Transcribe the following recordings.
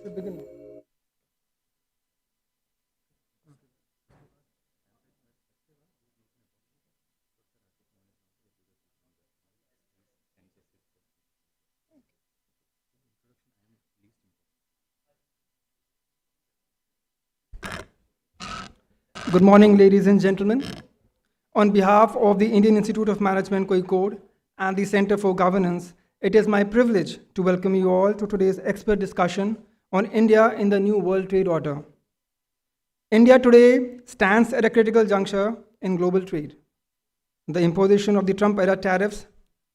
should begin now. Good morning, ladies and gentlemen. On behalf of the Indian Institute of Management Kozhikode and the Center for Governance, it is my privilege to welcome you all to today's expert discussion on India in the New World Trade Order. India today stands at a critical juncture in global trade. The imposition of the Trump-era tariffs,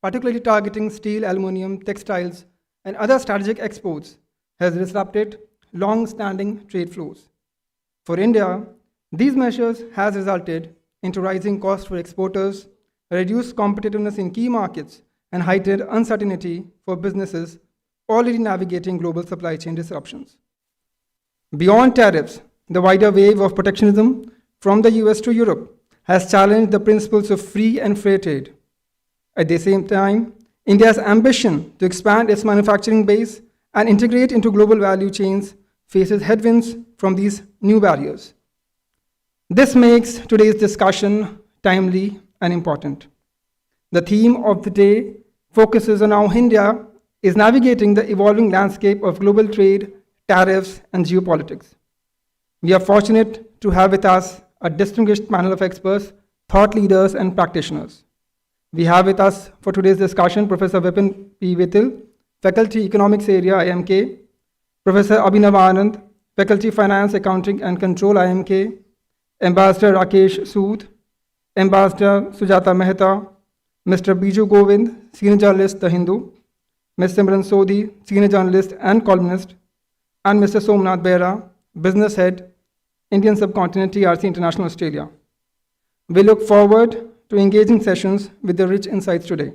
particularly targeting steel, aluminum, textiles, and other strategic exports, has disrupted long-standing trade flows. For India, these measures has resulted into rising costs for exporters, reduced competitiveness in key markets, and heightened uncertainty for businesses already navigating global supply chain disruptions. Beyond tariffs, the wider wave of protectionism from the US to Europe has challenged the principles of free and fair trade. At the same time, India's ambition to expand its manufacturing base and integrate into global value chains faces headwinds from these new barriers. This makes today's discussion timely and important. The theme of the day focuses on how India is navigating the evolving landscape of global trade, tariffs, and geopolitics. We are fortunate to have with us a distinguished panel of experts, thought leaders, and practitioners. We have with us for today's discussion Professor Vipin P. Vittal, Faculty Economics Area, IIMK, Professor Abhinav Anand, Faculty Finance, Accounting and Control, IIMK, Ambassador Rakesh Sood, Ambassador Sujata Mehta, Mr. Biju Govind, Senior Journalist, The Hindu, Ms. Simran Sodhi, Senior Journalist and Columnist, and Mr. Somnath Behra, Business Head, Indian Subcontinent TRC International Australia. We look forward to engaging sessions with the rich insights today.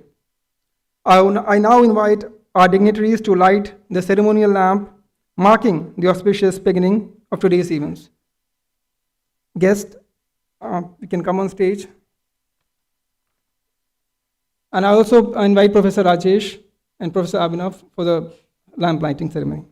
I now invite our dignitaries to light the ceremonial lamp, marking the auspicious beginning of today's events. Guests, you can come on stage. And I also invite Professor Rajesh and Professor Abhinav for the lamp lighting ceremony.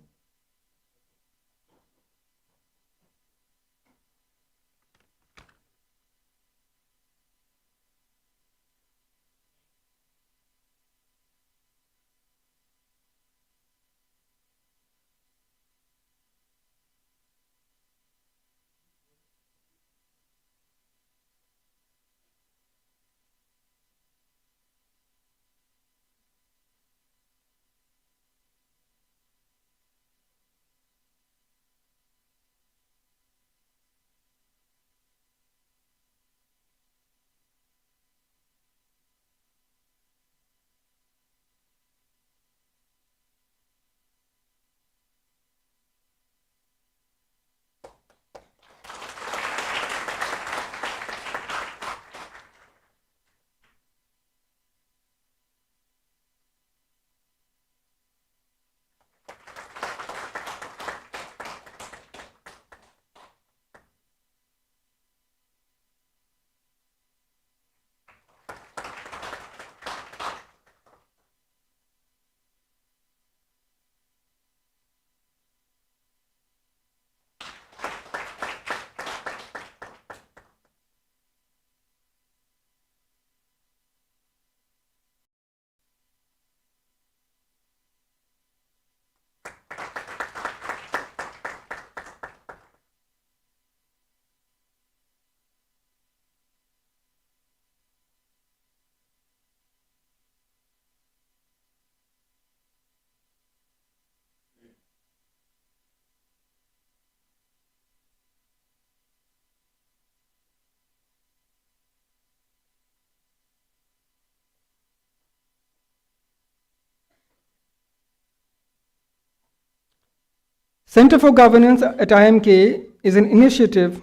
Center for Governance at IIMK is an initiative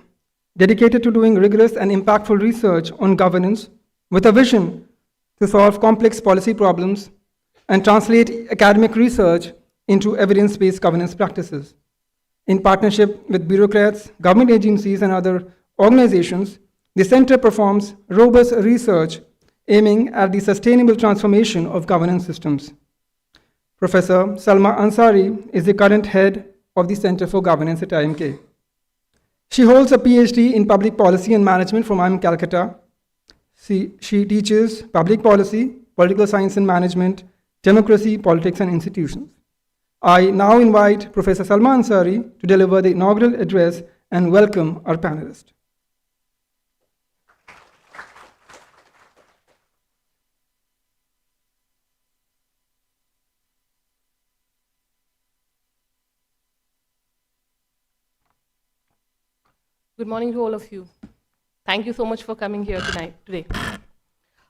dedicated to doing rigorous and impactful research on governance with a vision to solve complex policy problems and translate academic research into evidence-based governance practices. In partnership with bureaucrats, government agencies, and other organizations, the center performs robust research aiming at the sustainable transformation of governance systems. Professor Salma Ansari is the current head of the Center for Governance at IIMK. She holds a PhD in Public Policy and Management from IIM Calcutta. She teaches public policy, political science and management, democracy, politics and institutions. I now invite Professor Salma Ansari to deliver the inaugural address and welcome our panelist. Good morning to all of you. Thank you so much for coming here today.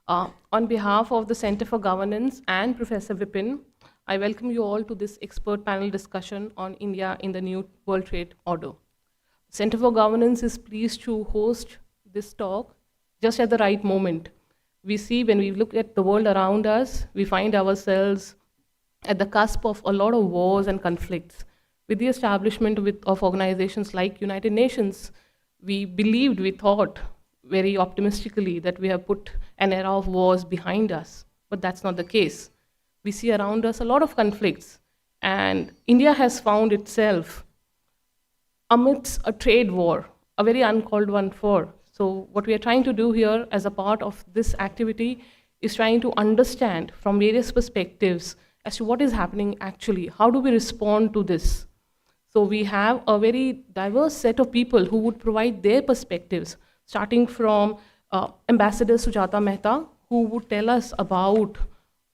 On behalf of the Center for Governance and Professor Vipin, I welcome you all to this expert panel discussion on India in the New World Trade Order. Center for Governance is pleased to host this talk just at the right moment. We see when we look at the world around us, we find ourselves at the cusp of a lot of wars and conflicts. With the establishment of organizations like United Nations, we thought very optimistically that we have put an era of wars behind us, but that's not the case. We see around us a lot of conflicts, and India has found itself amidst a trade war, a very uncalled one for. So what we are trying to do here as a part of this activity is trying to understand from various perspectives as to what is happening actually. How do we respond to this? So we have a very diverse set of people who would provide their perspectives, starting from Ambassador Sujata Mehta, who would tell us about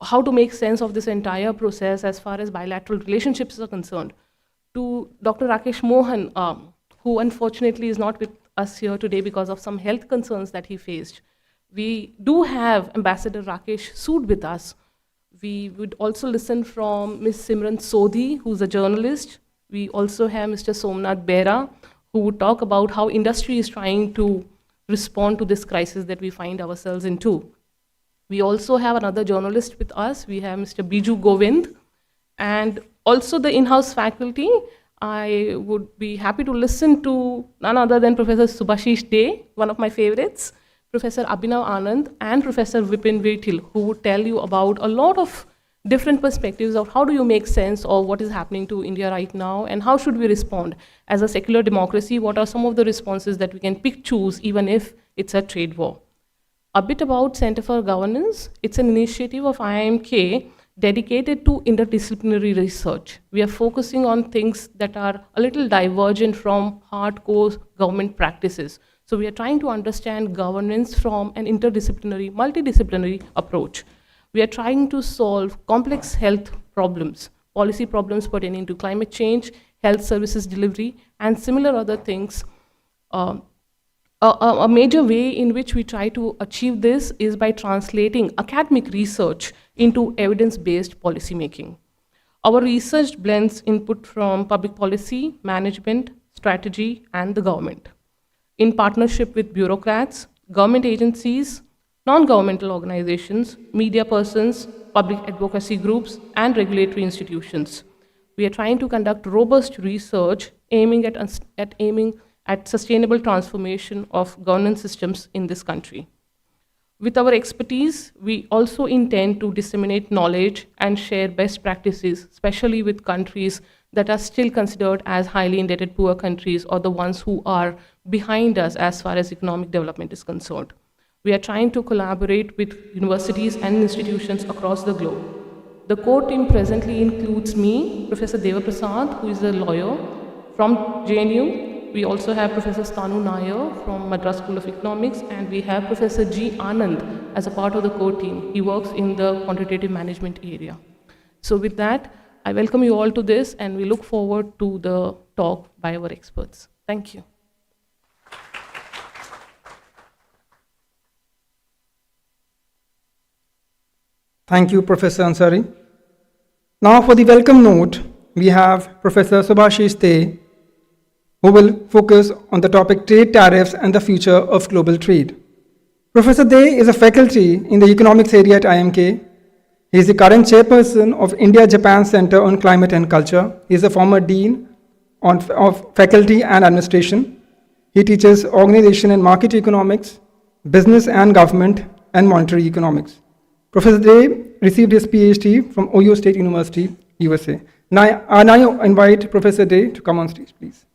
how to make sense of this entire process as far as bilateral relationships are concerned, to Dr. Rakesh Mohan, who unfortunately is not with us here today because of some health concerns that he faced. We do have Ambassador Rakesh Sood with us. We would also listen from Ms. Simran Sodhi, who's a journalist. We also have Mr. Somnath Behra, who would talk about how industry is trying to respond to this crisis that we find ourselves into. We also have another journalist with us. We have Mr. Biju Govind, and also the in-house faculty. I would be happy to listen to none other than Professor Subhashish Dey, one of my favorites, Professor Abhinav Anand, and Professor Vipin Virtil, who would tell you about a lot of different perspectives of how do you make sense of what is happening to India right now and how should we respond. As a secular democracy, what are some of the responses that we can choose even if it's a trade war. A bit about Center for Governance. It's an initiative of IIMK dedicated to interdisciplinary research. We are focusing on things that are a little divergent from hardcore government practices. So we are trying to understand governance from an interdisciplinary, multidisciplinary approach. We are trying to solve complex health problems, policy problems pertaining to climate change, health services delivery, and similar other things. A major way in which we try to achieve this is by translating academic research into evidence-based policymaking. Our research blends input from public policy, management, strategy, and the government. In partnership with bureaucrats, government agencies, non-governmental organizations, media persons, public advocacy groups, and regulatory institutions. We are trying to conduct robust research aiming at sustainable transformation of governance systems in this country. With our expertise, we also intend to disseminate knowledge and share best practices, especially with countries that are still considered as highly indebted poor countries or the ones who are behind us as far as economic development is concerned. We are trying to collaborate with universities and institutions across the globe. The core team presently includes me, Professor Deva Prasad, who is a lawyer from JNU. We also have Professor Stanu Nair from Madras School of Economics, and we have Professor G. Anand as a part of the core team. He works in the quantitative management area. So with that, I welcome you all to this, and we look forward to the talk by our experts. Thank you. Thank you, Professor Ansari. Now for the welcome note, we have Professor Subhashish Dey, who will focus on the topic trade tariffs and the future of global trade. Professor Dey is a faculty in the economics area at IIMK. He is the current chairperson of India-Japan Center on Climate and Culture. He is a former dean of faculty and administration. He teaches organization and market economics, business and government, and monetary economics. Professor Dey received his PhD from Ohio State University, USA. Now, I now invite Professor Day to come on stage, please.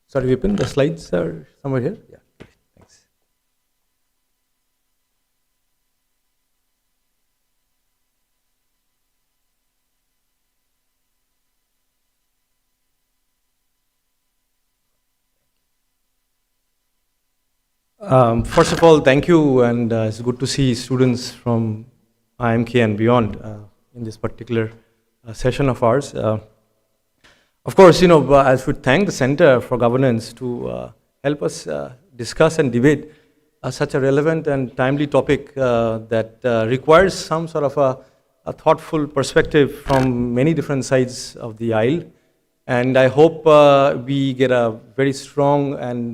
Sorry, Vipin, the slides are somewhere here? Yeah, thanks. First of all, thank you, and it's good to see students from IMK and beyond in this particular session of ours. Of course, I should thank the Center for Governance to help us discuss and debate such a relevant and timely topic that requires some sort of a thoughtful perspective from many different sides of the aisle. And I hope we get a very strong and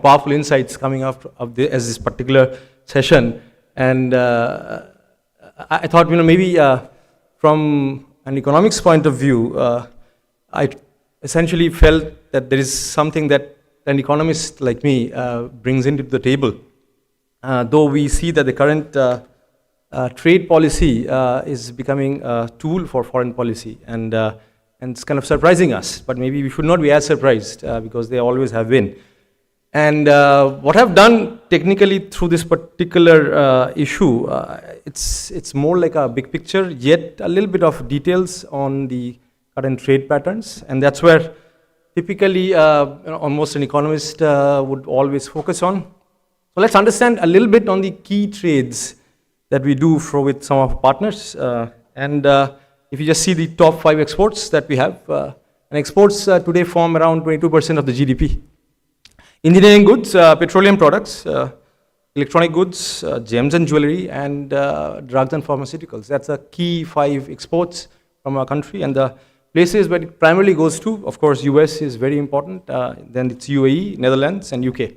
powerful insights coming out of as this particular session. And I thought, maybe from an economics point of view, I essentially felt that there is something that an economist like me brings into the table. Though we see that the current trade policy is becoming a tool for foreign policy, and it's kind of surprising us, but maybe we should not be as surprised because they always have been. And what I've done technically through this particular issue, it's more like a big picture, yet a little bit of details on the current trade patterns, and that's where typically almost an economist would always focus on. So let's understand a little bit on the key trades that we do with some of our partners. If you just see the top 5 exports that we have, and exports today form around 22% of the GDP. Engineering goods, petroleum products, electronic goods, gems and jewelry, and drugs and pharmaceuticals. That's the key 5 exports from our country, and the places where it primarily goes to, of course, US is very important, then it's UAE, Netherlands, and UK,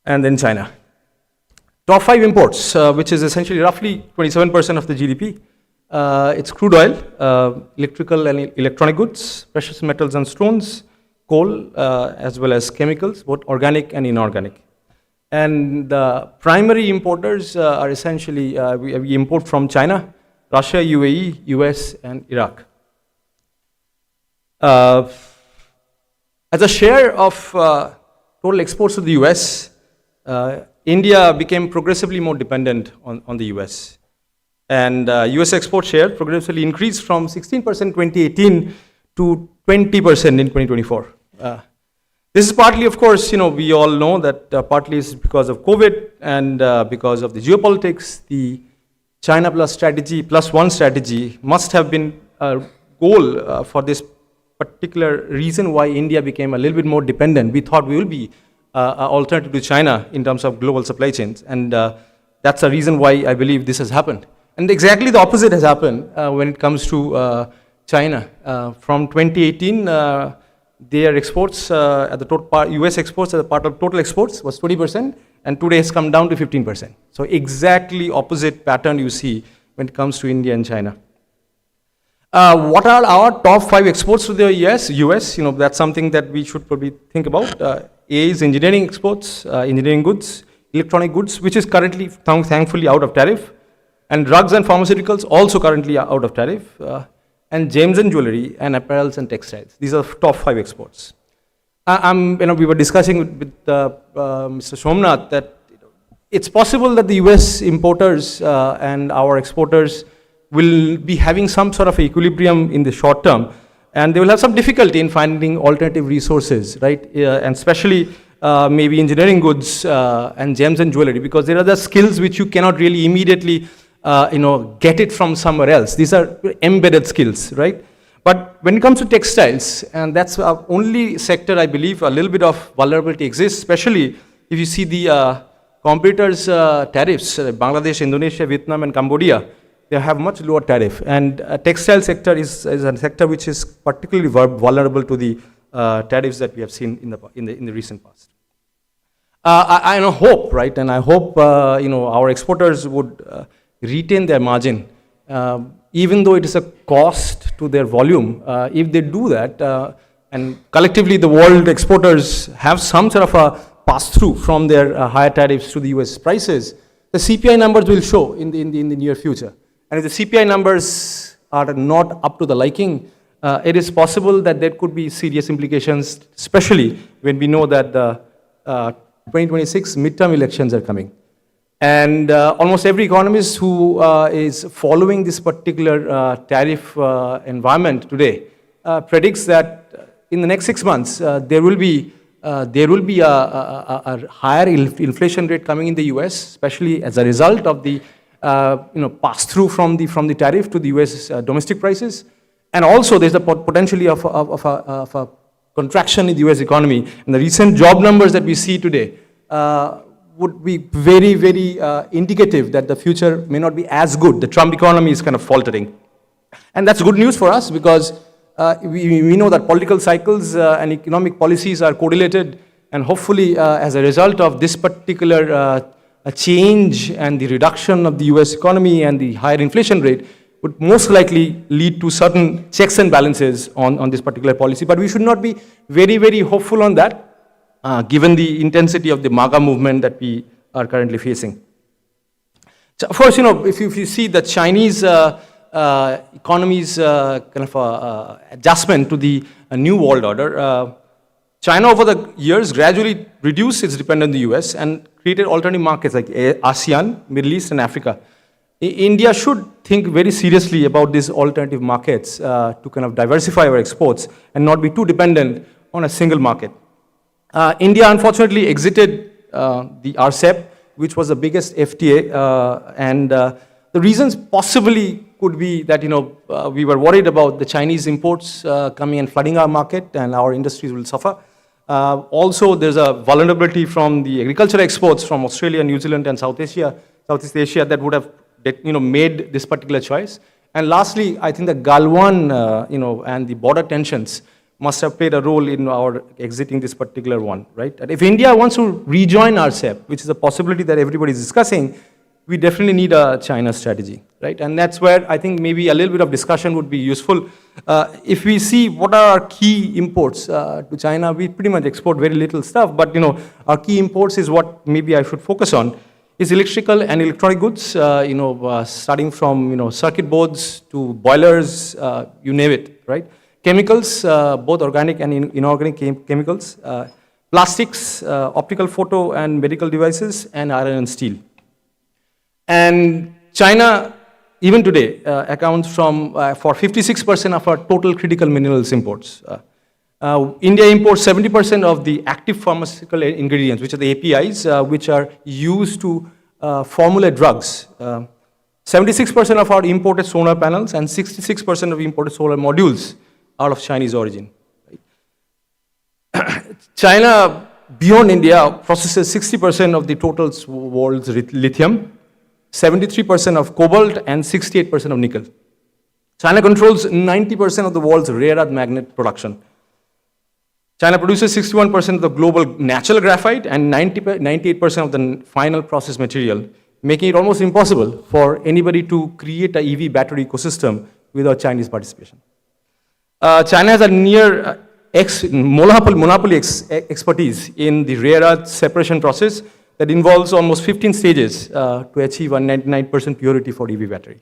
and then China. Top 5 imports, which is essentially roughly 27% of the GDP. It's crude oil, electrical and electronic goods, precious metals and stones, coal, as well as chemicals, both organic and inorganic. And the primary importers are essentially, we import from China, Russia, UAE, US, and Iraq. As a share of total exports to the US, India became progressively more dependent on the US. And US export share progressively increased from 16% in 2018 to 20% in 2024. This is partly, of course, we all know that partly is because of COVID and because of the geopolitics. The China plus strategy, plus one strategy, must have been a goal for this particular reason why India became a little bit more dependent. We thought we will be an alternative to China in terms of global supply chains. And that's the reason why I believe this has happened. And exactly the opposite has happened when it comes to China. From 2018, their exports, at the total US exports as a part of total exports was 20%, and today has come down to 15%. So exactly opposite pattern you see when it comes to India and China. What are our top 5 exports to the US? That's something that we should probably think about. A is engineering exports, engineering goods, electronic goods, which is currently thankfully out of tariff, and drugs and pharmaceuticals also currently out of tariff, and gems and jewelry, and apparels and textiles. These are top 5 exports. We were discussing with Mr. Somnath that it's possible that the US importers and our exporters will be having some sort of equilibrium in the short term, and they will have some difficulty in finding alternative resources, right? And especially maybe engineering goods and gems and jewelry, because there are the skills which you cannot really immediately get it from somewhere else. These are embedded skills, right? But when it comes to textiles, and that's our only sector, I believe, a little bit of vulnerability exists, especially if you see the competitors' tariffs, Bangladesh, Indonesia, Vietnam, and Cambodia. They have much lower tariff, and textile sector is a sector which is particularly vulnerable to the tariffs that we have seen in the recent past. I hope, right, and I hope our exporters would retain their margin. even though it is a cost to their volume, if they do that, and collectively the world exporters have some sort of a pass-through from their higher tariffs to the US prices, the CPI numbers will show in the near future. And if the CPI numbers are not up to the liking, it is possible that there could be serious implications, especially when we know that the 2026 midterm elections are coming. And almost every economist who is following this particular tariff environment today predicts that in the next 6 months there will be a higher inflation rate coming in the US, especially as a result of the pass-through from the tariff to the US domestic prices. And also there's a potentially of a contraction in the US economy. And the recent job numbers that we see today would be very, very indicative that the future may not be as good. The Trump economy is kind of faltering. And that's good news for us because we know that political cycles and economic policies are correlated, and hopefully as a result of this particular change and the reduction of the US economy and the higher inflation rate would most likely lead to certain checks and balances on this particular policy. But we should not be very, very hopeful on that, given the intensity of the MAGA movement that we are currently facing. So of course, if you see the Chinese economy's kind of adjustment to the new world order, China over the years gradually reduced its dependence on the US and created alternative markets like ASEAN, Middle East, and Africa. India should think very seriously about these alternative markets to kind of diversify our exports and not be too dependent on a single market. India unfortunately exited the RCEP, which was the biggest FTA, and the reasons possibly could be that we were worried about the Chinese imports coming and flooding our market, and our industries will suffer. Also, there's a vulnerability from the agricultural exports from Australia, New Zealand, and Southeast Asia that would have made this particular choice. And lastly, I think the Galwan, and the border tensions must have played a role in our exiting this particular one, right? And if India wants to rejoin RCEP, which is a possibility that everybody is discussing, we definitely need a China strategy, right? And that's where I think maybe a little bit of discussion would be useful. If we see what are our key imports to China, we pretty much export very little stuff, but our key imports is what maybe I should focus on, is electrical and electronic goods, starting from circuit boards to boilers, you name it, right? Chemicals, both organic and inorganic chemicals, plastics, optical photo and medical devices, and iron and steel. And China, even today, accounts for 56% of our total critical minerals imports. India imports 70% of the active pharmaceutical ingredients, which are the APIs, which are used to formulate drugs. 76% of our imported solar panels and 66% of imported solar modules are of Chinese origin. China, beyond India, processes 60% of the total world's lithium, 73% of cobalt, and 68% of nickel. China controls 90% of the world's rare earth magnet production. China produces 61% of the global natural graphite and 98% of the final process material, making it almost impossible for anybody to create an EV battery ecosystem without Chinese participation. China has a near monopoly expertise in the rare earth separation process that involves almost 15 stages to achieve a 99% purity for EV battery.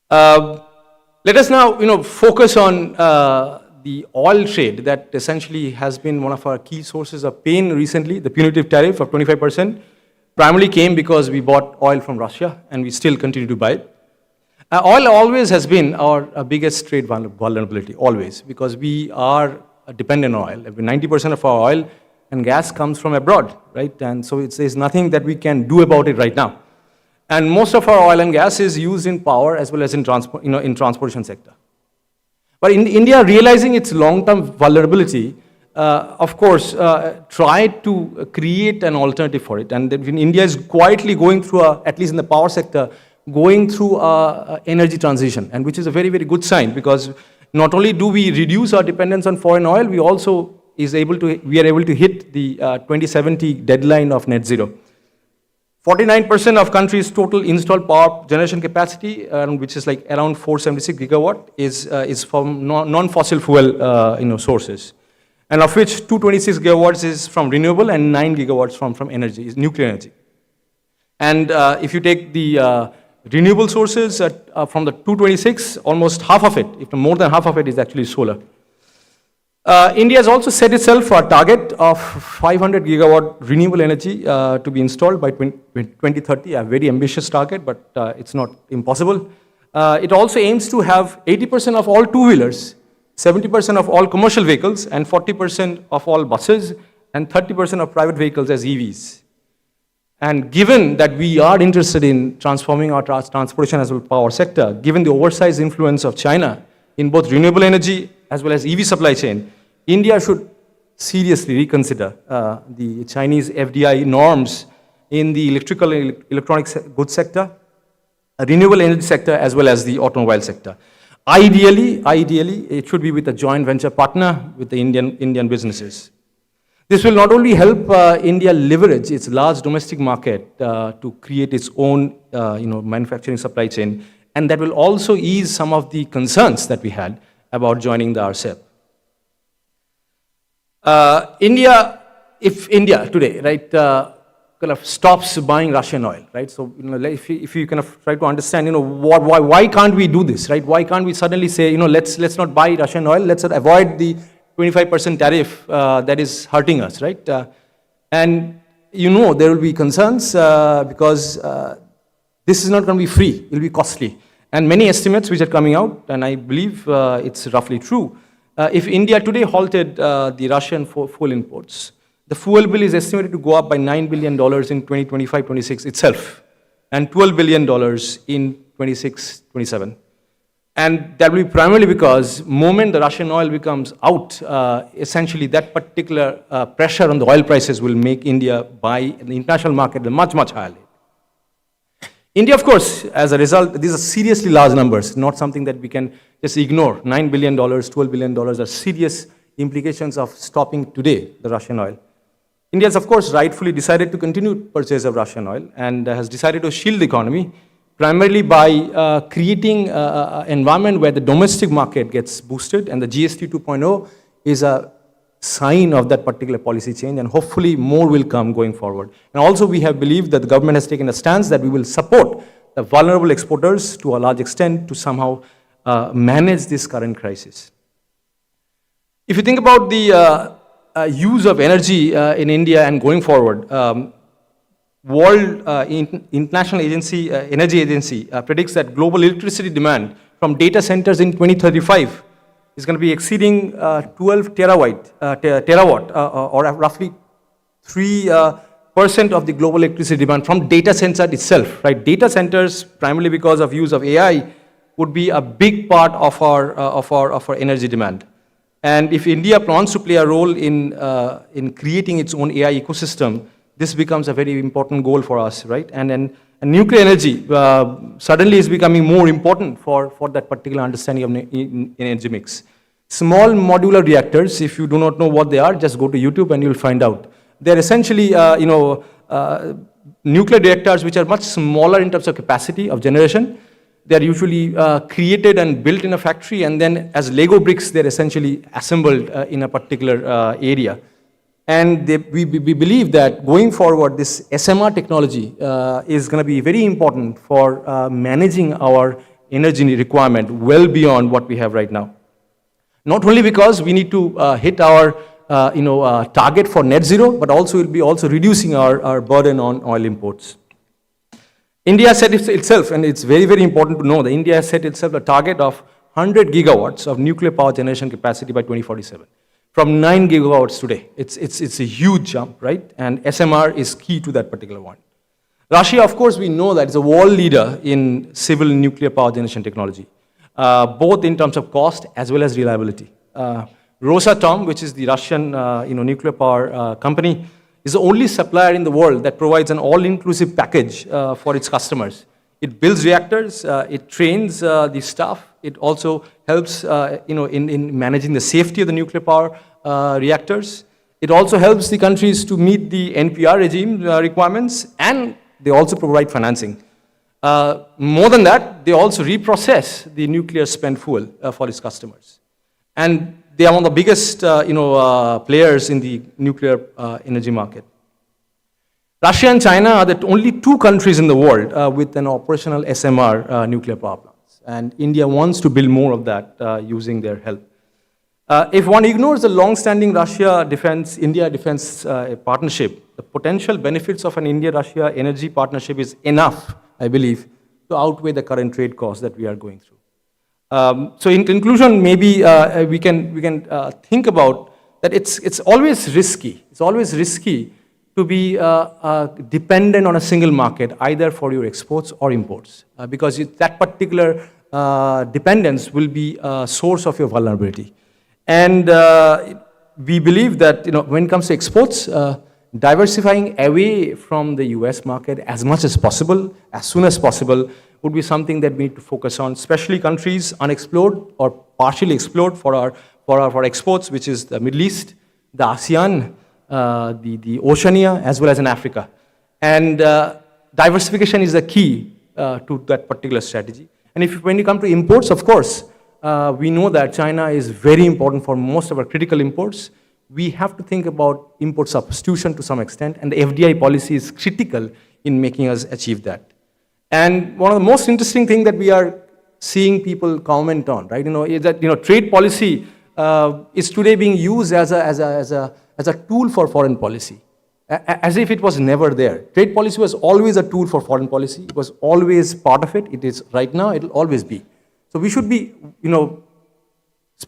Let us now focus on the oil trade that essentially has been one of our key sources of pain recently. The punitive tariff of 25% primarily came because we bought oil from Russia, and we still continue to buy it. Oil always has been our biggest trade vulnerability, always, because we are dependent on oil. 90% of our oil and gas comes from abroad, right? And so there's nothing that we can do about it right now. And most of our oil and gas is used in power as well as in transportation sector. But in India, realizing its long-term vulnerability, of course, tried to create an alternative for it. And India is quietly going through, at least in the power sector, going through energy transition, and which is a very, very good sign, because not only do we reduce our dependence on foreign oil, we also we are able to hit the 2070 deadline of net zero. 49% of country's total installed power generation capacity, which is like around 476 gigawatt, is from non-fossil fuel sources, and of which 226 gigawatts is from renewable and 9 gigawatts from energy, is nuclear energy. And if you take the renewable sources from the 226, almost half of it, if not more than half of it, is actually solar. India has also set itself a target of 500 gigawatt renewable energy to be installed by 2030, a very ambitious target, but it's not impossible. It also aims to have 80% of all two-wheelers, 70% of all commercial vehicles, and 40% of all buses, and 30% of private vehicles as EVs. And given that we are interested in transforming our transportation as well as power sector, given the oversized influence of China in both renewable energy as well as EV supply chain, India should seriously reconsider the Chinese FDI norms in the electrical and electronic goods sector, renewable energy sector, as well as the automobile sector. Ideally, it should be with a joint venture partner with the Indian businesses. This will not only help India leverage its large domestic market to create its own manufacturing supply chain, and that will also ease some of the concerns that we had about joining the RCEP. If India today, right, kind of stops buying Russian oil, right? So, if you kind of try to understand, why can't we do this, right? Why can't we suddenly say, let's not buy Russian oil, let's avoid the 25% tariff that is hurting us, right? And there will be concerns because this is not going to be free, it will be costly. And many estimates which are coming out, and I believe it's roughly true, if India today halted the Russian fuel imports, the fuel bill is estimated to go up by $9 billion in 2025-26 itself, and $12 billion in 26-27. And that will be primarily because the moment the Russian oil becomes out, essentially that particular pressure on the oil prices will make India buy in the international market at a much, much higher rate. India, of course, as a result, these are seriously large numbers, not something that we can just ignore. $9 billion, $12 billion are serious implications of stopping today the Russian oil. India has, of course, rightfully decided to continue purchase of Russian oil and has decided to shield the economy, primarily by creating an environment where the domestic market gets boosted, and the GST 2.0 is a sign of that particular policy change, and hopefully more will come going forward. And also we have believed that the government has taken a stance that we will support the vulnerable exporters to a large extent to somehow manage this current crisis. If you think about the use of energy in India and going forward, World International Energy Agency predicts that global electricity demand from data centers in 2035 is going to be exceeding 12 terawatt, or roughly 3% of the global electricity demand from data center itself. Right? Data centers, primarily because of use of AI, would be a big part of our energy demand. And if India wants to play a role in creating its own AI ecosystem, this becomes a very important goal for us, right? And nuclear energy suddenly is becoming more important for that particular understanding of energy mix. Small modular reactors, if you do not know what they are, just go to YouTube and you'll find out. They're essentially, nuclear reactors which are much smaller in terms of capacity of generation. They're usually created and built in a factory, and then as Lego bricks, they're essentially assembled in a particular area. And we believe that going forward, this SMR technology is going to be very important for managing our energy requirement well beyond what we have right now. Not only because we need to hit our target for net zero, but also will be also reducing our burden on oil imports. India set itself, and it's very, very important to know that India has set itself a target of 100 gigawatts of nuclear power generation capacity by 2047. From 9 gigawatts today. It's a huge jump, right? And SMR is key to that particular one. Russia, of course, we know that is a world leader in civil nuclear power generation technology, both in terms of cost as well as reliability. Rosatom, which is the Russian nuclear power company, is the only supplier in the world that provides an all-inclusive package for its customers. It builds reactors, it trains the staff, it also helps in managing the safety of the nuclear power reactors. It also helps the countries to meet the NPR regime requirements and they also provide financing. More than that, they also reprocess the nuclear spent fuel for its customers. And they are one of the biggest players in the nuclear energy market. Russia and China are the only two countries in the world with an operational SMR nuclear power plants. And India wants to build more of that using their help. If one ignores the long-standing Russia-India defense partnership, the potential benefits of an India-Russia energy partnership is enough, I believe, to outweigh the current trade costs that we are going through. So in conclusion, maybe we can think about that it's always risky. It's always risky to be dependent on a single market, either for your exports or imports, because that particular dependence will be a source of your vulnerability. And we believe that when it comes to exports, diversifying away from the US market as much as possible, as soon as possible, would be something that we need to focus on, especially countries unexplored or partially explored for our exports, which is the Middle East, the ASEAN, the Oceania, as well as in Africa. And diversification is the key to that particular strategy. And when you come to imports, of course, we know that China is very important for most of our critical imports. We have to think about import substitution to some extent, and the FDI policy is critical in making us achieve that. And one of the most interesting things that we are seeing people comment on, right, is that trade policy is today being used as a tool for foreign policy, as if it was never there. Trade policy was always a tool for foreign policy. It was always part of it. It is right now. It will always be. So we should be,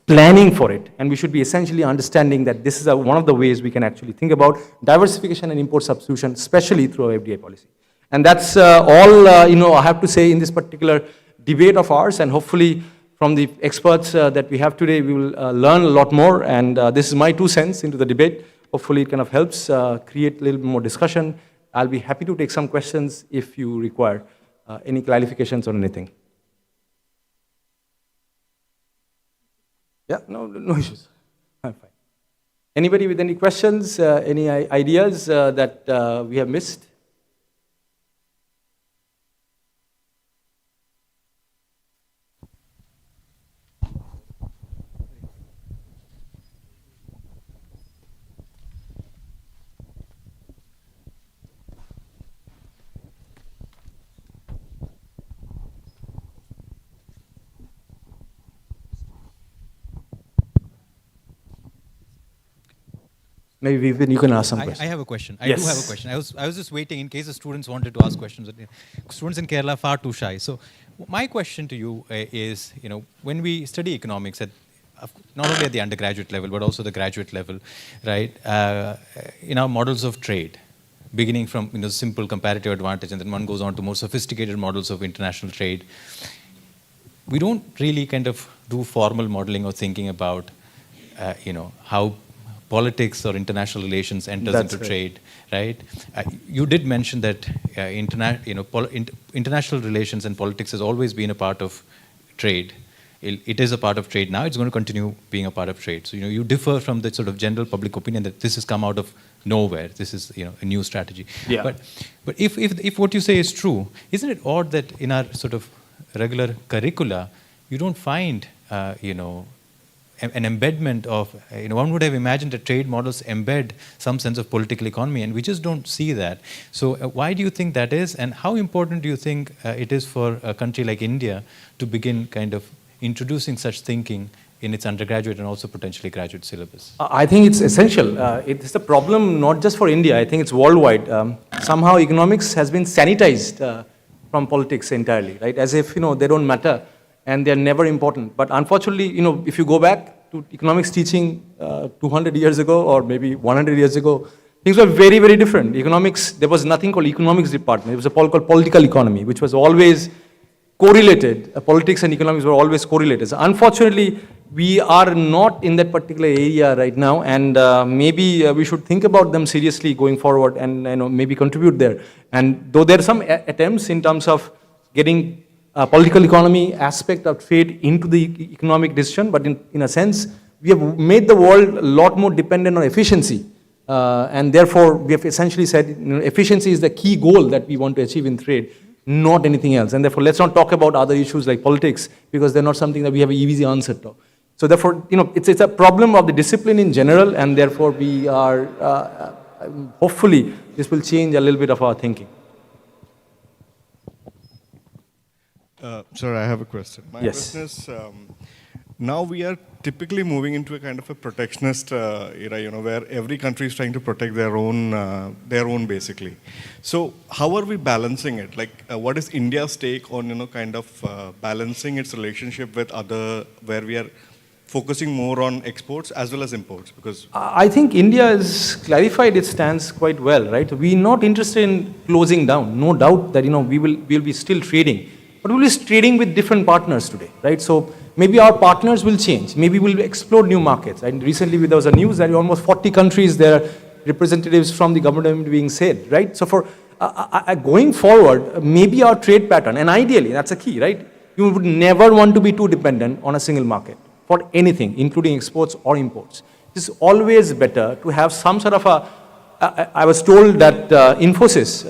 planning for it, and we should be essentially understanding that this is one of the ways we can actually think about diversification and import substitution, especially through our FDI policy. And that's all I have to say in this particular debate of ours, and hopefully from the experts that we have today, we will learn a lot more, and this is my 2 cents into the debate. Hopefully it kind of helps create a little bit more discussion. I'll be happy to take some questions if you require any clarifications on anything. Yeah, no issues. I'm fine. Anybody with any questions, any ideas that we have missed? Maybe you can ask some questions. I have a question. I Yes. do have a question. I was just waiting in case the students wanted to ask questions. Students in Kerala are far too shy. So my question to you is, when we study economics not only at the undergraduate level but also the graduate level, right? In our models of trade, beginning from simple comparative advantage, and then one goes on to more sophisticated models of international trade, we don't really kind of do formal modeling or thinking about, how politics or international relations enters That's into right. trade, right? You did mention that international relations and politics has always been a part of trade. It is a part of trade now. It's going to continue being a part of trade. So you differ from the sort of general public opinion that this has come out of nowhere. This is a new strategy. Yeah. But if what you say is true, isn't it odd that in our sort of regular curricula you don't find an embedment of, one would have imagined that trade models embed some sense of political economy, and we just don't see that. So why do you think that is, and how important do you think it is for a country like India to begin kind of introducing such thinking in its undergraduate and also potentially graduate syllabus? I think it's essential. It's a problem not just for India, I think it's worldwide. Somehow economics has been sanitized from politics entirely, right? As if, they don't matter and they're never important. But unfortunately, if you go back to economics teaching 200 years ago or maybe 100 years ago, things were very, very different. Economics, there was nothing called economics department. It was a called political economy, which was always correlated. Politics and economics were always correlated. So unfortunately, we are not in that particular area right now, and maybe we should think about them seriously going forward and maybe contribute there. And though there are some attempts in terms of getting political economy aspect of trade into the economic decision, but in a sense, we have made the world a lot more dependent on efficiency And therefore, we have essentially said efficiency is the key goal that we want to achieve in trade, not anything else. And therefore, let's not talk about other issues like politics, because they're not something that we have an easy answer to. So therefore, it's a problem of the discipline in general, and therefore we are, hopefully, this will change a little bit of our thinking. Sir, I have a question. My Yes. question is, now we are typically moving into a kind of a protectionist era, where every country is trying to protect their own basically. So how are we balancing it? Like, what is India's take on, kind of balancing its relationship with where we are focusing more on exports as well as imports? Because I think India has clarified its stance quite well, right? We're not interested in closing down. No doubt that we'll be still trading, but we'll be trading with different partners today, right? So maybe our partners will change. Maybe we'll explore new markets. And recently there was a news that in almost 40 countries there are representatives from the government being said, right? So for going forward, maybe our trade pattern, and ideally that's a key, right? You would never want to be too dependent on a single market for anything, including exports or imports. It's always better to have some sort of I was told that Infosys,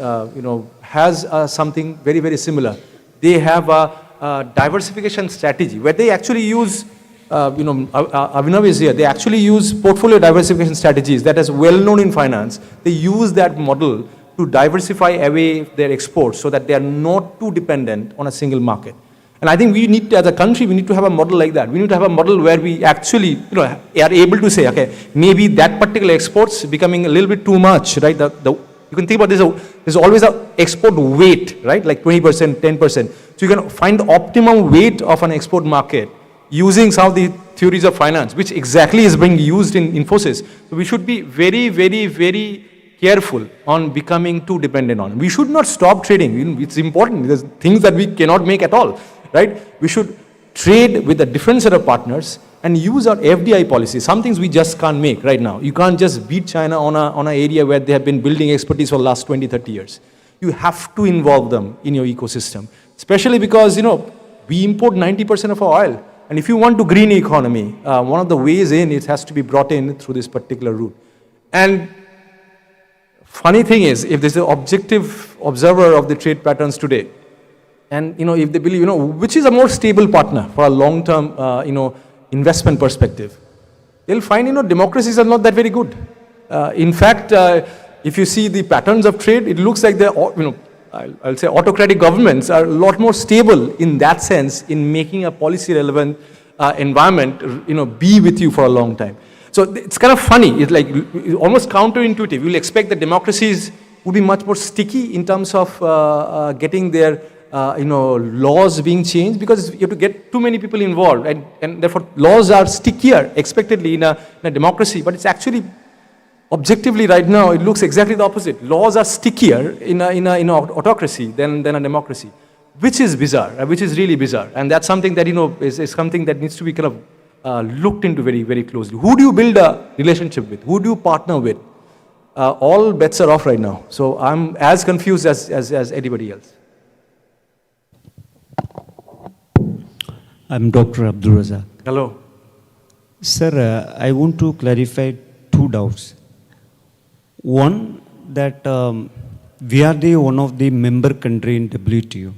has something very, very similar. They have a diversification strategy where they actually use, Avinav is here, they actually use portfolio diversification strategies that is well known in finance. They use that model to diversify away their exports so that they are not too dependent on a single market. And I think we need to, as a country, we need to have a model like that. We need to have a model where we actually, are able to say, okay, maybe that particular export's becoming a little bit too much, right? You can think about this, there's always an export weight, right? Like 20%, 10%. So you can find the optimum weight of an export market using some of the theories of finance, which exactly is being used in Infosys. So we should be very, very, very careful on becoming too dependent on it. We should not stop trading. It's important. There's things that we cannot make at all, right? We should trade with a different set of partners and use our FDI policy. Some things we just can't make right now. You can't just beat China on an area where they have been building expertise for the last 20, 30 years. You have to involve them in your ecosystem, especially because, we import 90% of our oil. And if you want to green economy, one of the ways in, it has to be brought in through this particular route. And funny thing is, if there's an objective observer of the trade patterns today, and if they believe, which is a more stable partner for a long-term, investment perspective, they'll find, democracies are not that very good. In fact, if you see the patterns of trade, it looks like I'll say autocratic governments are a lot more stable in that sense in making a policy-relevant environment, be with you for a long time. So it's kind of funny. It's like almost counterintuitive. You'll expect that democracies would be much more sticky in terms of getting their laws being changed, because you have to get too many people involved, and therefore laws are stickier expectedly in a democracy, but it's actually objectively right now it looks exactly the opposite. Laws are stickier in a autocracy than a democracy, which is bizarre, which is really bizarre, and that's something that is something that needs to be kind of looked into very, very closely. Who do you build a relationship with? Who do you partner with? All bets are off right now. So I'm as confused as anybody else. I'm Dr. Abdul Razak. Hello. Sir, I want to clarify two doubts. One, that we are one of the member country in WTO,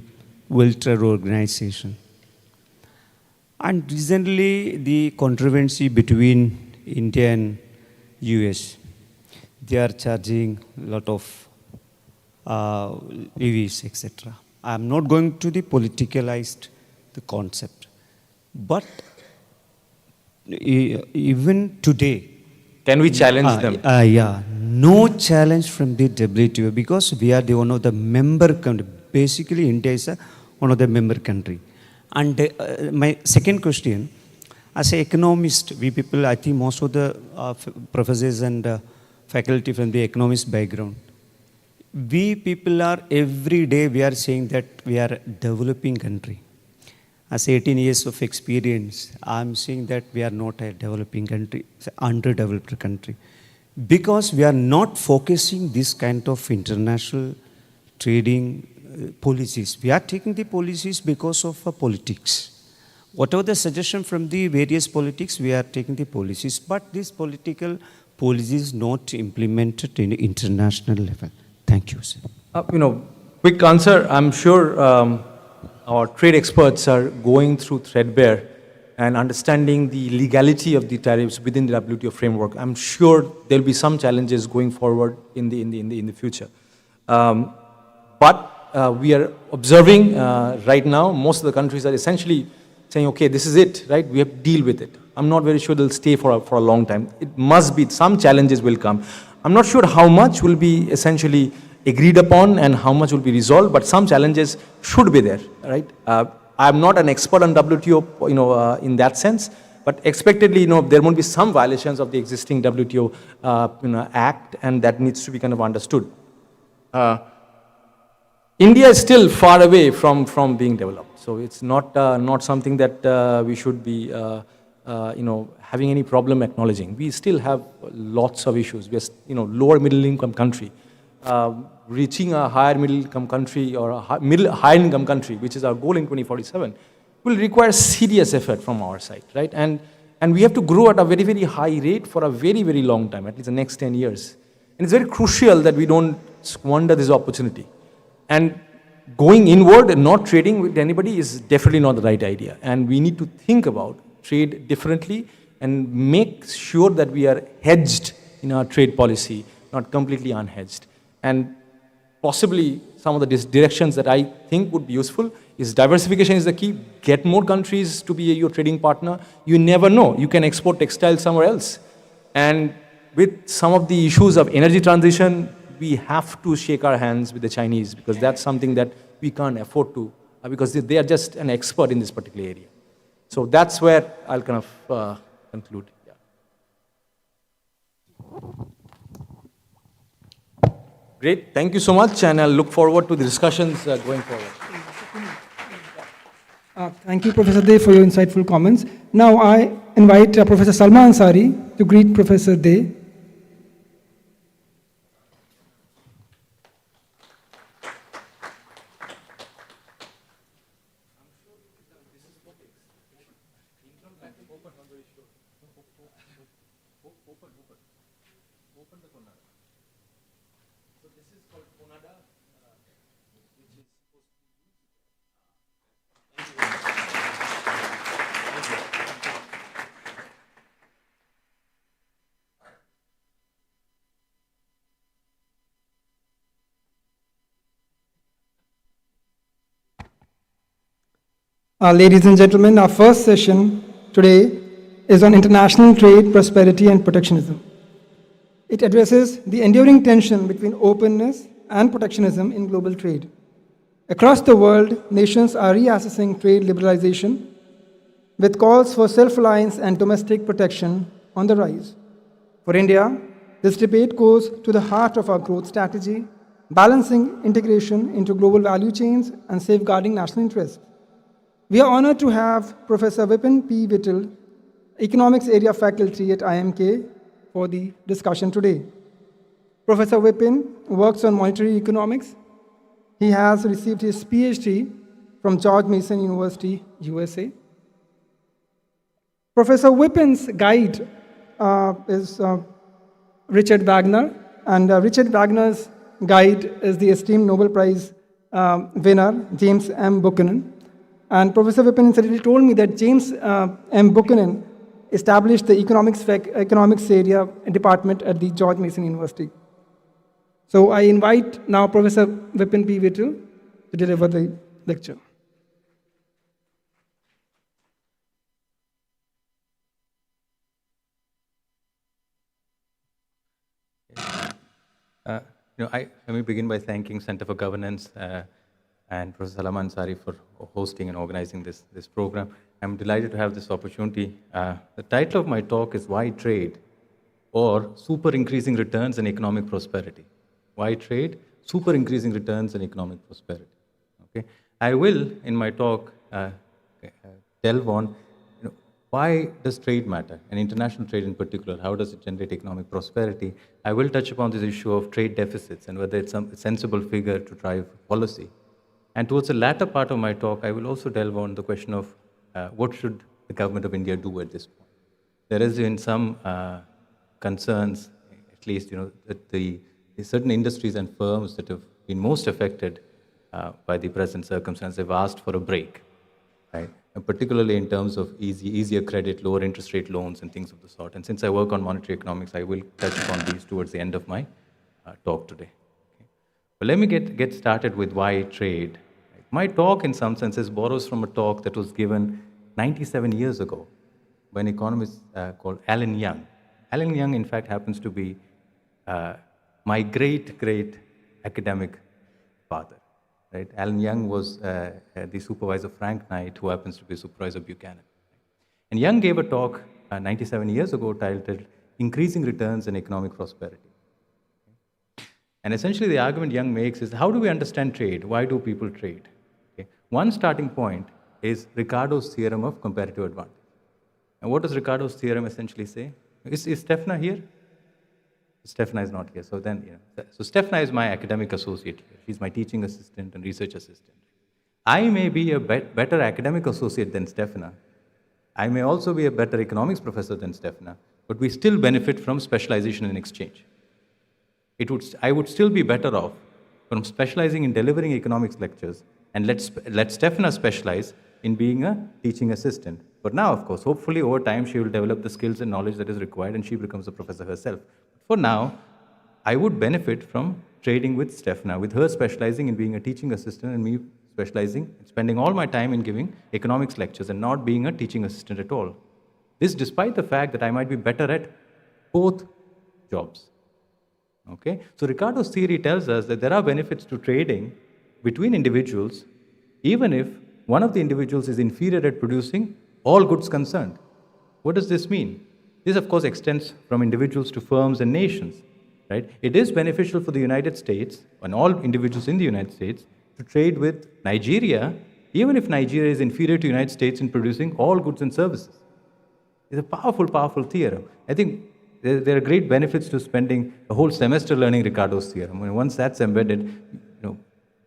World Trade Organization. And recently, the controversy between India and US, they are charging a lot of levies, etc. I'm not going to the politicalized the concept. But even today, can we challenge them? Yeah, no challenge from the WTO, because we are one of the member country. Basically, India is one of the member country. And my second question, as an economist, we people, I think most of the professors and faculty from the economist background, we people are every day we are saying that we are a developing country. As 18 years of experience, I'm saying that we are not a developing country, it's an underdeveloped country. Because we are not focusing this kind of international trading policies. We are taking the policies because of politics. Whatever the suggestion from the various politics, we are taking the policies. But this political policies not implemented in international level? Thank you, sir. Quick answer. I'm sure our trade experts are going through threadbare and understanding the legality of the tariffs within the WTO framework. I'm sure there'll be some challenges going forward in the future. But we are observing right now, most of the countries are essentially saying, okay, this is it, right? We have to deal with it. I'm not very sure they'll stay for a long time. It must be, some challenges will come. I'm not sure how much will be essentially agreed upon and how much will be resolved, but some challenges should be there, right? I'm not an expert on WTO, in that sense, but expectedly, there won't be some violations of the existing WTO, act, and that needs to be kind of understood. India is still far away from being developed, so it's not something that we should be, having any problem acknowledging. We still have lots of issues. We are, lower middle income country. Reaching a higher middle income country or a high income country, which is our goal in 2047, will require serious effort from our side, right? And we have to grow at a very, very high rate for a very, very long time, at least the next 10 years. And it's very crucial that we don't squander this opportunity. And going inward and not trading with anybody is definitely not the right idea. And we need to think about trade differently and make sure that we are hedged in our trade policy, not completely unhedged. And possibly some of the directions that I think would be useful is diversification is the key. Get more countries to be your trading partner. You never know. You can export textiles somewhere else. And with some of the issues of energy transition, we have to shake our hands with the Chinese because that's something that we can't afford to because they are just an expert in this particular area. So that's where I'll kind of conclude. Yeah. Great, thank you so much, and I'll look forward to the discussions going forward. Thank you, Professor Dey, for your insightful comments. Now I invite Professor Salma Ansari to greet Professor Dey. Ladies and gentlemen, our first session today is on international trade, prosperity, and protectionism. It addresses the enduring tension between openness and protectionism in global trade. Across the world, nations are reassessing trade liberalization with calls for self-reliance and domestic protection on the rise. For India, this debate goes to the heart of our growth strategy, balancing integration into global value chains and safeguarding national interests. We are honored to have Professor Vipin P. Vittal, Economics Area Faculty at IMK, for the discussion today. Professor Vipin works on monetary economics. He has received his PhD from George Mason University, USA. Professor Vipin's guide is Richard Wagner, and Richard Wagner's guide is the esteemed Nobel Prize winner, James M. Buchanan. And Professor Vipin incidentally told me that James M. Buchanan established the economics area department at the George Mason University. So I invite now Professor Vipin P. Vittal to deliver the lecture. Let me begin by thanking Center for Governance and Professor Salama Ansari for hosting and organizing this program. I'm delighted to have this opportunity. The title of my talk is Why Trade? Or Super Increasing Returns and Economic Prosperity. Why trade? Super increasing returns and economic prosperity. Okay, I will, in my talk, delve on why does trade matter, and international trade in particular. How does it generate economic prosperity? I will touch upon this issue of trade deficits and whether it's a sensible figure to drive policy. And towards the latter part of my talk, I will also delve on the question of what should the government of India do at this point. There has been some concerns, at least, that the certain industries and firms that have been most affected by the present circumstance have asked for a break, right? And particularly in terms of easier credit, lower interest rate loans, and things of the sort. And since I work on monetary economics, I will touch upon these towards the end of my talk today. Okay. But let me get started with why trade. My talk, in some senses, borrows from a talk that was given 97 years ago by an economist called Alan Young. Alan Young, in fact, happens to be my great academic father. Right? Alan Young was the supervisor of Frank Knight, who happens to be supervisor of Buchanan. And Young gave a talk 97 years ago titled Increasing Returns and Economic Prosperity. And essentially the argument Young makes is, how do we understand trade? Why do people trade? Okay. One starting point is Ricardo's theorem of comparative advantage. And what does Ricardo's theorem essentially say? Is Stefna here? Stefna is not here. So Stefna is my academic associate here. She's my teaching assistant and research assistant. I may be a better academic associate than Stefna. I may also be a better economics professor than Stefna, but we still benefit from specialization and exchange. I would still be better off from specializing in delivering economics lectures and let Stefna specialize in being a teaching assistant. But now, of course, hopefully over time she will develop the skills and knowledge that is required and she becomes a professor herself. For now, I would benefit from trading with Stefna, with her specializing in being a teaching assistant and me specializing, spending all my time in giving economics lectures and not being a teaching assistant at all. This despite the fact that I might be better at both jobs. Okay? So Ricardo's theory tells us that there are benefits to trading between individuals, even if one of the individuals is inferior at producing all goods concerned. What does this mean? This, of course, extends from individuals to firms and nations. Right? It is beneficial for the United States and all individuals in the United States to trade with Nigeria, even if Nigeria is inferior to the United States in producing all goods and services. It's a powerful theorem. I think there are great benefits to spending a whole semester learning Ricardo's theorem. And once that's embedded,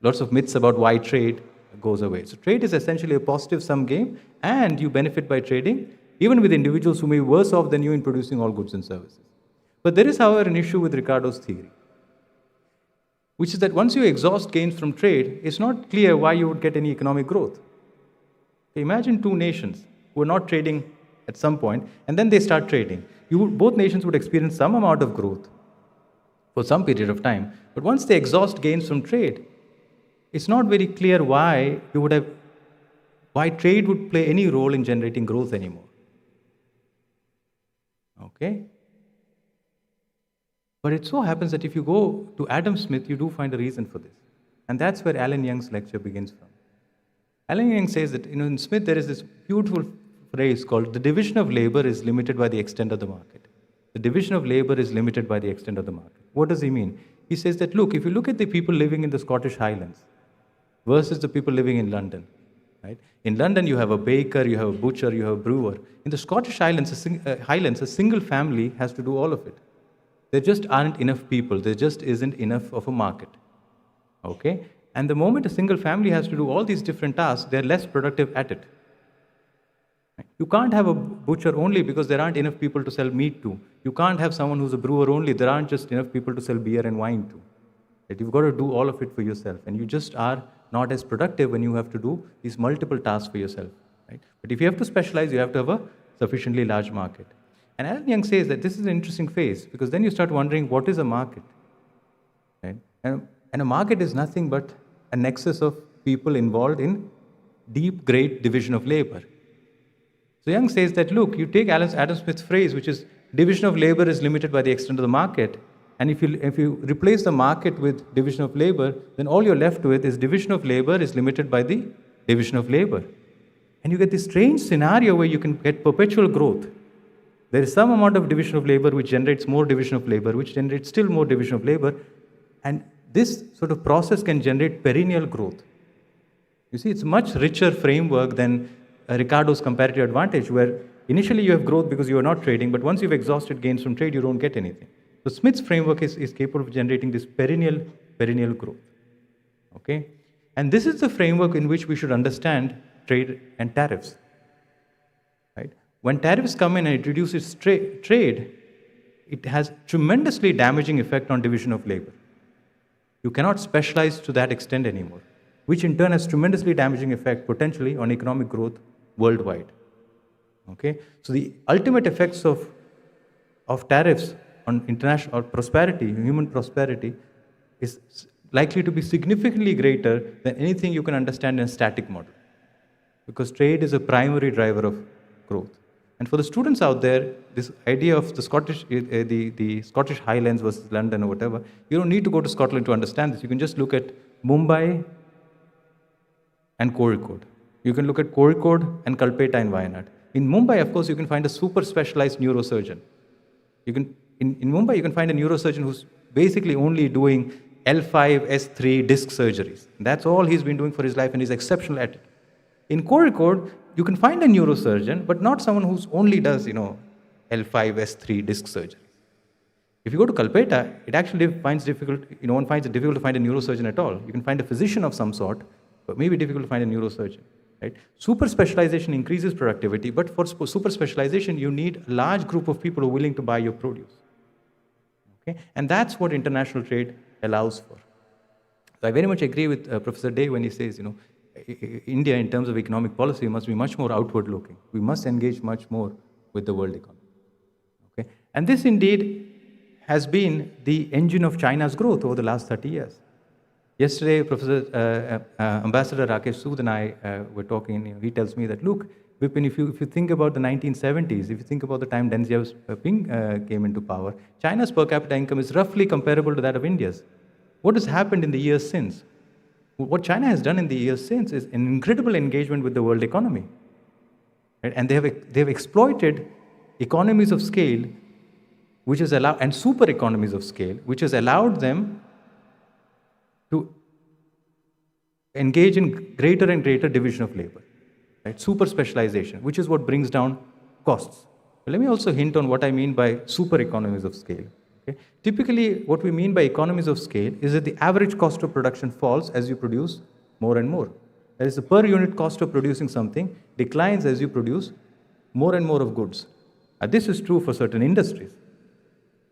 lots of myths about why trade goes away. So trade is essentially a positive sum game, and you benefit by trading, even with individuals who may be worse off than you in producing all goods and services. But there is, however, an issue with Ricardo's theory, which is that once you exhaust gains from trade, it's not clear why you would get any economic growth. Imagine two nations who are not trading at some point, and then they start trading. Both nations would experience some amount of growth for some period of time, but once they exhaust gains from trade, it's not very clear why trade would play any role in generating growth anymore. Okay? But it so happens that if you go to Adam Smith, you do find a reason for this. And that's where Alan Young's lecture begins from. Alan Young says that in Smith there is this beautiful phrase called, the division of labor is limited by the extent of the market. The division of labor is limited by the extent of the market. What does he mean? He says that, look, if you look at the people living in the Scottish Highlands versus the people living in London, right? In London you have a baker, you have a butcher, you have a brewer. In the Scottish Highlands, a single family has to do all of it. There just aren't enough people. There just isn't enough of a market. Okay? And the moment a single family has to do all these different tasks, they're less productive at it. You can't have a butcher only because there aren't enough people to sell meat to. You can't have someone who's a brewer only. There aren't just enough people to sell beer and wine to. Right? You've got to do all of it for yourself. And you just are not as productive when you have to do these multiple tasks for yourself. Right? But if you have to specialize, you have to have a sufficiently large market. And Alan Young says that this is an interesting phase, because then you start wondering, what is a market? Right? And a market is nothing but a nexus of people involved in deep, great division of labor. So Young says that, look, you take Adam Smith's phrase, which is division of labor is limited by the extent of the market, and if you replace the market with division of labor, then all you're left with is division of labor is limited by the division of labor. And you get this strange scenario where you can get perpetual growth. There is some amount of division of labor which generates more division of labor, which generates still more division of labor, and this sort of process can generate perennial growth. You see, it's a much richer framework than Ricardo's comparative advantage, where initially you have growth because you are not trading, but once you've exhausted gains from trade, you don't get anything. So Smith's framework is capable of generating this perennial growth. Okay? And this is the framework in which we should understand trade and tariffs. Right? When tariffs come in and it reduces trade, it has tremendously damaging effect on division of labor. You cannot specialize to that extent anymore, which in turn has tremendously damaging effect potentially on economic growth worldwide. Okay? So the ultimate effects of tariffs on international or prosperity, human prosperity, is likely to be significantly greater than anything you can understand in a static model. Because trade is a primary driver of growth. And for the students out there, this idea of the Scottish Highlands versus London or whatever, you don't need to go to Scotland to understand this. You can just look at Mumbai and Kozhikode. You can look at Kozhikode and Kalpetta in Wayanad. In Mumbai, of course, you can find a super specialized neurosurgeon. In Mumbai, you can find a neurosurgeon who's basically only doing L5, S3 disc surgeries. That's all he's been doing for his life, and he's exceptional at it. In Kozhikode, you can find a neurosurgeon, but not someone who only does, L5, S3 disc surgery. If you go to Kalpetta, it actually finds difficult, one finds it difficult to find a neurosurgeon at all. You can find a physician of some sort, but maybe difficult to find a neurosurgeon. Right? Super specialization increases productivity, but for super specialization, you need a large group of people who are willing to buy your produce. Okay? And that's what international trade allows for. So I very much agree with Professor Day when he says, India, in terms of economic policy, must be much more outward-looking. We must engage much more with the world economy. Okay? And this indeed has been the engine of China's growth over the last 30 years. Yesterday, Ambassador Rakesh Sood and I were talking. He tells me that, look, Vipin, if you think about the 1970s, if you think about the time Deng Xiaoping came into power, China's per capita income is roughly comparable to that of India's. What has happened in the years since? What China has done in the years since is an incredible engagement with the world economy. Right? And they have exploited economies of scale, which has allowed, and super economies of scale, which has allowed them to engage in greater and greater division of labor. Right? Super specialization, which is what brings down costs. But let me also hint on what I mean by super economies of scale. Okay? Typically, what we mean by economies of scale is that the average cost of production falls as you produce more and more. That is, the per unit cost of producing something declines as you produce more and more of goods. This is true for certain industries.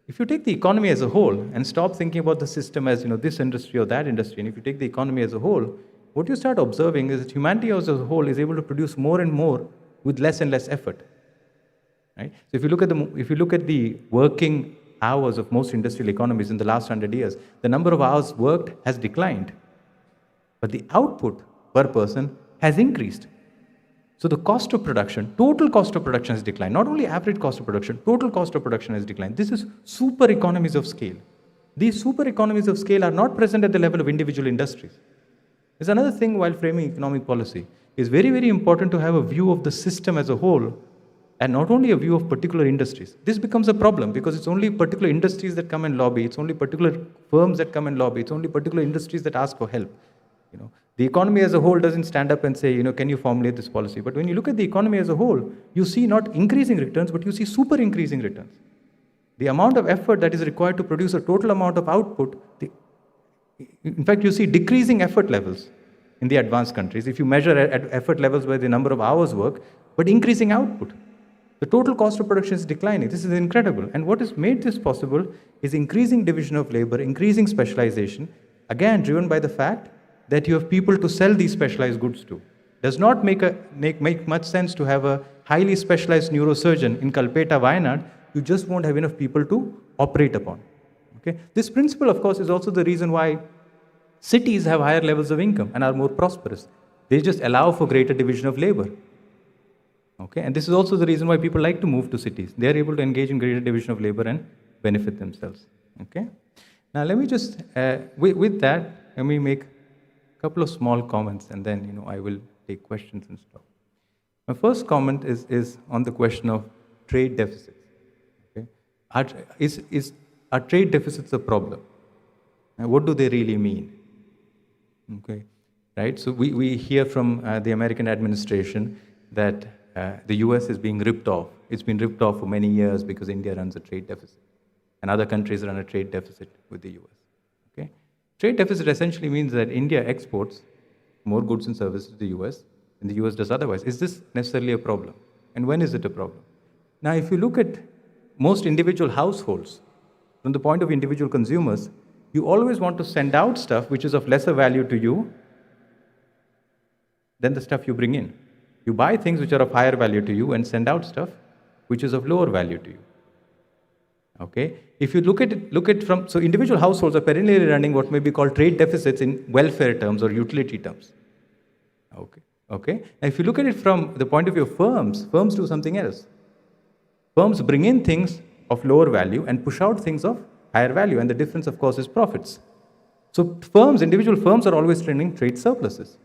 If you take the economy as a whole and stop thinking about the system as this industry or that industry, and if you take the economy as a whole, what you start observing is that humanity as a whole is able to produce more and more with less and less effort. Right? So if you look at the working hours of most industrial economies in the last 100 years, the number of hours worked has declined, but the output per person has increased. So the cost of production, total cost of production has declined. Not only average cost of production, total cost of production has declined. This is super economies of scale. These super economies of scale are not present at the level of individual industries. There's another thing while framing economic policy. It's very, very important to have a view of the system as a whole and not only a view of particular industries. This becomes a problem because it's only particular industries that come and lobby. It's only particular firms that come and lobby. It's only particular industries that ask for help. The economy as a whole doesn't stand up and say, can you formulate this policy? But when you look at the economy as a whole, you see not increasing returns, but you see super increasing returns. The amount of effort that is required to produce a total amount of output, in fact, you see decreasing effort levels in the advanced countries. If you measure effort levels by the number of hours worked, but increasing output. The total cost of production is declining. This is incredible. And what has made this possible is increasing division of labor, increasing specialization, again driven by the fact that you have people to sell these specialized goods to. Does not make much sense to have a highly specialized neurosurgeon in Kalpetta, Wayanad. You just won't have enough people to operate upon. Okay? This principle, of course, is also the reason why cities have higher levels of income and are more prosperous. They just allow for greater division of labor. Okay? And this is also the reason why people like to move to cities. They are able to engage in greater division of labor and benefit themselves. Okay? Now, let me just, with that, let me make a couple of small comments, and then I will take questions and stuff. My first comment is on the question of trade deficits. Okay? Are trade deficits a problem? And what do they really mean? Okay, right? So we hear from the American administration that the US is being ripped off. It's been ripped off for many years because India runs a trade deficit, and other countries run a trade deficit with the US. Okay, trade deficit essentially means that India exports more goods and services to the US, and the US does otherwise. Is this necessarily a problem? And when is it a problem? Now, if you look at most individual households, from the point of individual consumers, you always want to send out stuff which is of lesser value to you than the stuff you bring in. You buy things which are of higher value to you and send out stuff which is of lower value to you. Okay? If you look at from, so individual households are perennially running what may be called trade deficits in welfare terms or utility terms. Okay? Okay? Now if you look at it from the point of view of firms, firms do something else. Firms bring in things of lower value and push out things of higher value, and the difference, of course, is profits. So firms, individual firms are always trending trade surpluses.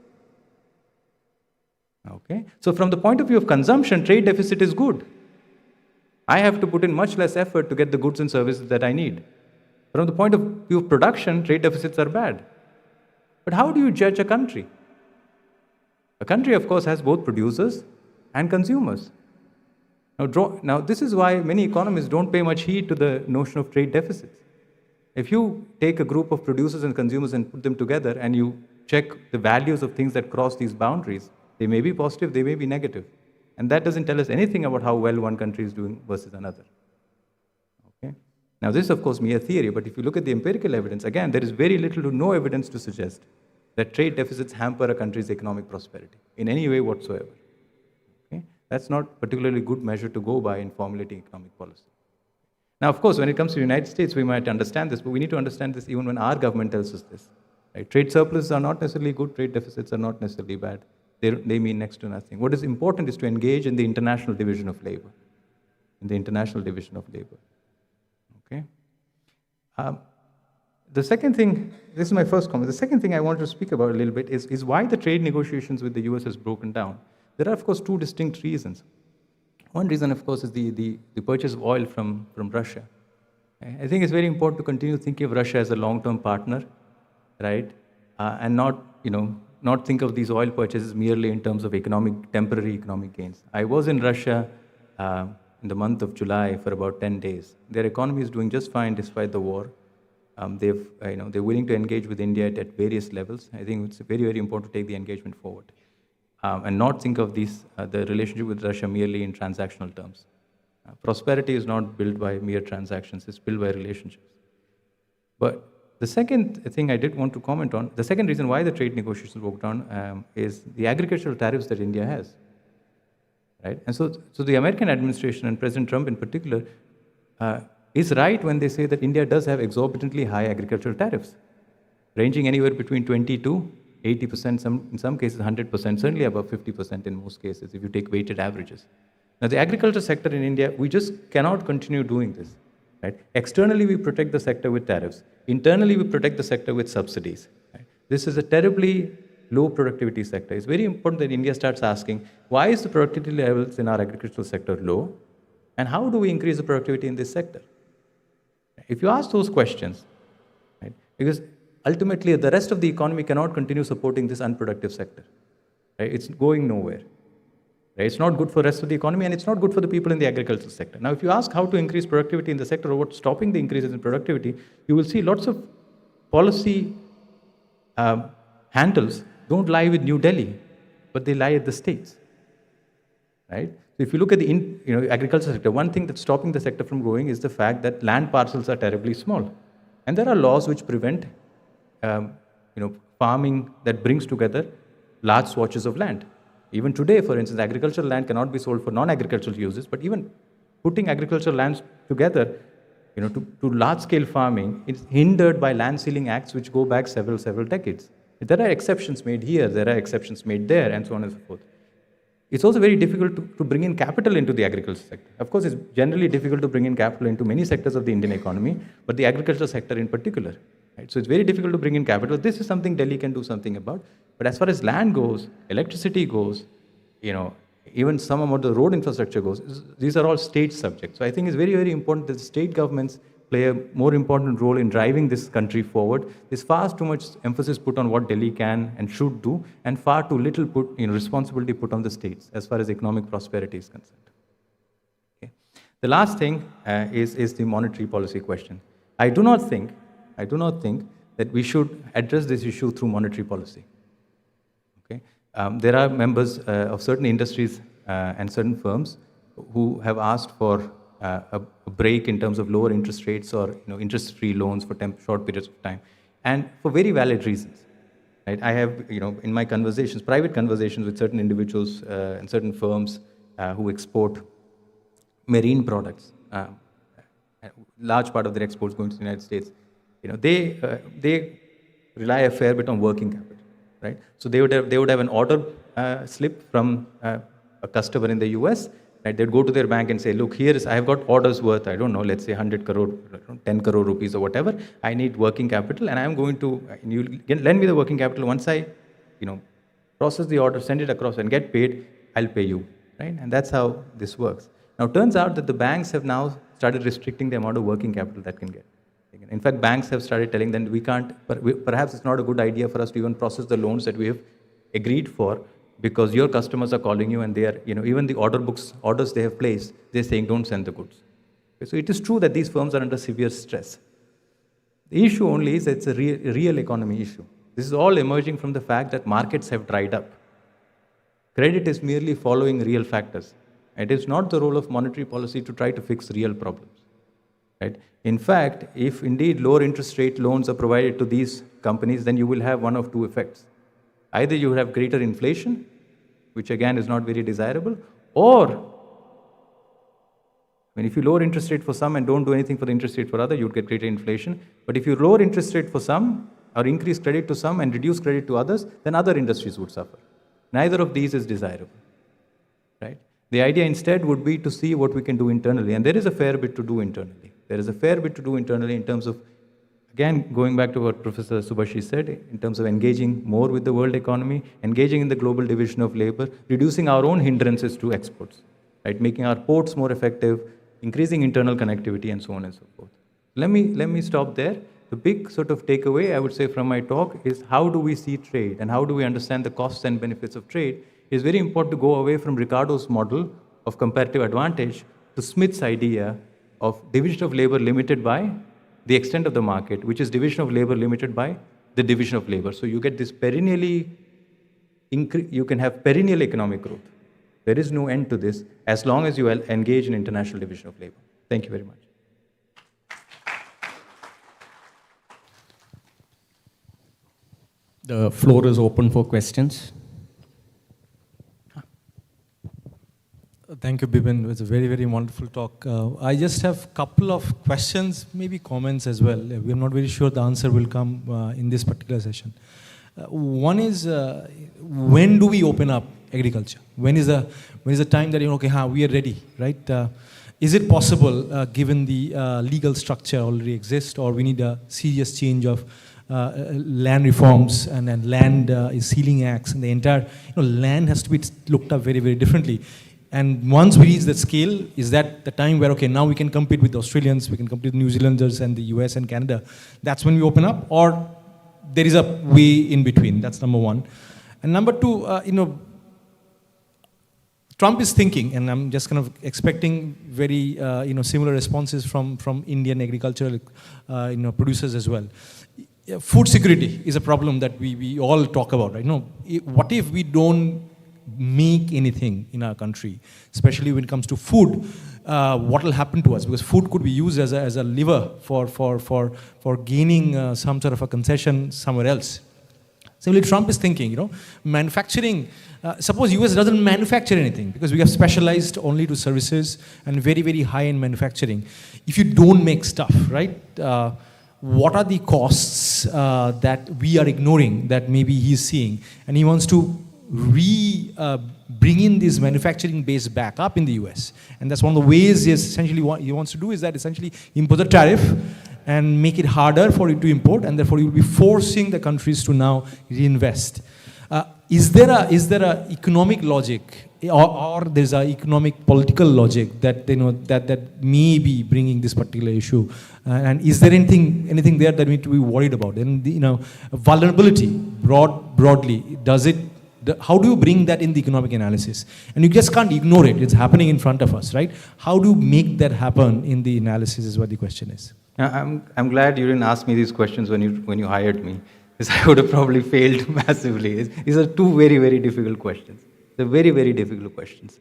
Okay? So from the point of view of consumption, trade deficit is good. I have to put in much less effort to get the goods and services that I need. From the point of view of production, trade deficits are bad. But how do you judge a country? A country, of course, has both producers and consumers. Now, this is why many economists don't pay much heed to the notion of trade deficits. If you take a group of producers and consumers and put them together and you check the values of things that cross these boundaries, they may be positive, they may be negative. And that doesn't tell us anything about how well one country is doing versus another. Okay? Now, this is, of course, mere theory, but if you look at the empirical evidence, again, there is very little to no evidence to suggest that trade deficits hamper a country's economic prosperity in any way whatsoever. Okay? That's not particularly good measure to go by in formulating economic policy. Now, of course, when it comes to the United States, we might understand this, but we need to understand this even when our government tells us this. Right? Trade surpluses are not necessarily good, trade deficits are not necessarily bad. They mean next to nothing. What is important is to engage in the international division of labor. Okay? The second thing, this is my first comment, the second thing I want to speak about a little bit is why the trade negotiations with the US has broken down. There are, of course, two distinct reasons. One reason, of course, is the purchase of oil from Russia. I think it's very important to continue thinking of Russia as a long-term partner, right? And not think of these oil purchases merely in terms of temporary economic gains. I was in Russia in the month of July for about 10 days. Their economy is doing just fine despite the war. They're willing to engage with India at various levels. I think it's very, very important to take the engagement forward and not think of the relationship with Russia merely in transactional terms. Prosperity is not built by mere transactions, it's built by relationships. But the second thing I did want to comment on, the second reason why the trade negotiations broke down is the agricultural tariffs that India has. Right? And so the American administration and President Trump in particular is right when they say that India does have exorbitantly high agricultural tariffs, ranging anywhere between 20 to 80%, in some cases 100%, certainly above 50% in most cases if you take weighted averages. Now the agriculture sector in India, we just cannot continue doing this. Right? Externally, we protect the sector with tariffs. Internally, we protect the sector with subsidies. Right? This is a terribly low productivity sector. It's very important that India starts asking, why is the productivity levels in our agricultural sector low? And how do we increase the productivity in this sector? If you ask those questions, right, because ultimately the rest of the economy cannot continue supporting this unproductive sector. Right? It's going nowhere. Right? It's not good for the rest of the economy, and it's not good for the people in the agricultural sector. Now, if you ask how to increase productivity in the sector or what's stopping the increases in productivity, you will see lots of policy handles don't lie with New Delhi, but they lie at the states. Right? So if you look at the agriculture sector, one thing that's stopping the sector from growing is the fact that land parcels are terribly small. And there are laws which prevent farming that brings together large swatches of land. Even today, for instance, agricultural land cannot be sold for non-agricultural uses, but even putting agricultural lands together to large-scale farming is hindered by land ceiling acts which go back several decades. There are exceptions made here, there are exceptions made there, and so on and so forth. It's also very difficult to bring in capital into the agriculture sector. Of course, it's generally difficult to bring in capital into many sectors of the Indian economy, but the agriculture sector in particular. Right? So it's very difficult to bring in capital. This is something Delhi can do something about. But as far as land goes, electricity goes, even some amount of the road infrastructure goes, these are all state subjects. So I think it's very, very important that the state governments play a more important role in driving this country forward. There's far too much emphasis put on what Delhi can and should do, and far too little responsibility put on the states as far as economic prosperity is concerned. Okay. The last thing is the monetary policy question. I do not think that we should address this issue through monetary policy. Okay? There are members of certain industries and certain firms who have asked for a break in terms of lower interest rates or interest-free loans for short periods of time, and for very valid reasons. Right? I have, in my conversations, private conversations with certain individuals and certain firms who export marine products, a large part of their exports going to the United States. They rely a fair bit on working capital, right? So they would have an order slip from a customer in the US. Right? They'd go to their bank and say, look, I have got orders worth, I don't know, let's say 100 crore, 10 crore rupees or whatever. I need working capital, and I'm going to, you lend me the working capital. Once I, process the order, send it across and get paid, I'll pay you, right? And that's how this works. Now, it turns out that the banks have now started restricting the amount of working capital that can get. In fact, banks have started telling them we can't, perhaps it's not a good idea for us to even process the loans that we have agreed for, because your customers are calling you and they are, even the orders they have placed, they're saying don't send the goods. Okay, so it is true that these firms are under severe stress. The issue only is that it's a real economy issue. This is all emerging from the fact that markets have dried up. Credit is merely following real factors. It is not the role of monetary policy to try to fix real problems. Right? In fact, if indeed lower interest rate loans are provided to these companies, then you will have one of two effects. Either you have greater inflation, which again is not very desirable, or if you lower interest rate for some and don't do anything for the interest rate for others, you'd get greater inflation. But if you lower interest rate for some, or increase credit to some and reduce credit to others, then other industries would suffer. Neither of these is desirable. Right? The idea instead would be to see what we can do internally, and there is a fair bit to do internally. There is a fair bit to do internally in terms of, again, going back to what Professor Subhashi said, in terms of engaging more with the world economy, engaging in the global division of labor, reducing our own hindrances to exports, right? Making our ports more effective, increasing internal connectivity, and so on and so forth. Let me stop there. The big sort of takeaway, I would say, from my talk is how do we see trade and how do we understand the costs and benefits of trade. It's very important to go away from Ricardo's model of comparative advantage to Smith's idea of division of labor limited by the extent of the market, which is division of labor limited by the division of labor. So you get this you can have perennial economic growth. There is no end to this as long as you engage in international division of labor. Thank you very much. The floor is open for questions. Thank you, Bipin. It was a very, very wonderful talk. I just have a couple of questions, maybe comments as well. We're not very sure the answer will come in this particular session. One is, when do we open up agriculture? When is the time that, we are ready, right? Is it possible, given the legal structure already exists, or we need a serious change of land reforms and land sealing acts, and the entire land has to be looked up very, very differently. And once we reach that scale, is that the time where, now we can compete with the Australians, we can compete with New Zealanders and the US and Canada? That's when we open up, or there is a way in between? That's number one. And number two, Trump is thinking, and I'm just kind of expecting very, similar responses from Indian agricultural, producers as well. Food security is a problem that we all talk about, right? What if we don't make anything in our country, especially when it comes to food? What will happen to us? Because food could be used as a lever for gaining some sort of a concession somewhere else. Similarly, Trump is thinking, manufacturing. Suppose US doesn't manufacture anything because we have specialized only to services and very, very high-end manufacturing. If you don't make stuff, right? What are the costs that we are ignoring that maybe he's seeing? And he wants to bring in this manufacturing base back up in the US. And that's one of the ways essentially what he wants to do is that essentially impose a tariff and make it harder for it to import, and therefore you will be forcing the countries to now reinvest. Is there a economic logic, or there's a economic political logic that that may be bringing this particular issue? And is there anything there that we need to be worried about? And vulnerability broadly, how do you bring that in the economic analysis? And you just can't ignore it. It's happening in front of us, right? How do you make that happen in the analysis is what the question is. I'm glad you didn't ask me these questions when you hired me, because I would have probably failed massively. These are two very, very difficult questions. They're very, very difficult questions.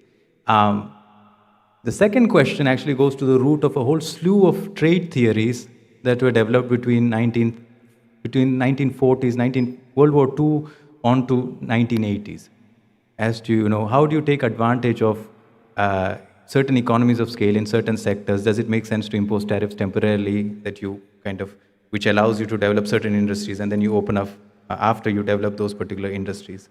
The second question actually goes to the root of a whole slew of trade theories that were developed between 1940s, World War II on to 1980s. As to, how do you take advantage of certain economies of scale in certain sectors? Does it make sense to impose tariffs temporarily that you which allows you to develop certain industries, and then you open up after you develop those particular industries?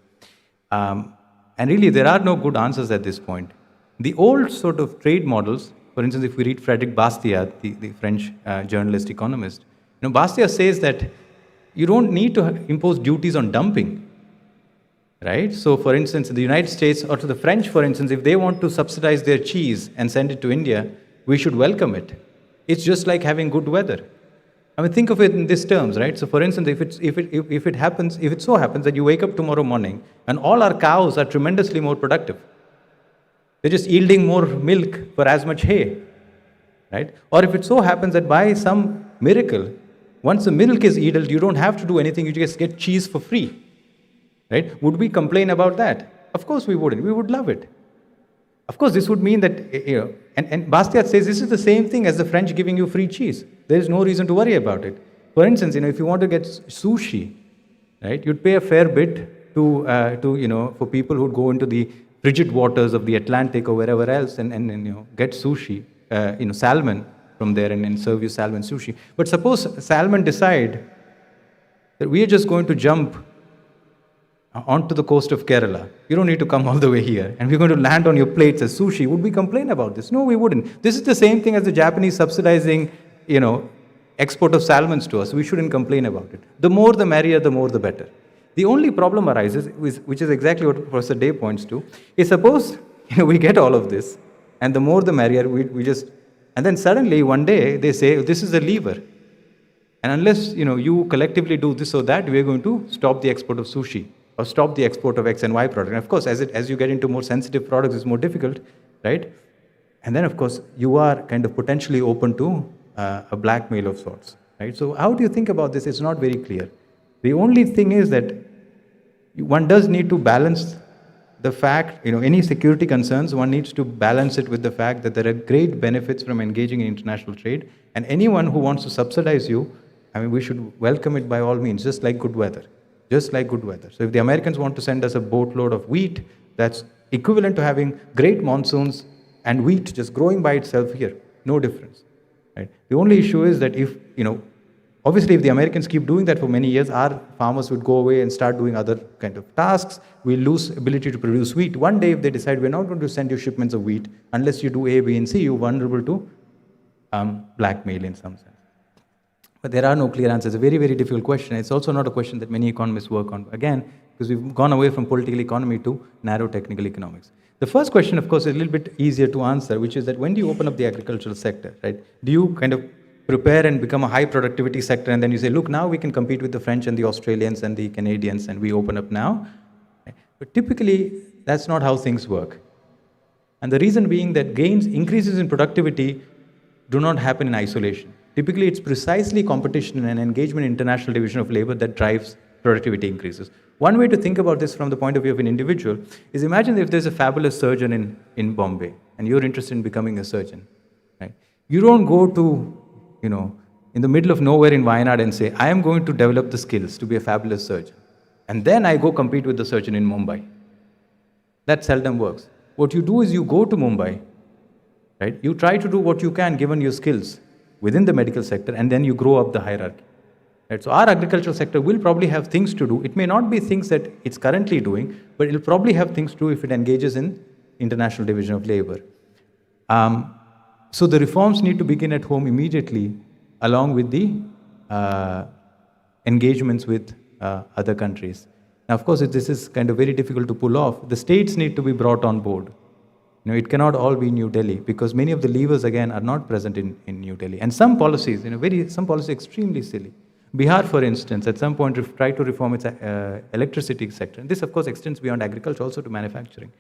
And really, there are no good answers at this point. The old sort of trade models, for instance, if we read Frédéric Bastiat, the French journalist, economist, Bastiat says that you don't need to impose duties on dumping, right? So, for instance, in the United States or to the French, for instance, if they want to subsidize their cheese and send it to India, we should welcome it. It's just like having good weather. I mean, think of it in these terms, right? So, for instance, if it so happens that you wake up tomorrow morning and all our cows are tremendously more productive, they're just yielding more milk for as much hay, right? Or if it so happens that by some miracle, once the milk is yielded, you don't have to do anything, you just get cheese for free, right? Would we complain about that? Of course we wouldn't. We would love it. Of course, this would mean that, and Bastiat says this is the same thing as the French giving you free cheese. There is no reason to worry about it. For instance, if you want to get sushi, right, you'd pay a fair bit to for people who'd go into the frigid waters of the Atlantic or wherever else and get sushi, salmon from there and serve you salmon sushi. But suppose salmon decide that we are just going to jump onto the coast of Kerala. You don't need to come all the way here. And we're going to land on your plates as sushi. Would we complain about this? No, we wouldn't. This is the same thing as the Japanese subsidizing, export of salmons to us. We shouldn't complain about it. The more the merrier, the more the better. The only problem arises, which is exactly what Professor Day points to, is suppose we get all of this, and the more the merrier, and then suddenly one day they say, this is a lever. And unless you collectively do this or that, we're going to stop the export of sushi or stop the export of X and Y product. And of course, as you get into more sensitive products, it's more difficult, right? And then, of course, you are kind of potentially open to a blackmail of sorts, right? So how do you think about this? It's not very clear. The only thing is that one does need to balance the fact, any security concerns, one needs to balance it with the fact that there are great benefits from engaging in international trade, and anyone who wants to subsidize you, we should welcome it by all means, just like good weather. Just like good weather. So if the Americans want to send us a boatload of wheat, that's equivalent to having great monsoons and wheat just growing by itself here. No difference. Right? The only issue is that if, obviously if the Americans keep doing that for many years, our farmers would go away and start doing other kind of tasks. We'll lose ability to produce wheat. One day if they decide we're not going to send you shipments of wheat, unless you do A, B, and C, you're vulnerable to blackmail in some sense. But there are no clear answers. It's a very, very difficult question. It's also not a question that many economists work on. Again, because we've gone away from political economy to narrow technical economics. The first question, of course, is a little bit easier to answer, which is that when do you open up the agricultural sector, right? Do you kind of prepare and become a high productivity sector, and then you say, look, now we can compete with the French and the Australians and the Canadians, and we open up now? But typically, that's not how things work. And the reason being that increases in productivity do not happen in isolation. Typically, it's precisely competition and engagement in international division of labor that drives productivity increases. One way to think about this from the point of view of an individual is imagine if there's a fabulous surgeon in Bombay, and you're interested in becoming a surgeon. Right? You don't go to, in the middle of nowhere in Wayanad and say, I am going to develop the skills to be a fabulous surgeon. And then I go compete with the surgeon in Mumbai. That seldom works. What you do is you go to Mumbai, right? You try to do what you can given your skills within the medical sector, and then you grow up the hierarchy. Right? So our agricultural sector will probably have things to do. It may not be things that it's currently doing, but it'll probably have things to do if it engages in international division of labor. So the reforms need to begin at home immediately, along with the engagements with other countries. Now, of course, this is kind of very difficult to pull off. The states need to be brought on board. It cannot all be New Delhi, because many of the levers, again, are not present in New Delhi. And some policies, some policies extremely silly. Bihar, for instance, at some point tried to reform its electricity sector. And this, of course, extends beyond agriculture also to manufacturing.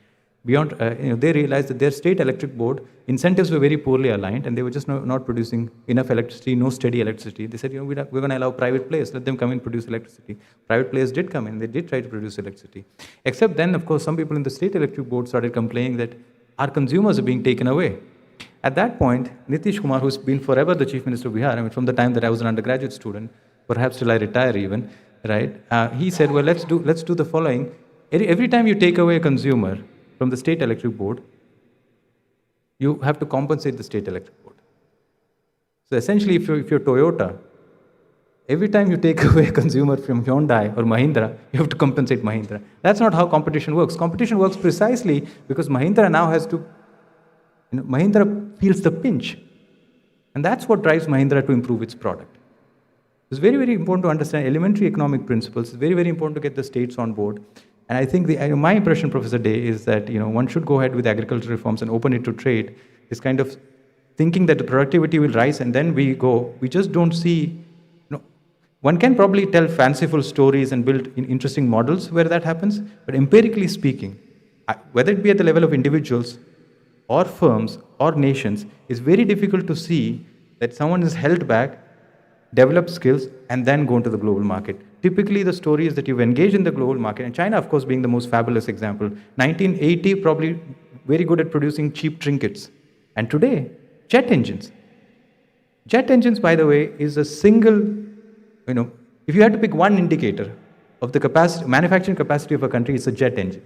Beyond, they realized that their state electric board incentives were very poorly aligned, and they were just not producing enough electricity, no steady electricity. They said, we're going to allow private players, let them come in and produce electricity. Private players did come in, they did try to produce electricity. Except then, of course, some people in the state electric board started complaining that our consumers are being taken away. At that point, Nitish Kumar, who's been forever the Chief Minister of Bihar, I mean, from the time that I was an undergraduate student, perhaps till I retire even, right? He said, well, let's do the following. Every time you take away a consumer from the State Electric Board, you have to compensate the State Electric Board. So essentially, if you're Toyota, every time you take away a consumer from Hyundai or Mahindra, you have to compensate Mahindra. That's not how competition works. Competition works precisely because Mahindra now has to, Mahindra feels the pinch. And that's what drives Mahindra to improve its product. It's very, very important to understand elementary economic principles. It's very, very important to get the states on board. And I think my impression, Professor Day, is that one should go ahead with agricultural reforms and open it to trade. This kind of thinking that the productivity will rise and then we just don't see. One can probably tell fanciful stories and build interesting models where that happens, but empirically speaking, whether it be at the level of individuals or firms or nations, it's very difficult to see that someone is held back, develop skills, and then go into the global market. Typically, the story is that you've engaged in the global market, and China, of course, being the most fabulous example. 1980, probably very good at producing cheap trinkets. And today, jet engines. Jet engines, by the way, is a single, if you had to pick one indicator of the manufacturing capacity of a country, it's a jet engine.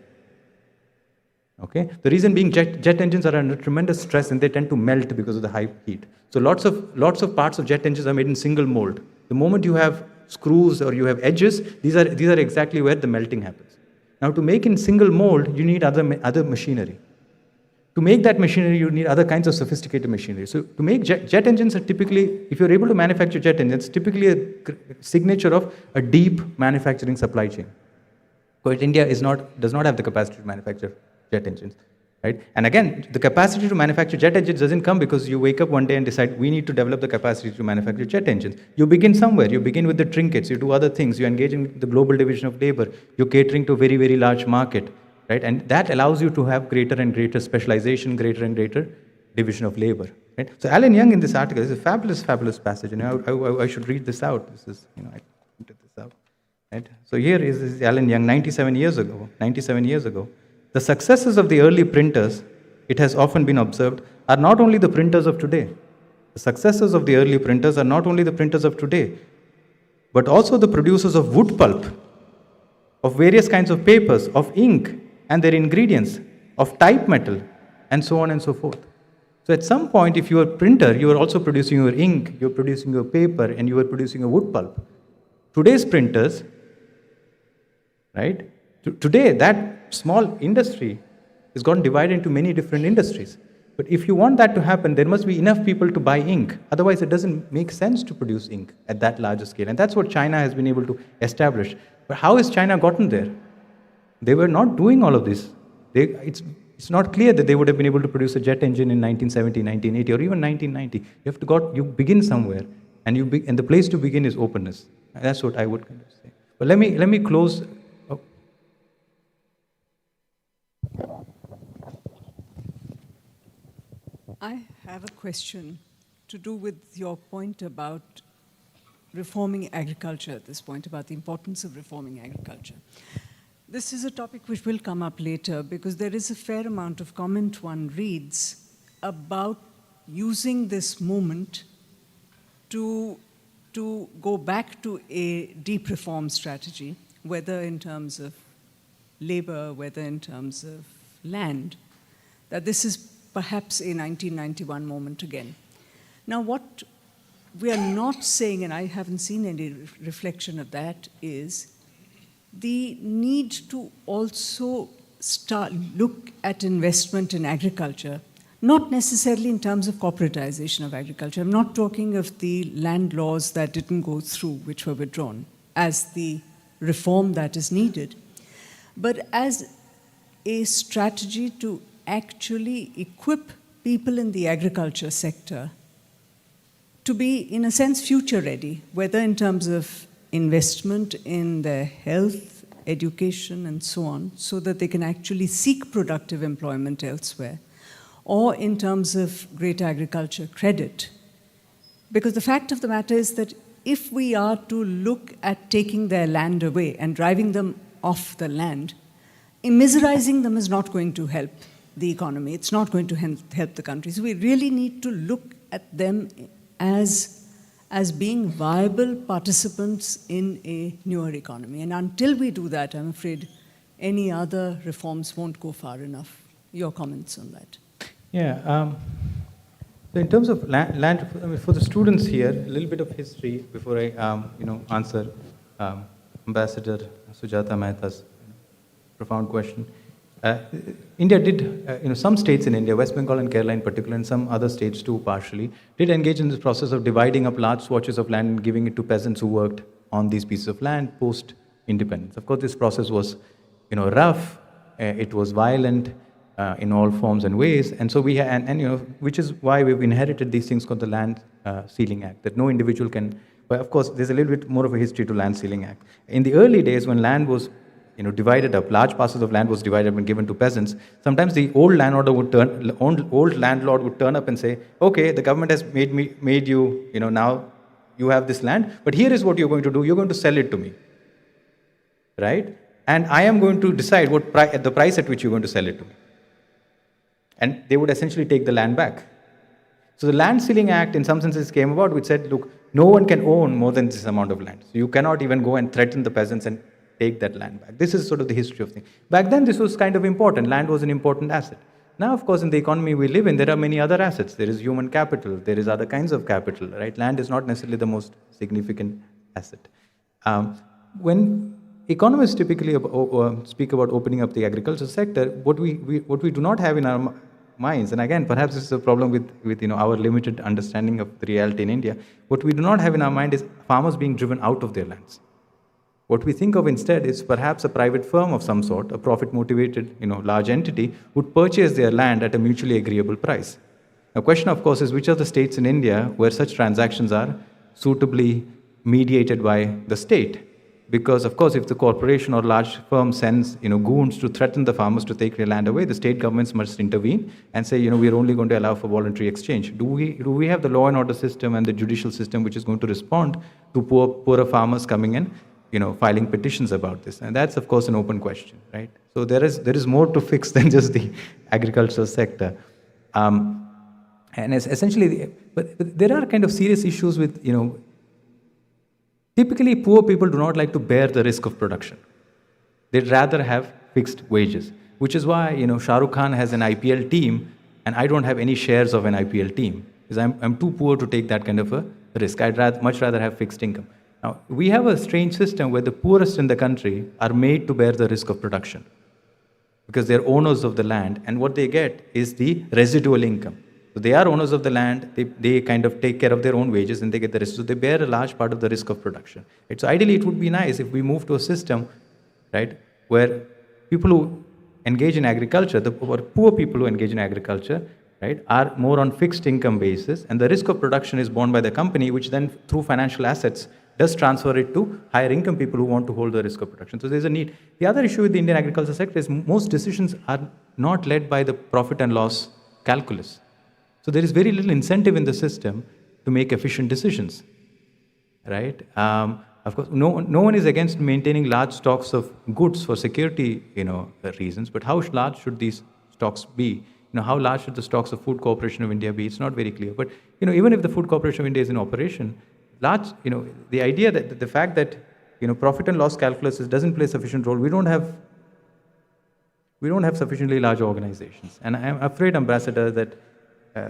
Okay? The reason being jet engines are under tremendous stress and they tend to melt because of the high heat. So lots of parts of jet engines are made in single mold. The moment you have screws or you have edges, these are exactly where the melting happens. Now to make in single mold, you need other machinery. To make that machinery, you need other kinds of sophisticated machinery. So to make jet engines are typically, if you're able to manufacture jet engines, typically a signature of a deep manufacturing supply chain. But India does not have the capacity to manufacture jet engines, right? And again, the capacity to manufacture jet engines doesn't come because you wake up one day and decide we need to develop the capacity to manufacture jet engines. You begin somewhere. You begin with the trinkets. You do other things. You engage in the global division of labor. You're catering to a very, very large market, right? And that allows you to have greater and greater specialization, greater and greater division of labor, right? So Alan Young in this article is a fabulous, fabulous passage, and I should read this out. This is, I printed this out, right? So here is Alan Young, 97 years ago. The successes of the early printers, it has often been observed, are not only the printers of today. The successors of the early printers are not only the printers of today, but also the producers of wood pulp, of various kinds of papers, of ink and their ingredients, of type metal, and so on and so forth. So at some point, if you are a printer, you are also producing your ink, you're producing your paper, and you are producing a wood pulp. Today's printers, right? Today, that small industry has gotten divided into many different industries. But if you want that to happen, there must be enough people to buy ink. Otherwise, it doesn't make sense to produce ink at that larger scale. And that's what China has been able to establish. But how has China gotten there? They were not doing all of this. It's not clear that they would have been able to produce a jet engine in 1970, 1980, or even 1990. You begin somewhere, and the place to begin is openness. And that's what I would kind of say. But let me close. I have a question to do with your point about reforming agriculture at this point, about the importance of reforming agriculture. This is a topic which will come up later because there is a fair amount of comment one reads about using this moment to go back to a deep reform strategy, whether in terms of labor, whether in terms of land, that this is perhaps a 1991 moment again. Now, what we are not saying, and I haven't seen any reflection of that, is the need to also look at investment in agriculture, not necessarily in terms of corporatization of agriculture. I'm not talking of the land laws that didn't go through, which were withdrawn, as the reform that is needed, but as a strategy to actually equip people in the agriculture sector to be, in a sense, future ready, whether in terms of investment in their health, education, and so on, so that they can actually seek productive employment elsewhere, or in terms of great agriculture credit. Because the fact of the matter is that if we are to look at taking their land away and driving them off the land, immiserizing them is not going to help, the economy. It's not going to help the country. So we really need to look at them as being viable participants in a newer economy. And until we do that, I'm afraid any other reforms won't go far enough. Your comments on that? Yeah. So in terms of land, I mean, for the students here, a little bit of history before I, answer Ambassador Sujata Mehta's profound question. India did, some states in India, West Bengal and Kerala in particular, and some other states too partially, did engage in this process of dividing up large swatches of land and giving it to peasants who worked on these pieces of land post-independence. Of course, this process was, rough, it was violent in all forms and ways, and so which is why we've inherited these things called the Land Ceiling Act, that no individual can, but of course, there's a little bit more of a history to Land Ceiling Act. In the early days when land was divided up, large parcels of land was divided up and given to peasants. Sometimes the old landlord would turn up and say, okay, the government has made you, now you have this land, but here is what you're going to do. You're going to sell it to me, right? And I am going to decide at the price at which you're going to sell it to me. And they would essentially take the land back. So the Land Ceiling Act, in some senses, came about, which said, look, no one can own more than this amount of land. So you cannot even go and threaten the peasants and take that land back. This is sort of the history of things. Back then, this was kind of important. Land was an important asset. Now, of course, in the economy we live in, there are many other assets. There is human capital. There is other kinds of capital, right? Land is not necessarily the most significant asset. When economists typically speak about opening up the agriculture sector, what we do not have in our minds, and again, perhaps this is a problem with our limited understanding of the reality in India, what we do not have in our mind is farmers being driven out of their lands. What we think of instead is perhaps a private firm of some sort, a profit-motivated, large entity, would purchase their land at a mutually agreeable price. The question, of course, is which are the states in India where such transactions are suitably mediated by the state? Because, of course, if the corporation or large firm sends, goons to threaten the farmers to take their land away, the state governments must intervene and say, we are only going to allow for voluntary exchange. Do we have the law and order system and the judicial system which is going to respond to poorer farmers coming in, filing petitions about this? And that's, of course, an open question, right? So there is more to fix than just the agricultural sector. And it's essentially, but there are kind of serious issues with, typically poor people do not like to bear the risk of production. They'd rather have fixed wages, which is why, Shah Rukh Khan has an IPL team and I don't have any shares of an IPL team because I'm too poor to take that kind of a risk. I'd much rather have fixed income. Now, we have a strange system where the poorest in the country are made to bear the risk of production because they're owners of the land, and what they get is the residual income. So they are owners of the land, they kind of take care of their own wages and they get the rest. So they bear a large part of the risk of production. Right? So ideally, it would be nice if we move to a system, right, where people who engage in agriculture, or poor people who engage in agriculture, right, are more on fixed income basis, and the risk of production is borne by the company, which then through financial assets does transfer it to higher income people who want to hold the risk of production. So there's a need. The other issue with the Indian agriculture sector is most decisions are not led by the profit and loss calculus. So there is very little incentive in the system to make efficient decisions, right? Of course, no one is against maintaining large stocks of goods for security, reasons, but how large should these stocks be? How large should the stocks of Food Corporation of India be? It's not very clear. But, even if the Food Corporation of India is in operation, the idea that the fact that, profit and loss calculus doesn't play a sufficient role, we don't have sufficiently large organizations. And I'm afraid, Ambassador, that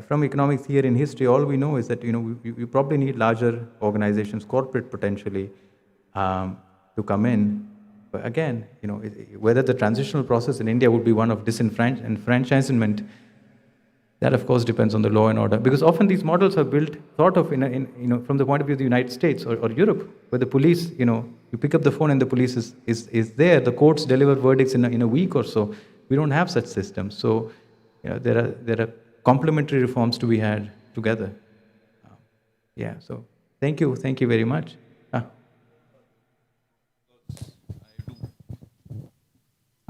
from economic theory and history, all we know is that, you probably need larger organizations, corporate potentially, to come in. But again, whether the transitional process in India would be one of disenfranchisement, that of course depends on the law and order. Because often these models are thought of from the point of view of the United States or Europe, where the police, you pick up the phone and the police is there. The courts deliver verdicts in a week or so. We don't have such systems. So there are complementary reforms to be had together. So thank you very much.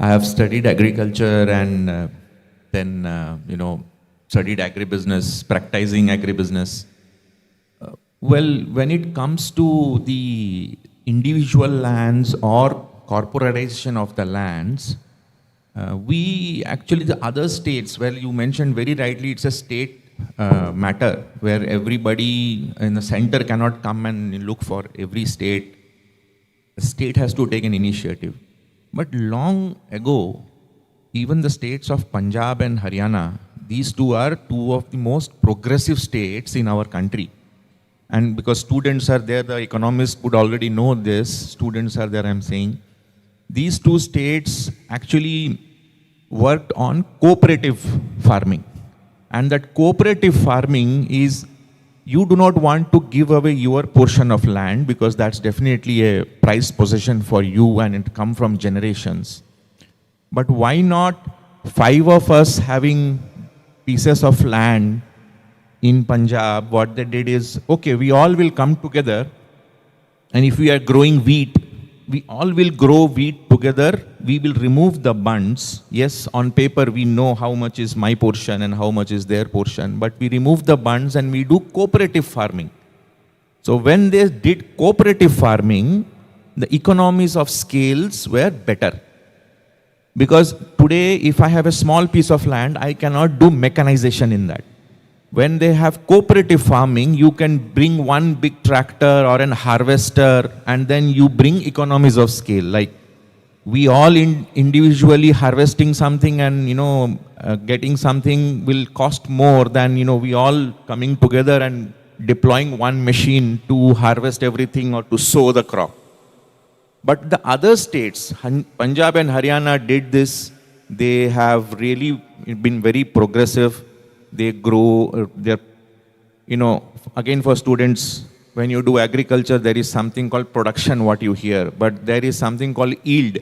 I have studied agriculture and then, studied agribusiness, practicing agribusiness. Well, when it comes to the individual lands or corporatization of the lands, we actually, the other states, where you mentioned very rightly, it's a state matter, where everybody in the center cannot come and look for every state. The state has to take an initiative. But long ago, even the states of Punjab and Haryana, these two are two of the most progressive states in our country. And because students are there, the economists would already know this, students are there, I'm saying. These two states actually worked on cooperative farming. And that cooperative farming is, you do not want to give away your portion of land because that's definitely a prized possession for you and it come from generations. But why not 5 of us having pieces of land in Punjab? What they did is, okay, we all will come together, and if we are growing wheat, we all will grow wheat together. We will remove the bunds. Yes, on paper we know how much is my portion and how much is their portion, but we remove the bunds and we do cooperative farming. So when they did cooperative farming, the economies of scales were better. Because today, if I have a small piece of land, I cannot do mechanization in that. When they have cooperative farming, you can bring one big tractor or an harvester, and then you bring economies of scale. Like we all individually harvesting something and getting something will cost more than we all coming together and deploying one machine to harvest everything or to sow the crop. But the other states, Punjab and Haryana did this. They have really been very progressive. They grow, again for students, when you do agriculture, there is something called production, what you hear, but there is something called yield,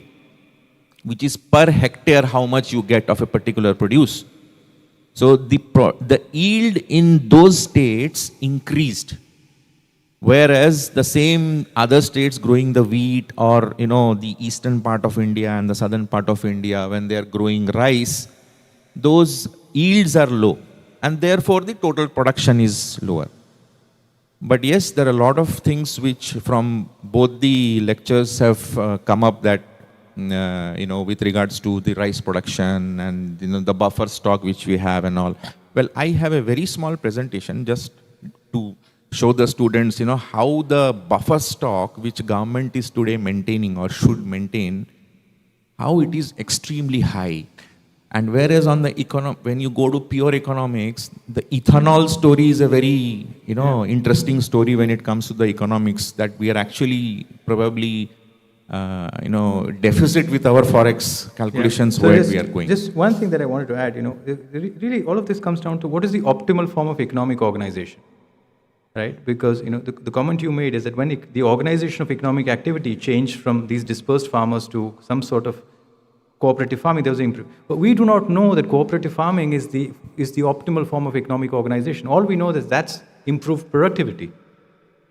which is per hectare how much you get of a particular produce. So the yield in those states increased, whereas the same other states growing the wheat or the eastern part of India and the southern part of India, when they are growing rice, those yields are low. And therefore, the total production is lower. But yes, there are a lot of things which from both the lectures have come up that, with regards to the rice production and, the buffer stock which we have and all. Well, I have a very small presentation just to show the students, how the buffer stock which government is today maintaining or should maintain, how it is extremely high. And whereas on the when you go to pure economics, the ethanol story is a very, interesting story when it comes to the economics, that we are actually probably, deficit with our forex calculations where we are going. Just one thing that I wanted to add, really all of this comes down to what is the optimal form of economic organization, right? Because, the comment you made is that when the organization of economic activity changed from these dispersed farmers to some sort of cooperative farming, there was an improvement. But we do not know that cooperative farming is the optimal form of economic organization. All we know is that's improved productivity,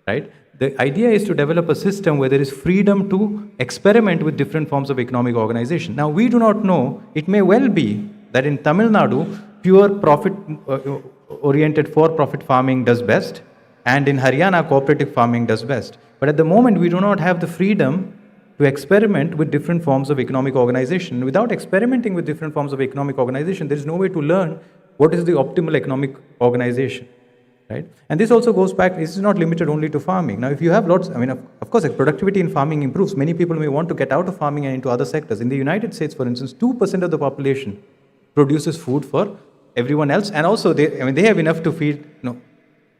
right? The idea is to develop a system where there is freedom to experiment with different forms of economic organization. Now, we do not know, it may well be that in Tamil Nadu, pure profit-oriented for-profit farming does best, and in Haryana, cooperative farming does best. But at the moment, we do not have the freedom to experiment with different forms of economic organization. Without experimenting with different forms of economic organization, there is no way to learn what is the optimal economic organization, right? And this also goes back, this is not limited only to farming. Now, if you have lots, of course, if productivity in farming improves, many people may want to get out of farming and into other sectors. In the United States, for instance, 2% of the population produces food for everyone else, and also they have enough to feed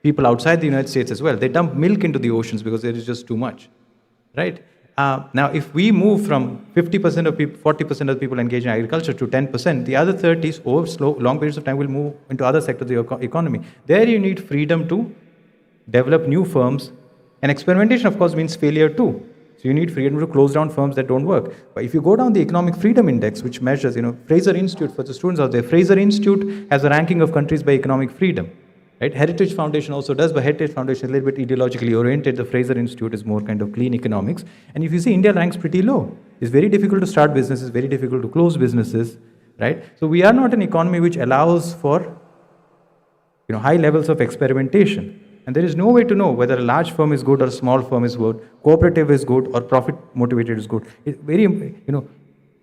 people outside the United States as well. They dump milk into the oceans because there is just too much, right? Now, if we move from 50% of people, 40% of the people engaged in agriculture to 10%, the other 30s over long periods of time will move into other sectors of the economy. There you need freedom to develop new firms, and experimentation, of course, means failure too. So you need freedom to close down firms that don't work. But if you go down the Economic Freedom Index, which measures, Fraser Institute, for the students out there, Fraser Institute has a ranking of countries by economic freedom. Right? Heritage Foundation also does, but Heritage Foundation is a little bit ideologically oriented. The Fraser Institute is more kind of clean economics. And if you see, India ranks pretty low. It's very difficult to start businesses, very difficult to close businesses, right? So we are not an economy which allows for, high levels of experimentation. And there is no way to know whether a large firm is good or a small firm is good, cooperative is good or profit motivated is good. It's very,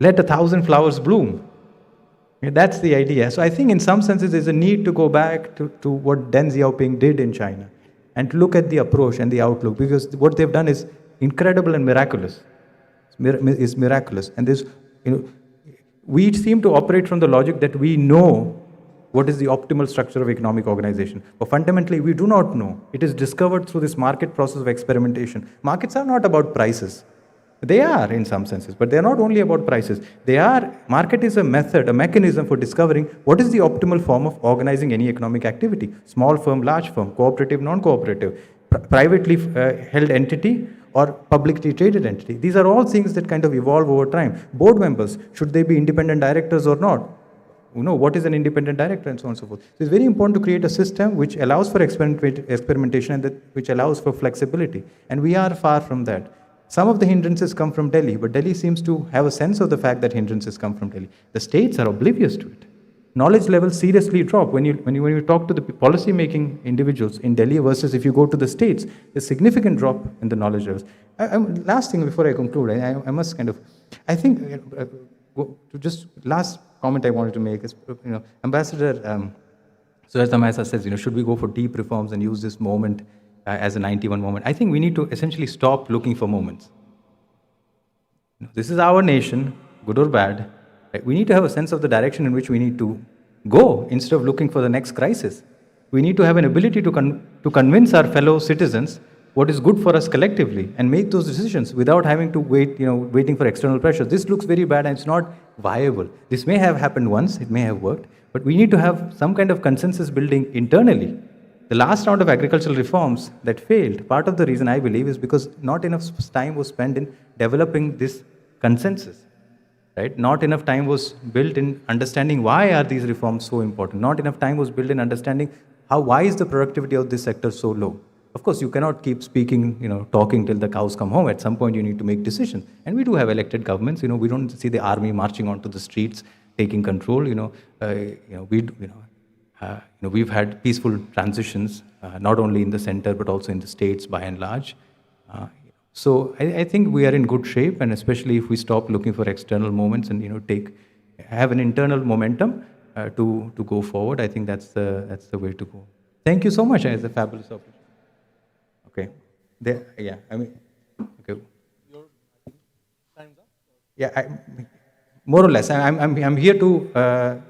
let 1,000 flowers bloom. That's the idea. So I think in some senses there's a need to go back to what Deng Xiaoping did in China and to look at the approach and the outlook, because what they've done is incredible and miraculous. It's miraculous. And this, we seem to operate from the logic that we know what is the optimal structure of economic organization. But fundamentally, we do not know. It is discovered through this market process of experimentation. Markets are not about prices. They are in some senses, but they are not only about prices. Market is a method, a mechanism for discovering what is the optimal form of organizing any economic activity. Small firm, large firm, cooperative, non-cooperative, privately held entity or publicly traded entity. These are all things that kind of evolve over time. Board members, should they be independent directors or not? What is an independent director and so on and so forth. So it's very important to create a system which allows for experimentation and which allows for flexibility. And we are far from that. Some of the hindrances come from Delhi, but Delhi seems to have a sense of the fact that hindrances come from Delhi. The states are oblivious to it. Knowledge levels seriously drop. When you talk to the policy-making individuals in Delhi versus if you go to the states, there's a significant drop in the knowledge levels. Last thing before I conclude, I must kind of, I think, just last comment I wanted to make is, Ambassador Suraj Tamasa says, should we go for deep reforms and use this moment as a 91 moment? I think we need to essentially stop looking for moments. This is our nation, good or bad. Right? We need to have a sense of the direction in which we need to go instead of looking for the next crisis. We need to have an ability to convince our fellow citizens what is good for us collectively and make those decisions without having to wait, waiting for external pressure. This looks very bad and it's not viable. This may have happened once, it may have worked, but we need to have some kind of consensus building internally. The last round of agricultural reforms that failed, part of the reason I believe is because not enough time was spent in developing this consensus. Right? Not enough time was built in understanding why are these reforms so important. Not enough time was built in understanding why is the productivity of this sector so low. Of course, you cannot keep speaking, talking till the cows come home. At some point, you need to make decisions. And we do have elected governments. We don't see the army marching onto the streets, taking control. We've had peaceful transitions, not only in the center but also in the states by and large. So I think we are in good shape, and especially if we stop looking for external moments and have an internal momentum to go forward. I think that's the way to go. Thank you so much. It's a fabulous opportunity. Okay. Okay. Your time's up? Yeah, more or less. I'm here to.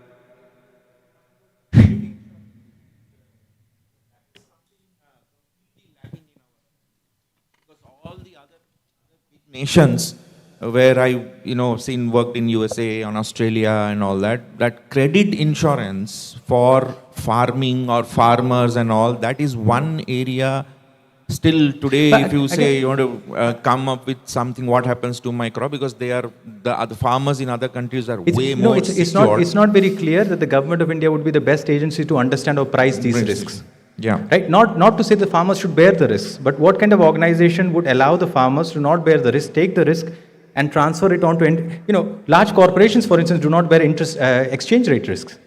Nations where I, seen worked in USA, on Australia and all that credit insurance for farming or farmers and all, that is one area still today, but if you say you want to come up with something, what happens to my crop? Because the farmers in other countries are way more secure. It's not very clear that the government of India would be the best agency to understand or price these risks. Yeah. Right? Not to say the farmers should bear the risks, but what kind of organization would allow the farmers to not bear the risk, take the risk, and transfer it on to, large corporations, for instance, do not bear exchange rate risks.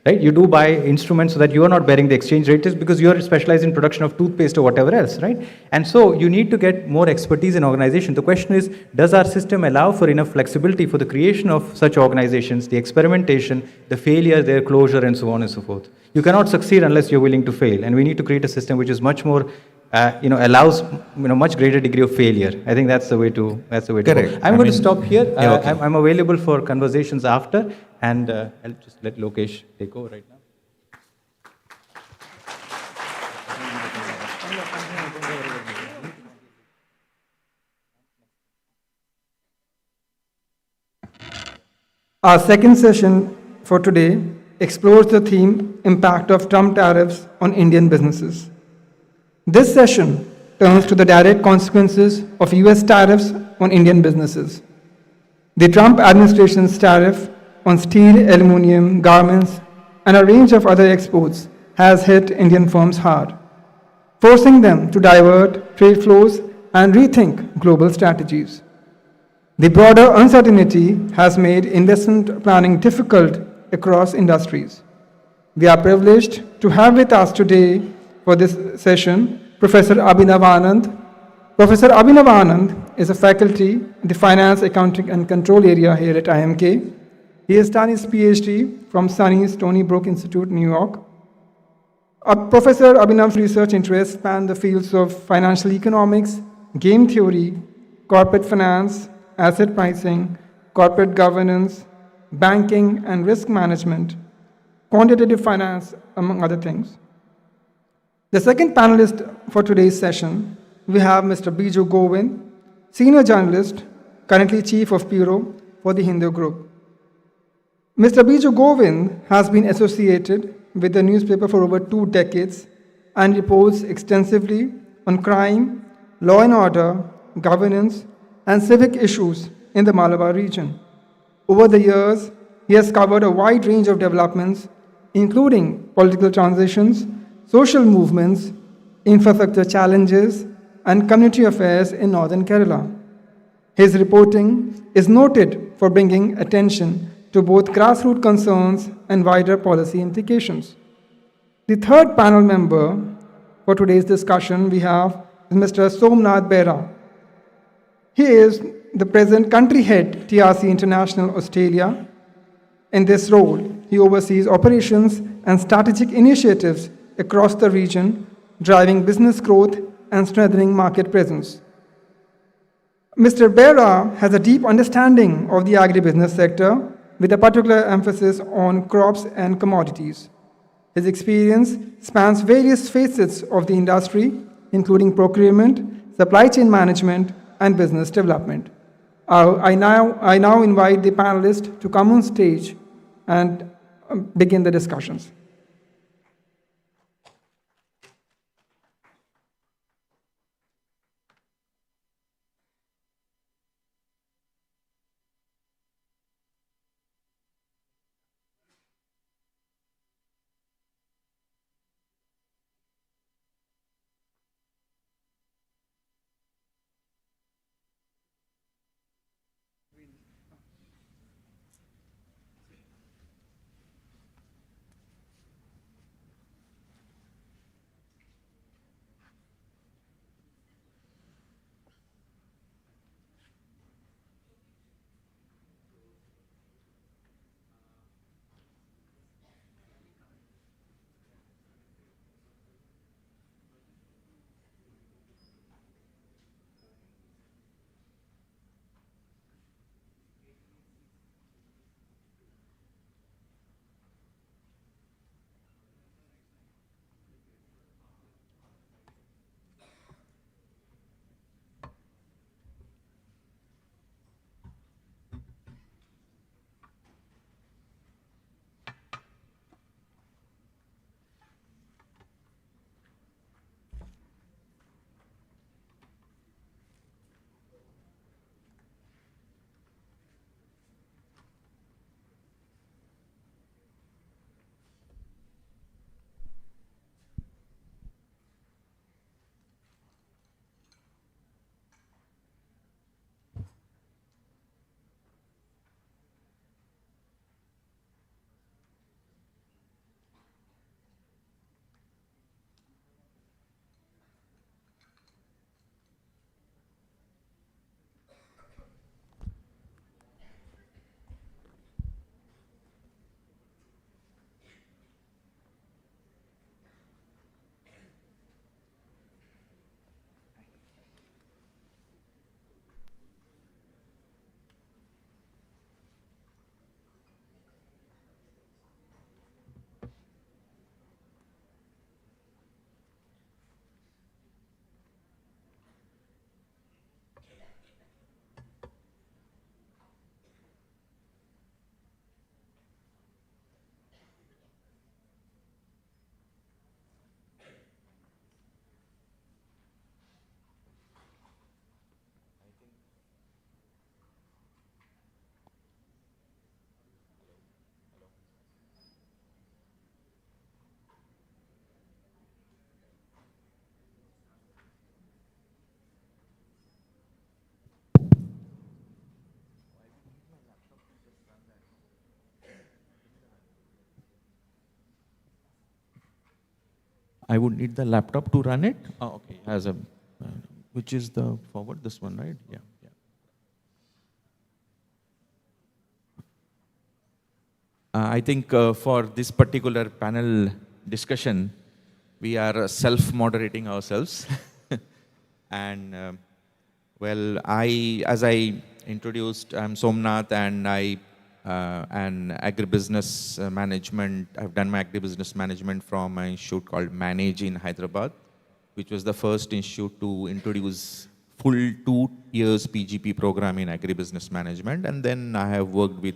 Right? You do buy instruments so that you are not bearing the exchange rate risk because you are specialized in production of toothpaste or whatever else, right? And so you need to get more expertise in organization. The question is, does our system allow for enough flexibility for the creation of such organizations, the experimentation, the failure, their closure, and so on and so forth? You cannot succeed unless you're willing to fail, and we need to create a system which is much more, allows much greater degree of failure. I think that's the way to Correct. go. I'm going to stop here. Yeah, okay. I'm available for conversations after, and I'll just let Lokesh take over right now. Our second session for today explores the theme Impact of Trump Tariffs on Indian Businesses. This session turns to the direct consequences of US tariffs on Indian businesses. The Trump administration's tariff on steel, aluminum, garments, and a range of other exports has hit Indian firms hard, forcing them to divert trade flows and rethink global strategies. The broader uncertainty has made investment planning difficult across industries. We are privileged to have with us today for this session Professor Abhinav Anand. Professor Abhinav Anand is a faculty in the Finance, Accounting and Control area here at IIMK. He has done his PhD from SUNY Stony Brook Institute, New York. Professor Abhinav's research interests span the fields of financial economics, game theory, corporate finance, asset pricing, corporate governance, banking and risk management, quantitative finance, among other things. The second panelist for today's session, we have Mr. Biju Govind, senior journalist, currently chief of bureau for the Hindu Group. Mr. Biju Govind has been associated with the newspaper for over 2 decades and reports extensively on crime, law and order, governance, and civic issues in the Malabar region. Over the years, he has covered a wide range of developments, including political transitions, social movements, infrastructure challenges, and community affairs in northern Kerala. His reporting is noted for bringing attention to both grassroots concerns and wider policy implications. The third panel member for today's discussion we have is Mr. Somnath Behra. He is the present country head, TRC International Australia. In this role, he oversees operations and strategic initiatives across the region, driving business growth and strengthening market presence. Mr. Behra has a deep understanding of the agribusiness sector, with a particular emphasis on crops and commodities. His experience spans various facets of the industry, including procurement, supply chain management, and business development. I now invite the panelists to come on stage and begin the discussions. I would need the laptop to run it. Oh, okay. As a, which is the forward, this one, right? Yeah. Yeah. I think for this particular panel discussion, we are self-moderating ourselves. And well, as I introduced, I'm Somnath, and an agribusiness management. I've done my agribusiness management from an institute called Manage in Hyderabad, which was the first institute to introduce full 2 years PGP program in agribusiness management. And then I have worked with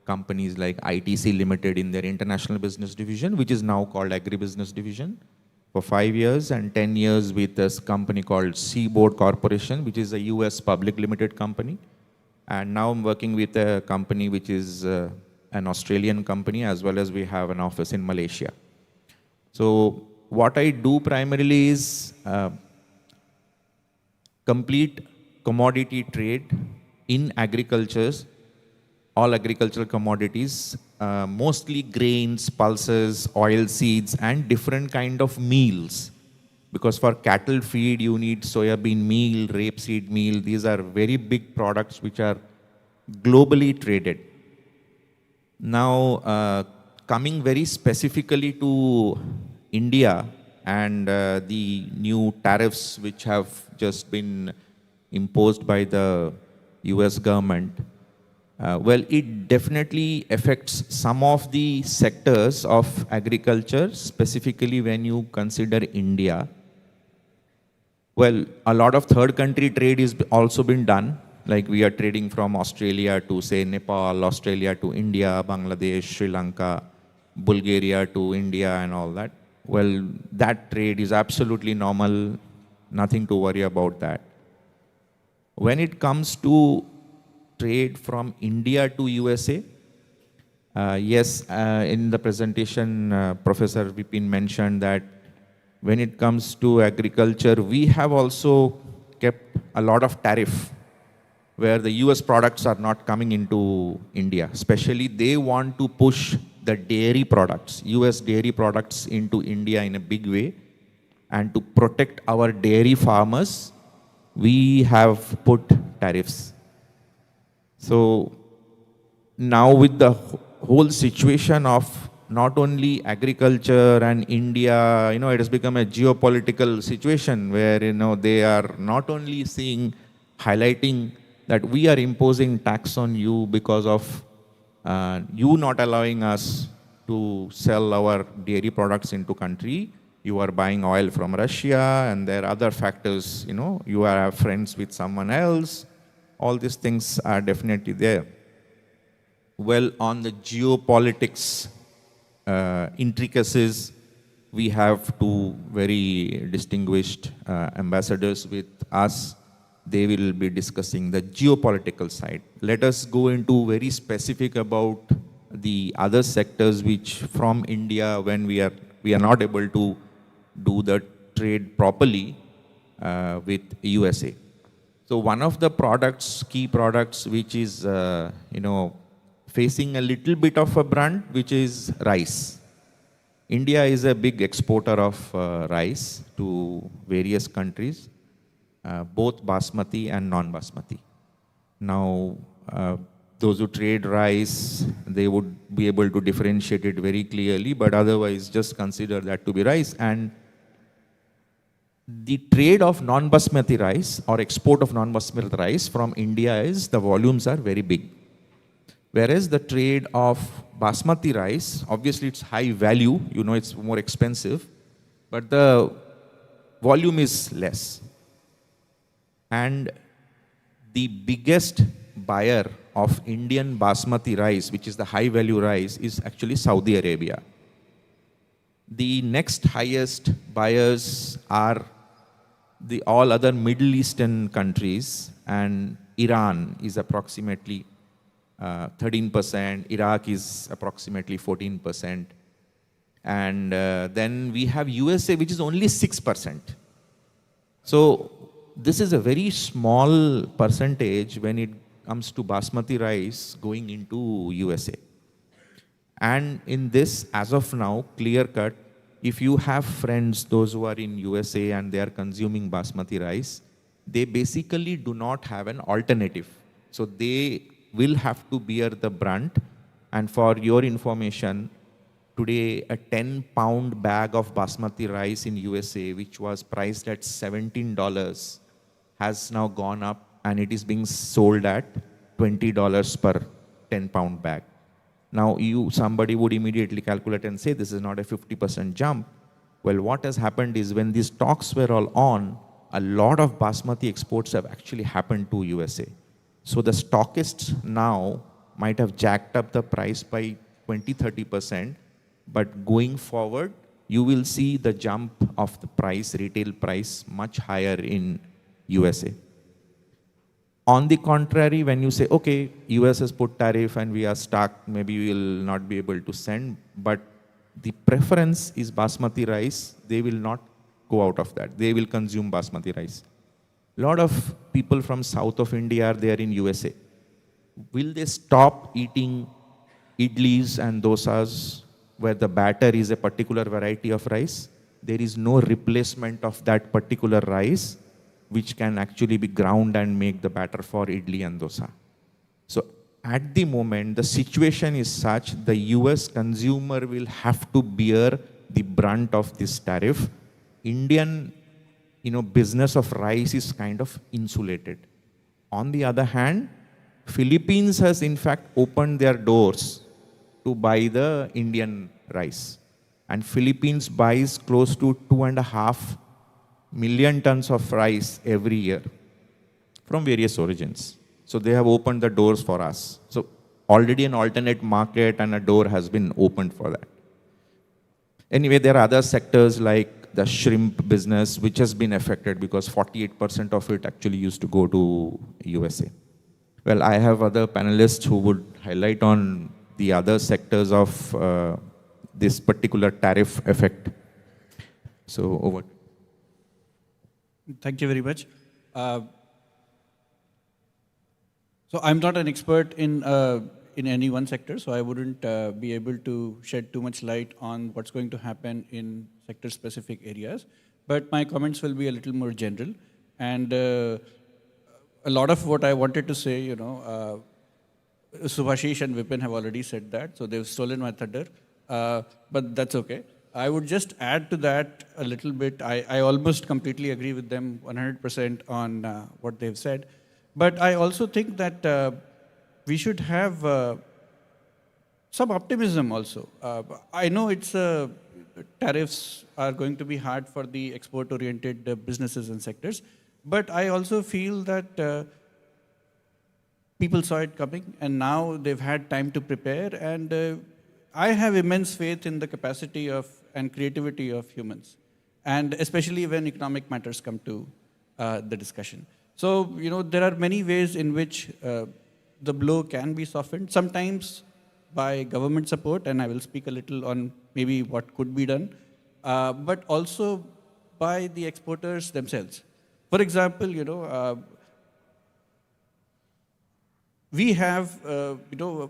companies like ITC Limited in their international business division, which is now called agribusiness division, for 5 years, and 10 years with this company called Seaboard Corporation, which is a US public limited company. And now I'm working with a company which is an Australian company, as well as we have an office in Malaysia. So what I do primarily is complete commodity trade in agriculture, all agricultural commodities, mostly grains, pulses, oil seeds, and different kind of meals. Because for cattle feed, you need soybean meal, rapeseed meal. These are very big products which are globally traded. Now, coming very specifically to India and the new tariffs which have just been imposed by the US government, well, it definitely affects some of the sectors of agriculture, specifically when you consider India. Well, a lot of third country trade is also been done. Like we are trading from Australia to, say, Nepal, Australia to India, Bangladesh, Sri Lanka, Bulgaria to India and all that. Well, that trade is absolutely normal, nothing to worry about that. When it comes to trade from India to USA, yes, in the presentation, Professor Vipin mentioned that when it comes to agriculture, we have also kept a lot of tariff where the US products are not coming into India. Especially they want to push the dairy products, US dairy products into India in a big way. And to protect our dairy farmers, we have put tariffs. So now with the whole situation of not only agriculture and India, it has become a geopolitical situation where, they are not only highlighting that we are imposing tax on you because of you not allowing us to sell our dairy products into country. You are buying oil from Russia, and there are other factors, you are friends with someone else. All these things are definitely there. Well, on the geopolitics intricacies, we have two very distinguished ambassadors with us. They will be discussing the geopolitical side. Let us go into very specific about the other sectors which from India, when we are not able to do the trade properly with USA. So one of the key products which is facing a little bit of a brunt, which is rice. India is a big exporter of rice to various countries, both basmati and non-basmati. Now, those who trade rice, they would be able to differentiate it very clearly, but otherwise just consider that to be rice. And the trade of non-basmati rice or export of non-basmati rice from India the volumes are very big. Whereas the trade of basmati rice, obviously it's high value, it's more expensive, but the volume is less. And the biggest buyer of Indian basmati rice, which is the high value rice, is actually Saudi Arabia. The next highest buyers are all other Middle Eastern countries, and Iran is approximately 13%, Iraq is approximately 14%, and then we have USA, which is only 6%. So this is a very small percentage when it comes to basmati rice going into USA. And in this, as of now, clear cut, if you have friends, those who are in USA and they are consuming basmati rice, they basically do not have an alternative. So they will have to bear the brunt And for your information, today a 10-pound bag of basmati rice in USA, which was priced at $17, has now gone up and it is being sold at $20 per 10-pound bag. Now somebody would immediately calculate and say this is not a 50% jump. Well, what has happened is when these talks were all on, a lot of basmati exports have actually happened to USA. So the stockists now might have jacked up the price by 20-30%, but going forward, you will see the jump of the price, retail price, much higher in USA. On the contrary, when you say, okay, US has put tariff and we are stuck, maybe we will not be able to send, but the preference is basmati rice, they will not go out of that. They will consume basmati rice. A lot of people from south of India are there in USA. Will they stop eating idlis and dosas where the batter is a particular variety of rice? There is no replacement of that particular rice which can actually be ground and make the batter for idli and dosa. So at the moment, the situation is such, the US consumer will have to bear the brunt of this tariff. Indian business of rice is kind of insulated. On the other hand, Philippines has in fact opened their doors to buy the Indian rice. And Philippines buys close to 2.5 million tons of rice every year from various origins. So they have opened the doors for us. So already an alternate market and a door has been opened for that. Anyway, there are other sectors like the shrimp business, which has been affected because 48% of it actually used to go to USA. Well, I have other panelists who would highlight on the other sectors of this particular tariff effect. So over. Thank you very much. So I'm not an expert in any one sector, so I wouldn't be able to shed too much light on what's going to happen in sector-specific areas. But my comments will be a little more general. And a lot of what I wanted to say, Subhashish and Vipin have already said that, so they've stolen my thunder. But that's okay. I would just add to that a little bit. I almost completely agree with them 100% on what they've said. But I also think that we should have some optimism also. I know tariffs are going to be hard for the export-oriented businesses and sectors, but I also feel that people saw it coming and now they've had time to prepare, and I have immense faith in the capacity and creativity of humans, and especially when economic matters come to the discussion. So, there are many ways in which the blow can be softened, sometimes by government support, and I will speak a little on maybe what could be done, but also by the exporters themselves. For example, we have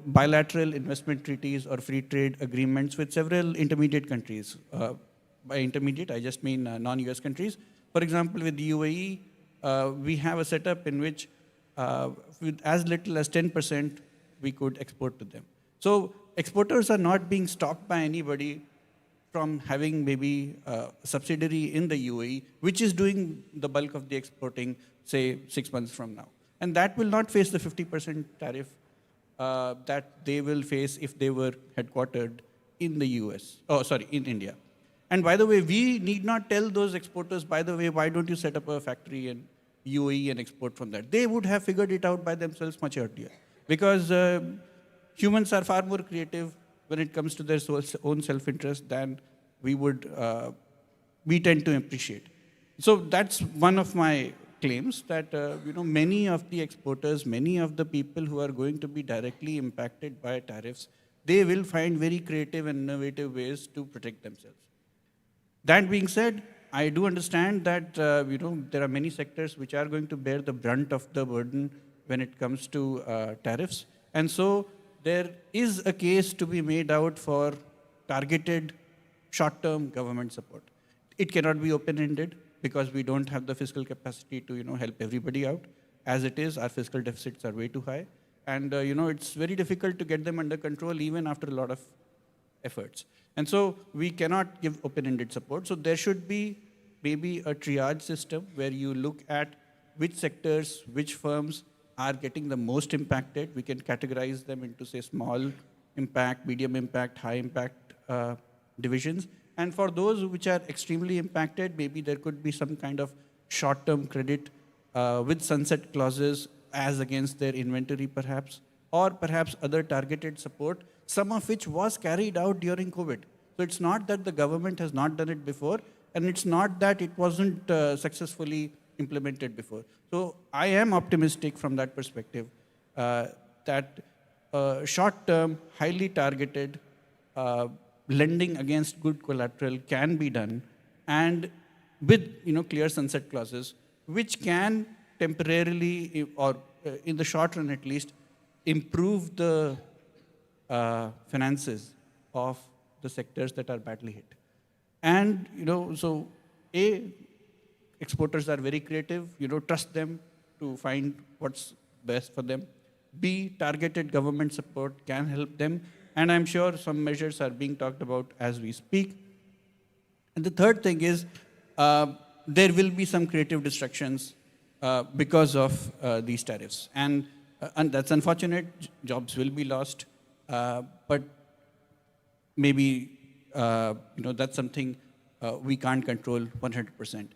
bilateral investment treaties or free trade agreements with several intermediate countries. By intermediate, I just mean non-US countries. For example, with the UAE, we have a setup in which with as little as 10% we could export to them. So exporters are not being stopped by anybody from having maybe a subsidiary in the UAE, which is doing the bulk of the exporting, say, 6 months from now. And that will not face the 50% tariff that they will face if they were headquartered in the in India. And by the way, we need not tell those exporters, by the way, why don't you set up a factory in UAE and export from that? They would have figured it out by themselves much earlier. Because humans are far more creative when it comes to their own self-interest than we tend to appreciate. So that's one of my claims, that many of the exporters, many of the people who are going to be directly impacted by tariffs, they will find very creative and innovative ways to protect themselves. That being said, I do understand that there are many sectors which are going to bear the brunt of the burden when it comes to tariffs, and so there is a case to be made out for targeted short-term government support. It cannot be open-ended because we don't have the fiscal capacity to help everybody out. As it is, our fiscal deficits are way too high. And it's very difficult to get them under control even after a lot of efforts. And so we cannot give open-ended support. So there should be maybe a triage system where you look at which sectors, which firms are getting the most impacted. We can categorize them into, say, small impact, medium impact, high impact divisions. And for those which are extremely impacted, maybe there could be some kind of short-term credit with sunset clauses as against their inventory perhaps, or perhaps other targeted support, some of which was carried out during COVID. So it's not that the government has not done it before, and it's not that it wasn't successfully implemented before. So I am optimistic from that perspective that short-term, highly targeted lending against good collateral can be done, and with clear sunset clauses, which can temporarily, or in the short run at least, improve the finances of the sectors that are badly hit. And so exporters are very creative. Trust them to find what's best for them. B, targeted government support can help them. And I'm sure some measures are being talked about as we speak. And the third thing is there will be some creative distractions because of these tariffs. And that's unfortunate. Jobs will be lost. But maybe that's something we can't control 100%.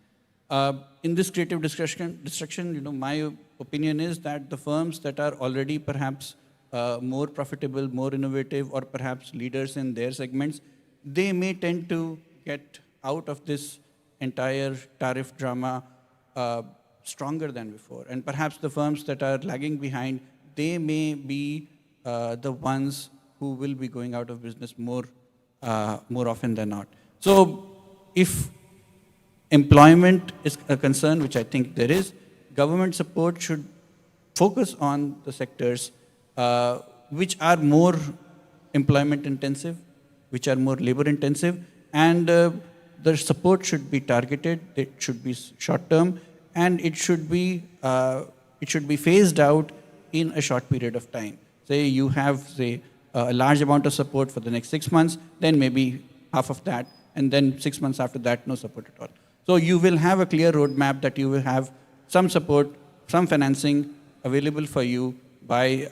In this creative destruction, my opinion is that the firms that are already perhaps more profitable, more innovative, or perhaps leaders in their segments, they may tend to get out of this entire tariff drama stronger than before. And perhaps the firms that are lagging behind, they may be the ones who will be going out of business more often than not. So if employment is a concern, which I think there is, government support should focus on the sectors which are more employment intensive, which are more labor intensive, and the support should be targeted, it should be short term, and it should be phased out in a short period of time. Say you have, say, a large amount of support for the next 6 months, then maybe half of that, and then 6 months after that, no support at all. So you will have a clear roadmap that you will have some support, some financing available for you by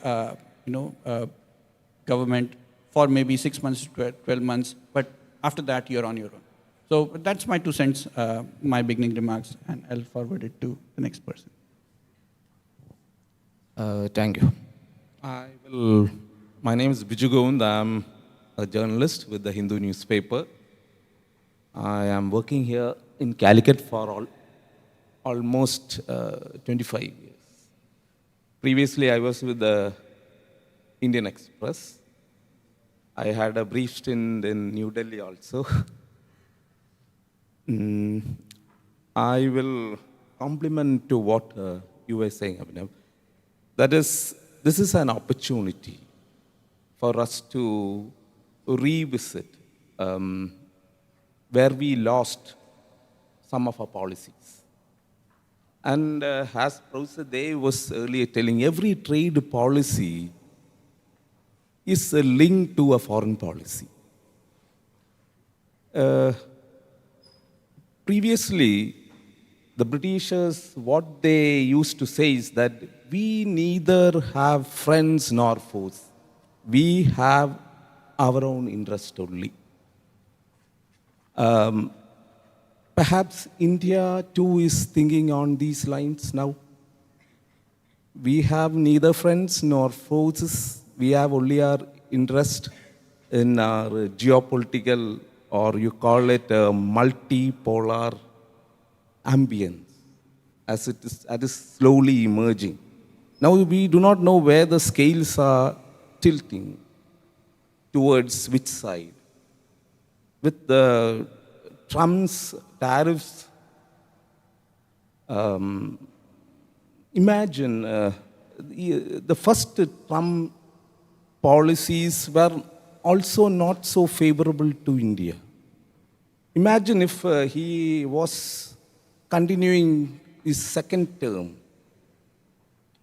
government for maybe 6 months to 12 months, but after that you're on your own. So that's my 2 cents, my beginning remarks, and I'll forward it to the next person. Thank you. My name is Biju Govind. I'm a journalist with the Hindu newspaper. I am working here in Calicut for almost 25 years. Previously, I was with the Indian Express. I had a brief stint in New Delhi also. I will compliment to what you were saying, Abhinav. That is, this is an opportunity for us to revisit where we lost some of our policies. And as Professor Dev was earlier telling, every trade policy is a link to a foreign policy. Previously, the Britishers, what they used to say is that we neither have friends nor foes. We have our own interest only. Perhaps India too is thinking on these lines now. We have neither friends nor foes. We have only our interest in our geopolitical, or you call it a multipolar ambience, as it is slowly emerging. Now we do not know where the scales are tilting towards which side. With the Trump's tariffs, imagine the first Trump policies were also not so favorable to India. Imagine if he was continuing his second term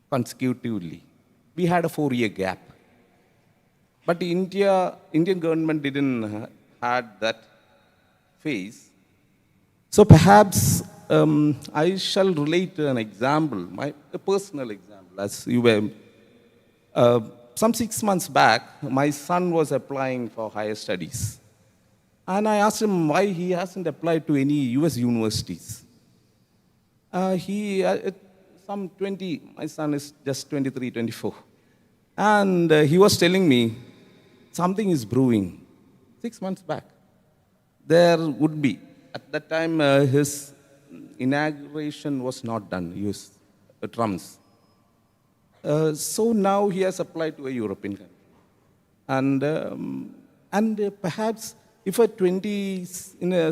consecutively. we had a 4-year gap. But Indian government didn't had that phase. So perhaps I shall relate an example, a personal example. As you were, some 6 months back, my son was applying for higher studies. And I asked him why he hasn't applied to any US universities. Some 20, my son is just 23, 24. And he was telling me, something is brewing. 6 months back, there would be. At that time, his inauguration was not done, US Trump's. So now he has applied to a European country. And perhaps if a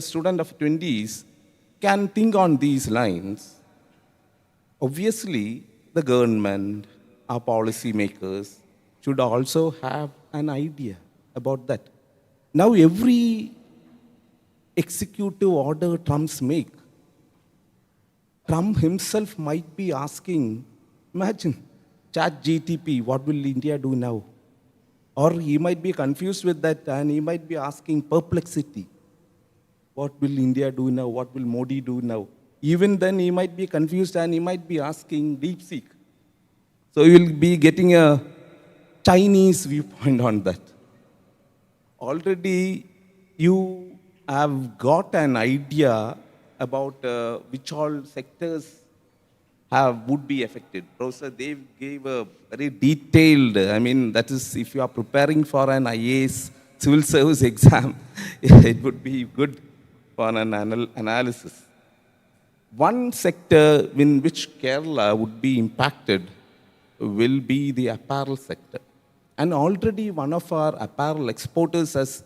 student of 20s can think on these lines, obviously the government, our policy makers should also have an idea about that. Now every executive order Trump's make, Trump himself might be asking, imagine, ChatGPT, what will India do now? Or he might be confused with that and he might be asking Perplexity, what will India do now? What will Modi do now? Even then he might be confused and he might be asking DeepSeek. So he will be getting a Chinese viewpoint on that. Already you have got an idea about which all sectors would be affected. Professor Dev gave a very detailed, that is, if you are preparing for an IAS civil service exam, it would be good for an analysis. One sector in which Kerala would be impacted will be the apparel sector. And already one of our apparel exporters has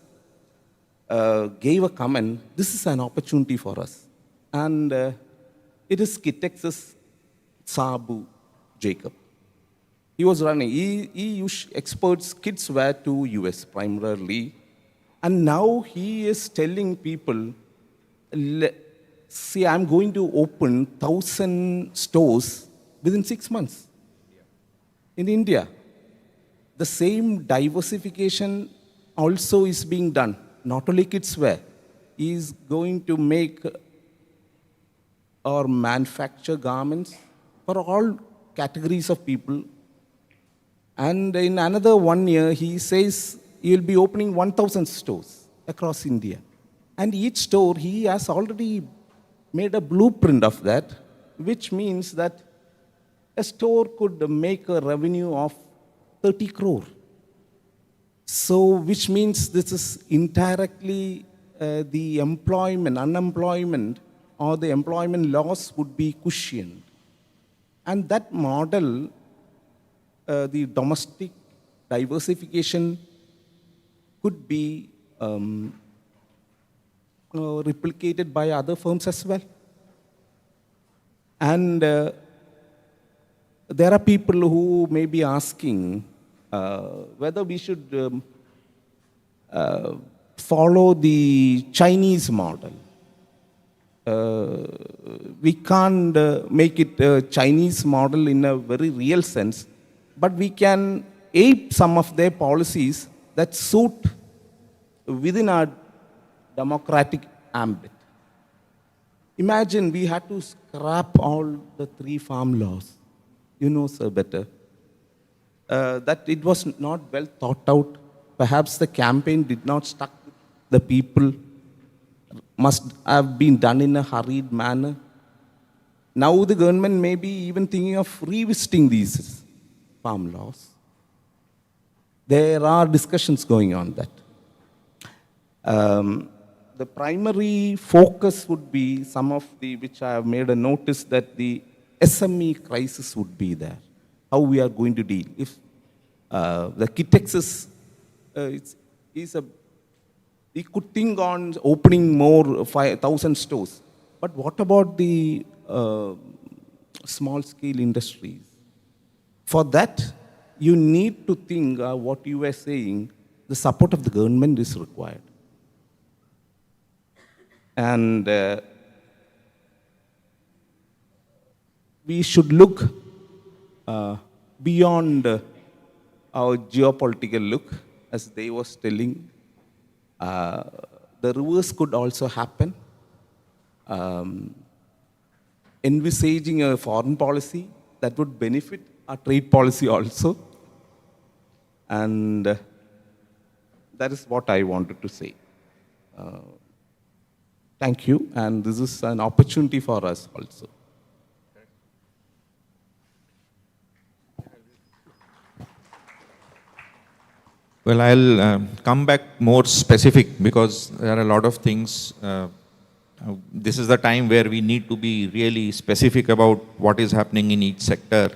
gave a comment, this is an opportunity for us. And it is Kitex's Sabu Jacob. He was running, he exports kids wear to US primarily. And now he is telling people, see, I'm going to open 1,000 stores within 6 months in India. The same diversification also is being done, not only kids wear. He is going to make or manufacture garments for all categories of people. And in another 1 year, he says he will be opening 1,000 stores across India. And each store, he has already made a blueprint of that, which means that a store could make a revenue of 30 crore. So, which means this is indirectly the unemployment or the employment loss would be cushioned. And that model, the domestic diversification could be replicated by other firms as well. And there are people who may be asking whether we should follow the Chinese model. We can't make it a Chinese model in a very real sense, but we can ape some of their policies that suit within our democratic ambit. Imagine we had to scrap all the 3 farm laws. You know, sir, better. That it was not well thought out. Perhaps the campaign did not stuck with the people. Must have been done in a hurried manner. Now the government may be even thinking of revisiting these farm laws. There are discussions going on that. The primary focus would be some of the, which I have made a notice that the SME crisis would be there. How we are going to deal. If the Kitex's, we could think on opening more 5,000 stores. But what about the small scale industries? For that, you need to think what you were saying, the support of the government is required. And we should look beyond our geopolitical look, as they was telling, the reverse could also happen. Envisaging a foreign policy that would benefit our trade policy also. And that is what I wanted to say. Thank you, and this is an opportunity for us also. Well, I'll come back more specific because there are a lot of things. This is the time where we need to be really specific about what is happening in each sector.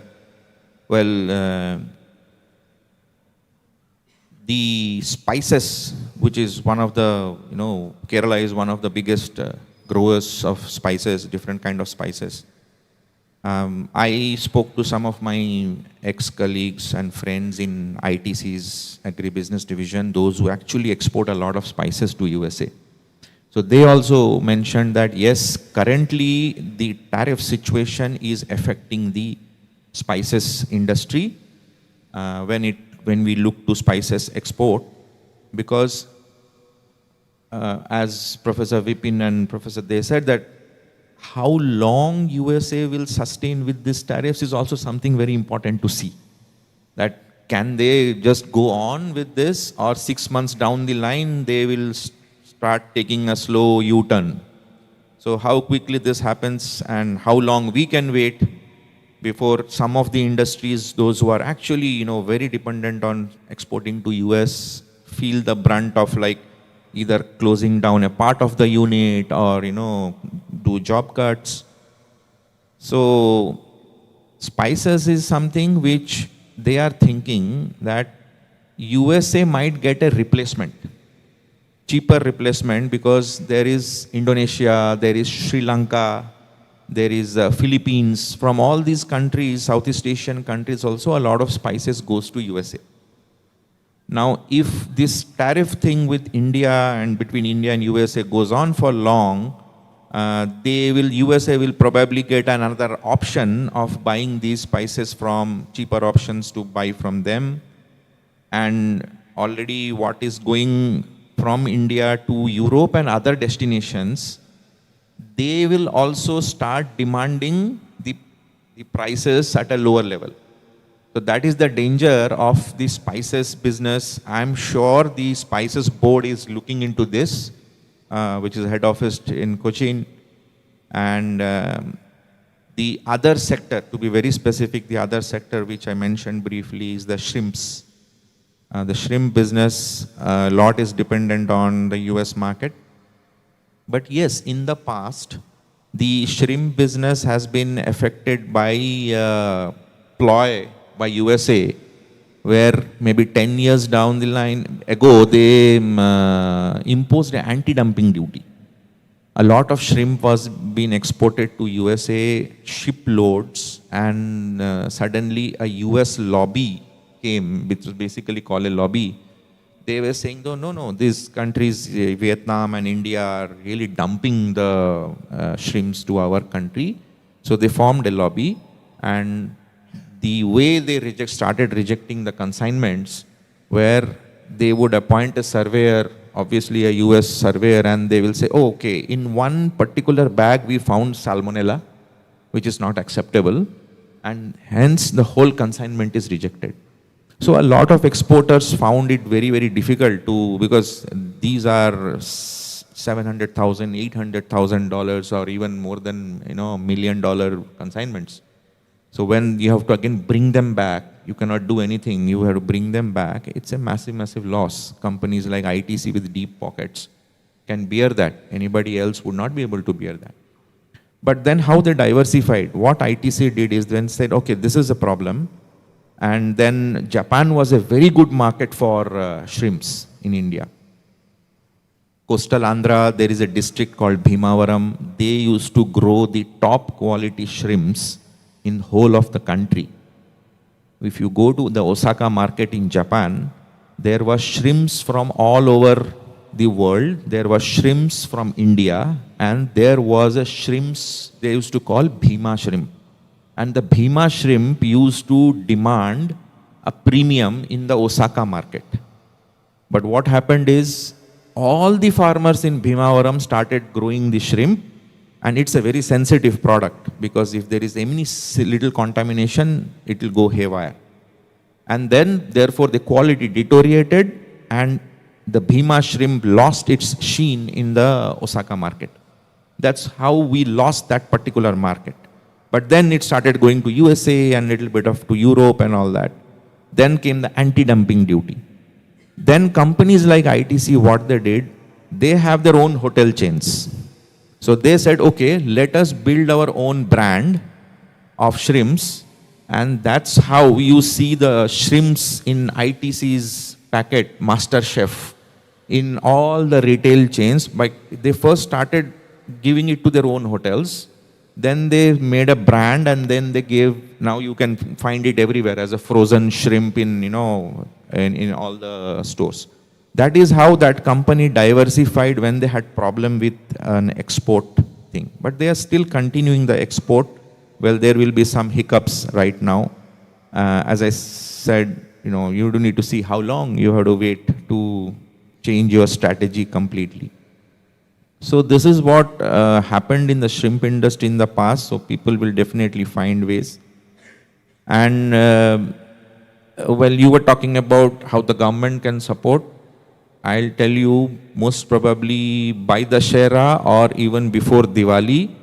Well, the spices, which is one of the, Kerala is one of the biggest growers of spices, different kind of spices. I spoke to some of my ex-colleagues and friends in ITC's agribusiness division, those who actually export a lot of spices to USA. So they also mentioned that yes, currently the tariff situation is affecting the spices industry when we look to spices export, because as Professor Vipin and Professor they said that how long USA will sustain with these tariffs is also something very important to see. That can they just go on with this, or 6 months down the line they will start taking a slow U-turn. So how quickly this happens and how long we can wait before some of the industries, those who are actually very dependent on exporting to US, feel the brunt of like either closing down a part of the unit or do job cuts. So spices is something which they are thinking that USA might get a replacement, cheaper replacement, because there is Indonesia, there is Sri Lanka, there is Philippines. From all these countries, Southeast Asian countries also, a lot of spices goes to USA. Now, if this tariff thing with India and between India and USA goes on for long, USA will probably get another option of buying these spices from cheaper options to buy from them. And already what is going from India to Europe and other destinations, they will also start demanding the prices at a lower level. So that is the danger of the spices business. I'm sure the spices board is looking into this, which is head office in Cochin. And the other sector, to be very specific, the other sector which I mentioned briefly is the shrimps. The shrimp business, a lot is dependent on the US market. But yes, in the past, the shrimp business has been affected by ploy by USA, where maybe 10 years down the line ago, they imposed an anti-dumping duty. A lot of shrimp was being exported to USA, shiploads, and suddenly a US lobby came, which was basically called a lobby. They were saying, no, these countries, Vietnam and India, are really dumping the shrimps to our country. So they formed a lobby, and the way they started rejecting the consignments, where they would appoint a surveyor, obviously a US surveyor, and they will say, oh, okay, in one particular bag we found salmonella, which is not acceptable, and hence the whole consignment is rejected. So a lot of exporters found it very, very difficult to, because these are $700,000, $800,000 or even more than $1 million consignments. So when you have to again bring them back, you cannot do anything, you have to bring them back, it's a massive, massive loss. Companies like ITC with deep pockets can bear that. Anybody else would not be able to bear that. But then how they diversified, what ITC did is then said, okay, this is a problem. And then Japan was a very good market for shrimps in India. Coastal Andhra, there is a district called Bhimavaram. They used to grow the top quality shrimps in whole of the country. If you go to the Osaka market in Japan, there were shrimps from all over the world. There were shrimps from India, and there was a shrimps they used to call Bhima shrimp. And the Bhima shrimp used to demand a premium in the Osaka market. But what happened is all the farmers in Bhimavaram started growing the shrimp, and it's a very sensitive product because if there is any little contamination, it will go haywire. And then, therefore, the quality deteriorated and the Bhima shrimp lost its sheen in the Osaka market. That's how we lost that particular market. But then it started going to USA and a little bit of to Europe and all that. Then came the anti-dumping duty. Then companies like ITC, what they did, they have their own hotel chains. So they said, okay, let us build our own brand of shrimps, and that's how you see the shrimps in ITC's packet, Master Chef, in all the retail chains. But they first started giving it to their own hotels. Then they made a brand, and then they gave, now you can find it everywhere as a frozen shrimp in, in all the stores. That is how that company diversified when they had problem with an export thing. But they are still continuing the export. Well, there will be some hiccups right now. As I said, you do need to see how long you have to wait to change your strategy completely. So this is what happened in the shrimp industry in the past. So people will definitely find ways. And well, you were talking about how the government can support. I'll tell you, most probably by Dussehra or even before Diwali,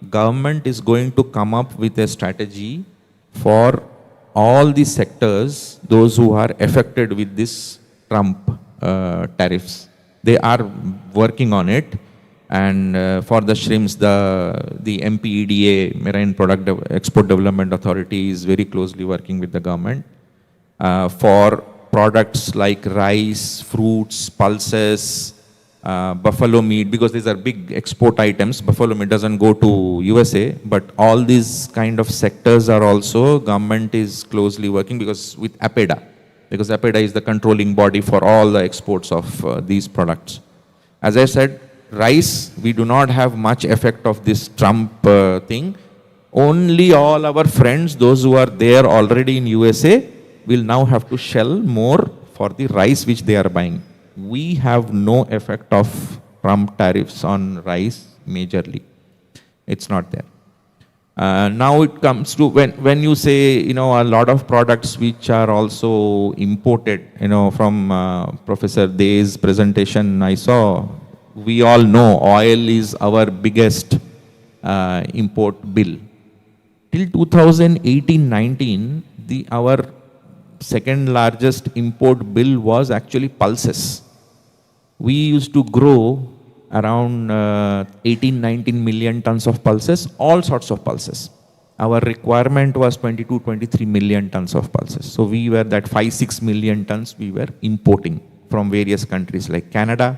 government is going to come up with a strategy for all the sectors, those who are affected with this Trump tariffs. They are working on it. And for the shrimps, the MPEDA, Marine Product Export Development Authority, is very closely working with the government. For products like rice, fruits, pulses, buffalo meat, because these are big export items. Buffalo meat doesn't go to USA, but all these kind of sectors are also, government is closely working because with APEDA, because APEDA is the controlling body for all the exports of these products. As I said, rice, we do not have much effect of this Trump thing. Only all our friends, those who are there already in USA, will now have to shell more for the rice which they are buying. We have no effect of Trump tariffs on rice majorly. It's not there. Now it comes to when you say, a lot of products which are also imported, from Professor Dey's presentation I saw, we all know oil is our biggest import bill. Till 2018-19, our second largest import bill was actually pulses. We used to grow around 18-19 million tons of pulses, all sorts of pulses. Our requirement was 22-23 million tons of pulses. So we were that 5-6 million tons we were importing from various countries like Canada,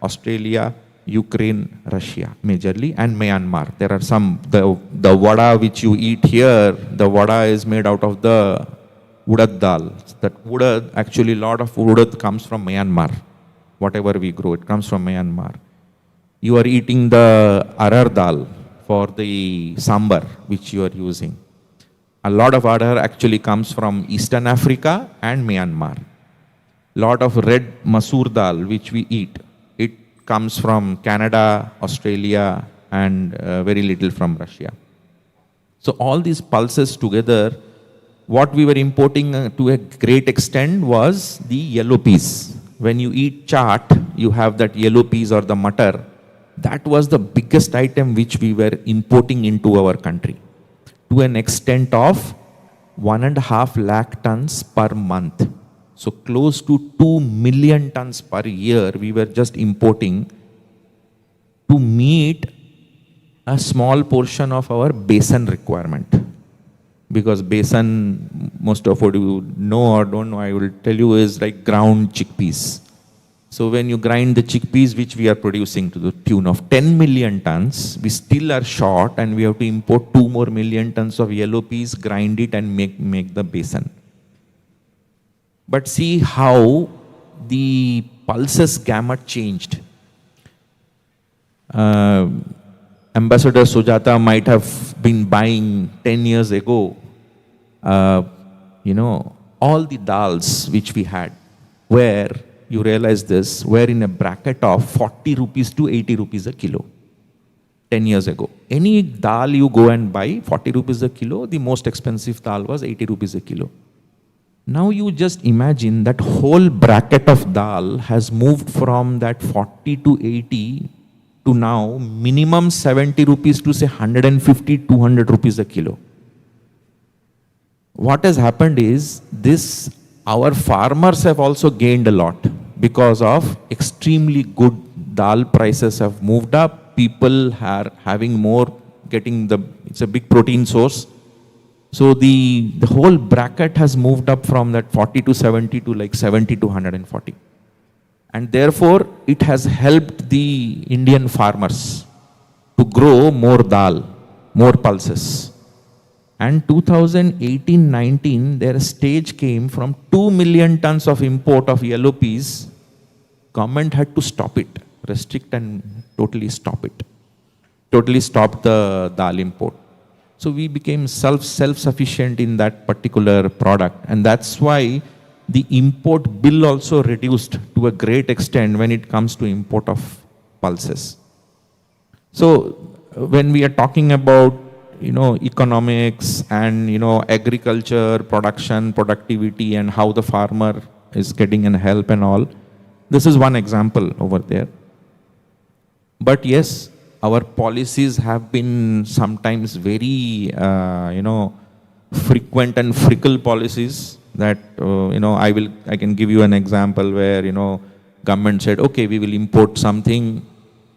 Australia, Ukraine, Russia majorly, and Myanmar. There are some, the vada which you eat here, the vada is made out of the urad dal. That urad, actually a lot of urad comes from Myanmar. Whatever we grow, it comes from Myanmar. You are eating the arar dal for the sambar which you are using. A lot of arar actually comes from Eastern Africa and Myanmar. Lot of red masoor dal which we eat, it comes from Canada, Australia, and very little from Russia. So all these pulses together, what we were importing to a great extent was the yellow peas. When you eat chaat, you have that yellow peas or the matar. That was the biggest item which we were importing into our country to an extent of 1.5 lakh tons per month. So close to 2 million tons per year we were just importing to meet a small portion of our basin requirement. Because basin, most of what you know or don't know, I will tell you, is like ground chickpeas. So when you grind the chickpeas which we are producing to the tune of 10 million tons, we still are short and we have to import 2 more million tons of yellow peas, grind it and make the basin. But see how the pulses gamut changed. Ambassador Sujata might have been buying 10 years ago, all the dals which we had, where you realize this, were in a bracket of 40 rupees to 80 rupees a kilo 10 years ago. Any dal you go and buy, 40 rupees a kilo, the most expensive dal was 80 rupees a kilo. Now you just imagine that whole bracket of dal has moved from that 40 to 80 to now minimum 70 rupees to say 150, 200 rupees a kilo. What has happened is this, our farmers have also gained a lot because of extremely good dal prices have moved up. People are having more, it's a big protein source. So the whole bracket has moved up from that 40 to 70 to like 70 to 140. And therefore, it has helped the Indian farmers to grow more dal, more pulses. And 2018-19, their stage came from 2 million tons of import of yellow peas. Government had to stop it, restrict and totally stop it. Totally stop the dal import. So we became self-sufficient in that particular product. And that's why the import bill also reduced to a great extent when it comes to import of pulses. So when we are talking about, economics and, agriculture, production, productivity, and how the farmer is getting an help and all, this is one example over there. But yes, our policies have been sometimes very, frequent and fickle policies that, I can give you an example where, government said, okay, we will import something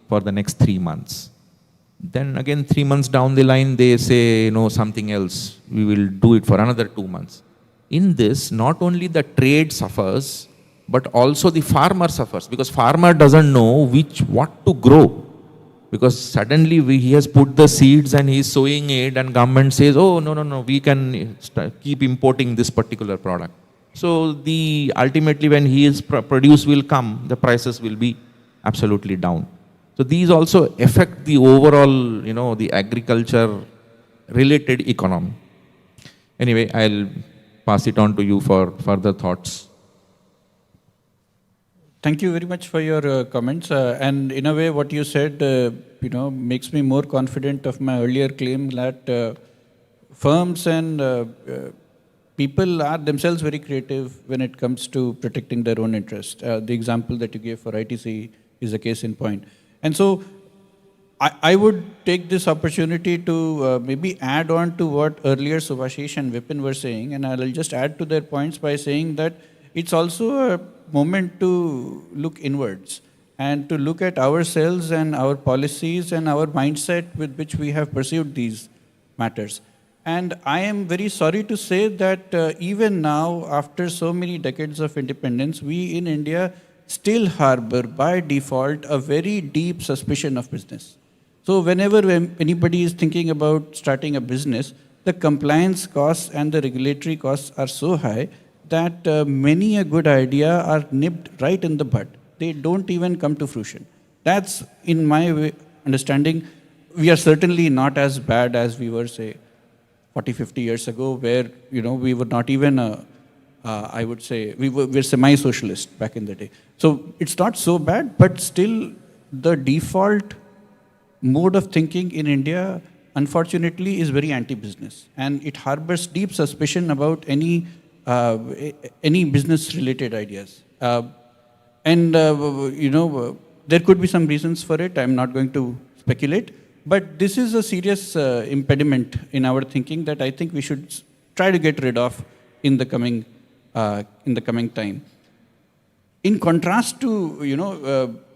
for the next 3 months. Then again, 3 months down the line, they say, something else. We will do it for another 2 months. In this, not only the trade suffers, but also the farmer suffers, because farmer doesn't know what to grow. Because suddenly he has put the seeds and he is sowing it, and government says, oh, no, we can keep importing this particular product. So ultimately when his produce will come, the prices will be absolutely down. So these also affect the overall, the agriculture related economy. Anyway, I'll pass it on to you for further thoughts. Thank you very much for your comments. And in a way, what you said, makes me more confident of my earlier claim that firms and people are themselves very creative when it comes to protecting their own interest. The example that you gave for ITC is a case in point. And so I would take this opportunity to maybe add on to what earlier Subhashish and Vipin were saying, and I'll just add to their points by saying that it's also a moment to look inwards and to look at ourselves and our policies and our mindset with which we have pursued these matters. And I am very sorry to say that even now, after so many decades of independence, we in India still harbor by default a very deep suspicion of business. So whenever anybody is thinking about starting a business, the compliance costs and the regulatory costs are so high that many a good idea are nipped right in the bud. They don't even come to fruition. That's, in my understanding, we are certainly not as bad as we were, say, 40, 50 years ago, where, we were not even I would say, we're semi-socialist back in the day. So it's not so bad, but still the default mode of thinking in India, unfortunately, is very anti-business. And it harbors deep suspicion about any business-related ideas. There could be some reasons for it. I'm not going to speculate. But this is a serious impediment in our thinking that I think we should try to get rid of in the coming time. In contrast to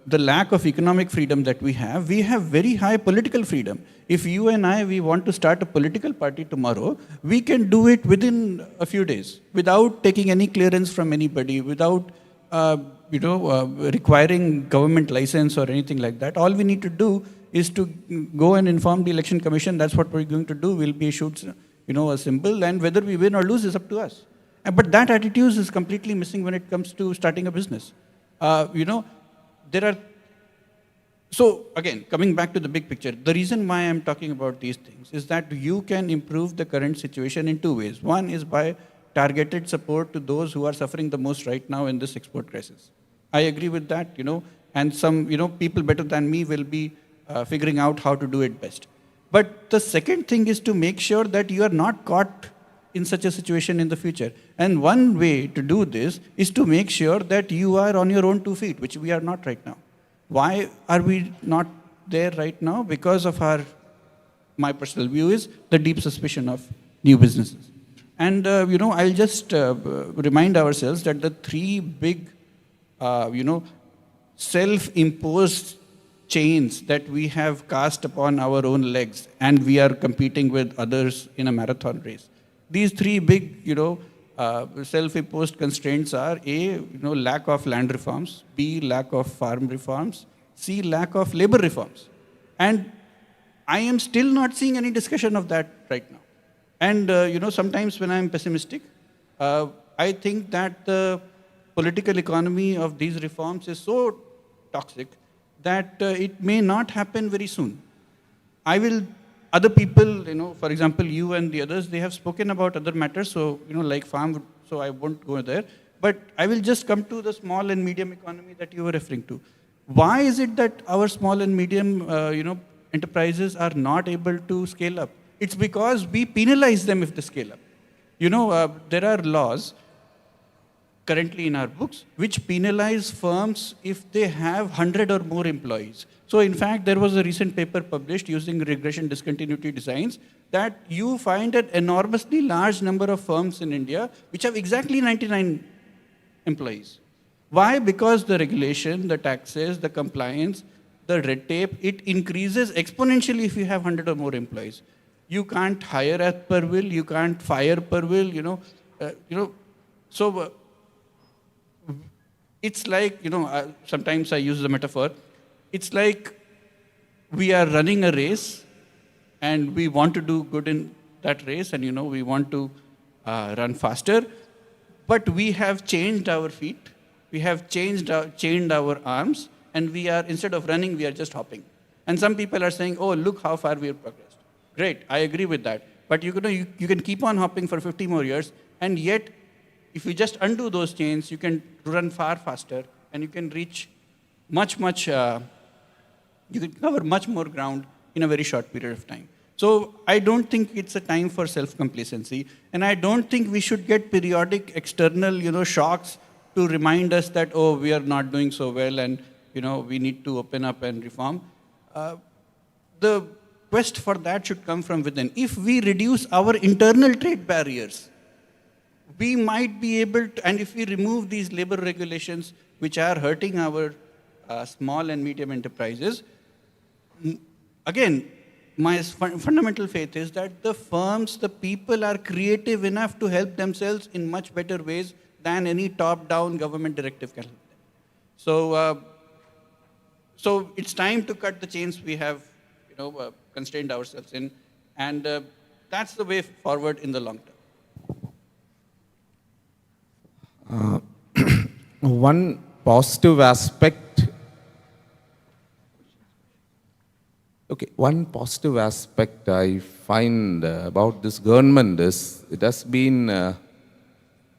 the lack of economic freedom that we have very high political freedom. If you and we want to start a political party tomorrow, we can do it within a few days without taking any clearance from anybody, without requiring government license or anything like that. All we need to do is to go and inform the Election Commission. That's what we're going to do. We'll be issued, a symbol, and whether we win or lose is up to us. But that attitude is completely missing when it comes to starting a business. So again, coming back to the big picture, the reason why I'm talking about these things is that you can improve the current situation in two ways. One is by targeted support to those who are suffering the most right now in this export crisis. I agree with that, and some, people better than me will be figuring out how to do it best. But the second thing is to make sure that you are not caught in such a situation in the future. And one way to do this is to make sure that you are on your own 2 feet, which we are not right now. Why are we not there right now? Because of my personal view is the deep suspicion of new businesses. And, I'll just remind ourselves that the 3 big, self-imposed chains that we have cast upon our own legs, and we are competing with others in a marathon race. These 3 big, self-imposed constraints are A, lack of land reforms, B, lack of farm reforms, C, lack of labor reforms. And I am still not seeing any discussion of that right now. And, sometimes when I'm pessimistic, I think that the political economy of these reforms is so toxic that it may not happen very soon. Other people, for example, you and the others, they have spoken about other matters, so, like farm, so I won't go there. But I will just come to the small and medium economy that you were referring to. Why is it that our small and medium, enterprises are not able to scale up? It's because we penalize them if they scale up. There are laws currently in our books which penalize firms if they have 100 or more employees. So in fact, there was a recent paper published using regression discontinuity designs that you find an enormously large number of firms in India which have exactly 99 employees. Why? Because the regulation, the taxes, the compliance, the red tape, it increases exponentially if you have 100 or more employees. You can't hire at per will, you can't fire per will, So it's like, sometimes I use the metaphor, it's like we are running a race and we want to do good in that race and, we want to run faster, but we have changed our feet, we have chained our arms, and we are, instead of running, we are just hopping. And some people are saying, oh, look how far we have progressed. Great, I agree with that. But you can keep on hopping for 50 more years, and yet, if you just undo those chains, you can run far faster, and you can reach you can cover much more ground in a very short period of time. So I don't think it's a time for self-complacency, and I don't think we should get periodic external, shocks to remind us that, oh, we are not doing so well, and, we need to open up and reform. The quest for that should come from within. If we reduce our internal trade barriers, we might be able to, and if we remove these labor regulations which are hurting our small and medium enterprises, again, my fundamental faith is that the firms, the people are creative enough to help themselves in much better ways than any top-down government directive can help them. So it's time to cut the chains we have constrained ourselves in, and that's the way forward in the long term. One positive aspect. One positive aspect I find about this government is it has been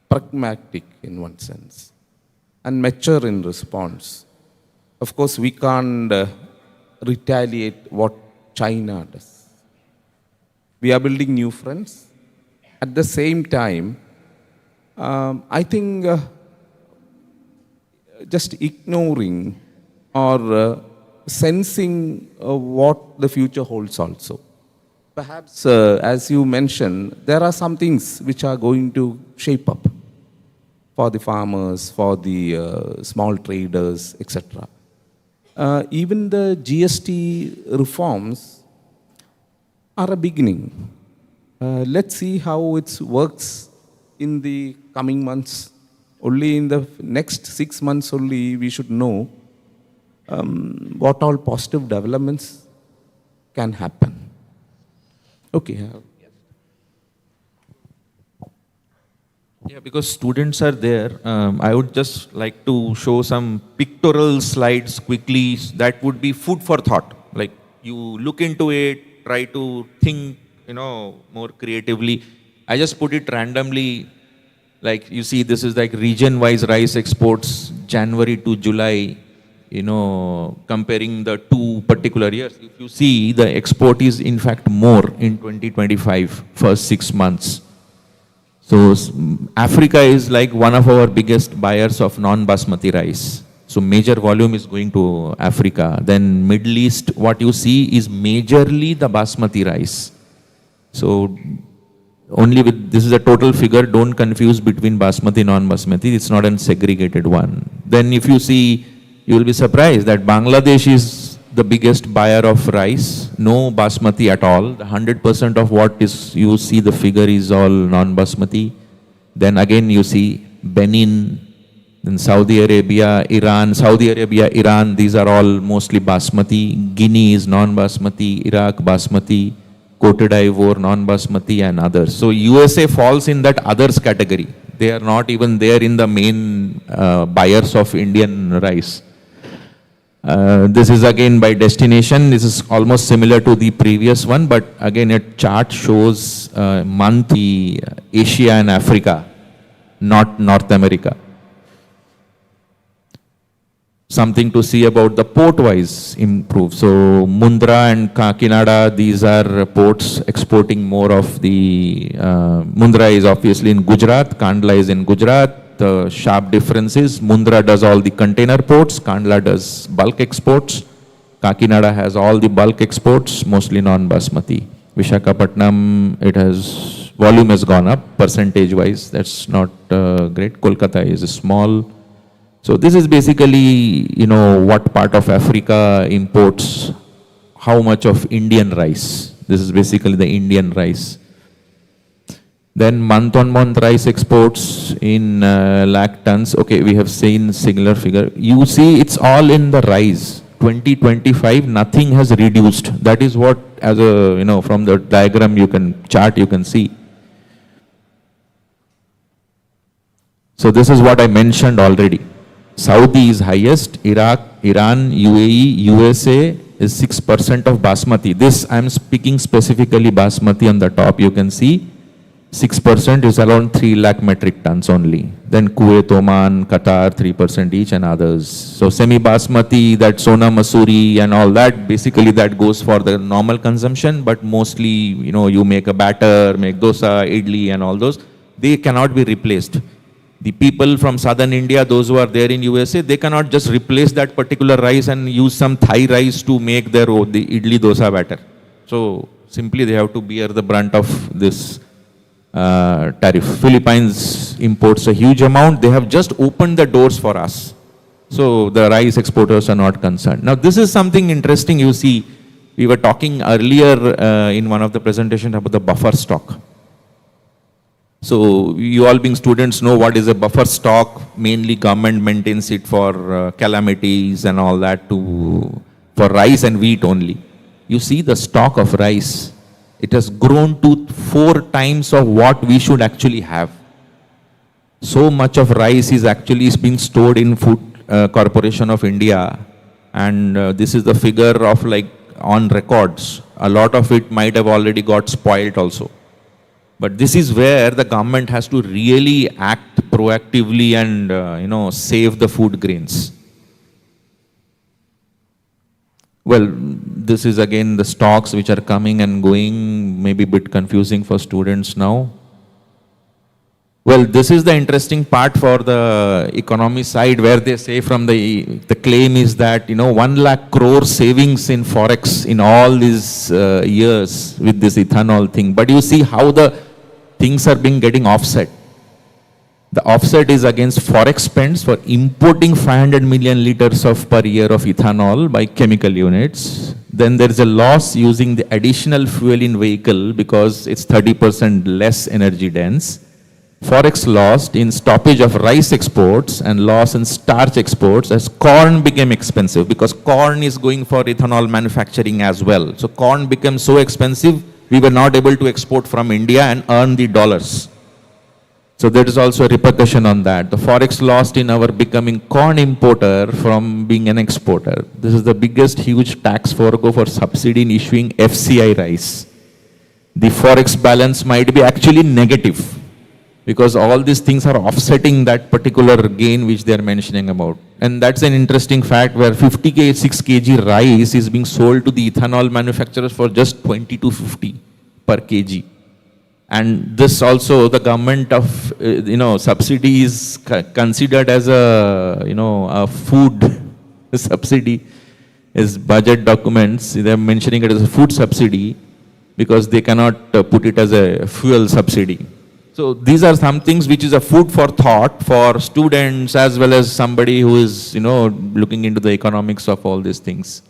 pragmatic in one sense and mature in response. Of course, we can't retaliate what China does. We are building new fronts. At the same time, I think just ignoring or sensing what the future holds also. Perhaps, as you mentioned, there are some things which are going to shape up for the farmers, for the small traders, etc. Even the GST reforms are a beginning. Let's see how it works in the coming months. Only in the next 6 months only we should know what all positive developments can happen. Okay. Yeah, because students are there, I would just like to show some pictorial slides quickly that would be food for thought. Like you look into it, try to think, more creatively. I just put it randomly Like you see, this is like region-wise rice exports, January to July, comparing the two particular years. If you see, the export is in fact more in 2025, first 6 months. So Africa is like one of our biggest buyers of non-basmati rice. So major volume is going to Africa. Then Middle East, what you see is majorly the basmati rice. So only with, this is a total figure, don't confuse between basmati and non-basmati, it's not a segregated one. Then if you see, you will be surprised that Bangladesh is the biggest buyer of rice, no basmati at all. The 100% of what is, you see the figure is all non-basmati. Then again you see Benin, then Saudi Arabia, Iran, these are all mostly basmati. Guinea is non-basmati, Iraq basmati, Cote d'Ivoire non-basmati and others. So USA falls in that others category. They are not even there in the main buyers of Indian rice. This is again by destination. This is almost similar to the previous one, but again a chart shows monthly Asia and Africa, not North America. Something to see about the port-wise improve. So Mundra and Kakinada, these are ports exporting more of the, Mundra is obviously in Gujarat, Kandla is in Gujarat. The sharp difference is Mundra does all the container ports, Kandla does bulk exports. Kakinada has all the bulk exports, mostly non-basmati. Visakhapatnam, it has, volume has gone up percentage-wise, that's not great. Kolkata is small. So this is basically, what part of Africa imports how much of Indian rice. This is basically the Indian rice. Then month-on-month rice exports in lakh tons. Okay, we have seen similar figure. You see, it's all in the rise. 2025, nothing has reduced. That is what, as a, from the diagram chart you can see. So this is what I mentioned already. Saudi is highest, Iraq, Iran, UAE, USA is 6% of basmati. This I am speaking specifically basmati on the top. You can see 6% is around 3 lakh metric tons only. Then Kuwait, Oman, Qatar, 3% each and others. So semi-basmati, that Sona Masuri and all that, basically that goes for the normal consumption, but mostly, you make a batter, make dosa, idli and all those, they cannot be replaced. The people from southern India, those who are there in USA, they cannot just replace that particular rice and use some Thai rice to make the idli dosa batter. So simply they have to bear the brunt of this tariff. Philippines imports a huge amount. They have just opened the doors for us. So the rice exporters are not concerned. Now this is something interesting. You see, we were talking earlier in one of the presentations about the buffer stock. So you all being students know what is a buffer stock. Mainly government maintains it for calamities and all that for rice and wheat only. You see the stock of rice, it has grown to 4 times of what we should actually have. So much of rice is actually being stored in Food Corporation of India, and this is the figure of like on records. A lot of it might have already got spoiled also. But this is where the government has to really act proactively and save the food grains. Well, this is again the stocks which are coming and going, maybe a bit confusing for students now. Well, this is the interesting part for the economy side, where they say from the claim is that 1 lakh crore savings in forex in all these years with this ethanol thing. But you see how the things are being getting offset. The offset is against forex spends for importing 500 million liters per year of ethanol by chemical units. Then there is a loss using the additional fuel in vehicle because it's 30% less energy dense. Forex lost in stoppage of rice exports and loss in starch exports as corn became expensive, because corn is going for ethanol manufacturing as well. So corn became so expensive, we were not able to export from India and earn the dollars. So there is also a repercussion on that. The forex lost in our becoming corn importer from being an exporter. This is the biggest huge tax forego for subsidy in issuing FCI rice. The forex balance might be actually negative. because all these things are offsetting that particular gain which they are mentioning about. And that's an interesting fact where 6 kg rice is being sold to the ethanol manufacturers for just 22.50 per kg. And this also, the government of, subsidy is considered as a food subsidy, is budget documents. They're mentioning it as a food subsidy because they cannot put it as a fuel subsidy. So these are some things which is a food for thought for students as well as somebody who is, looking into the economics of all these things.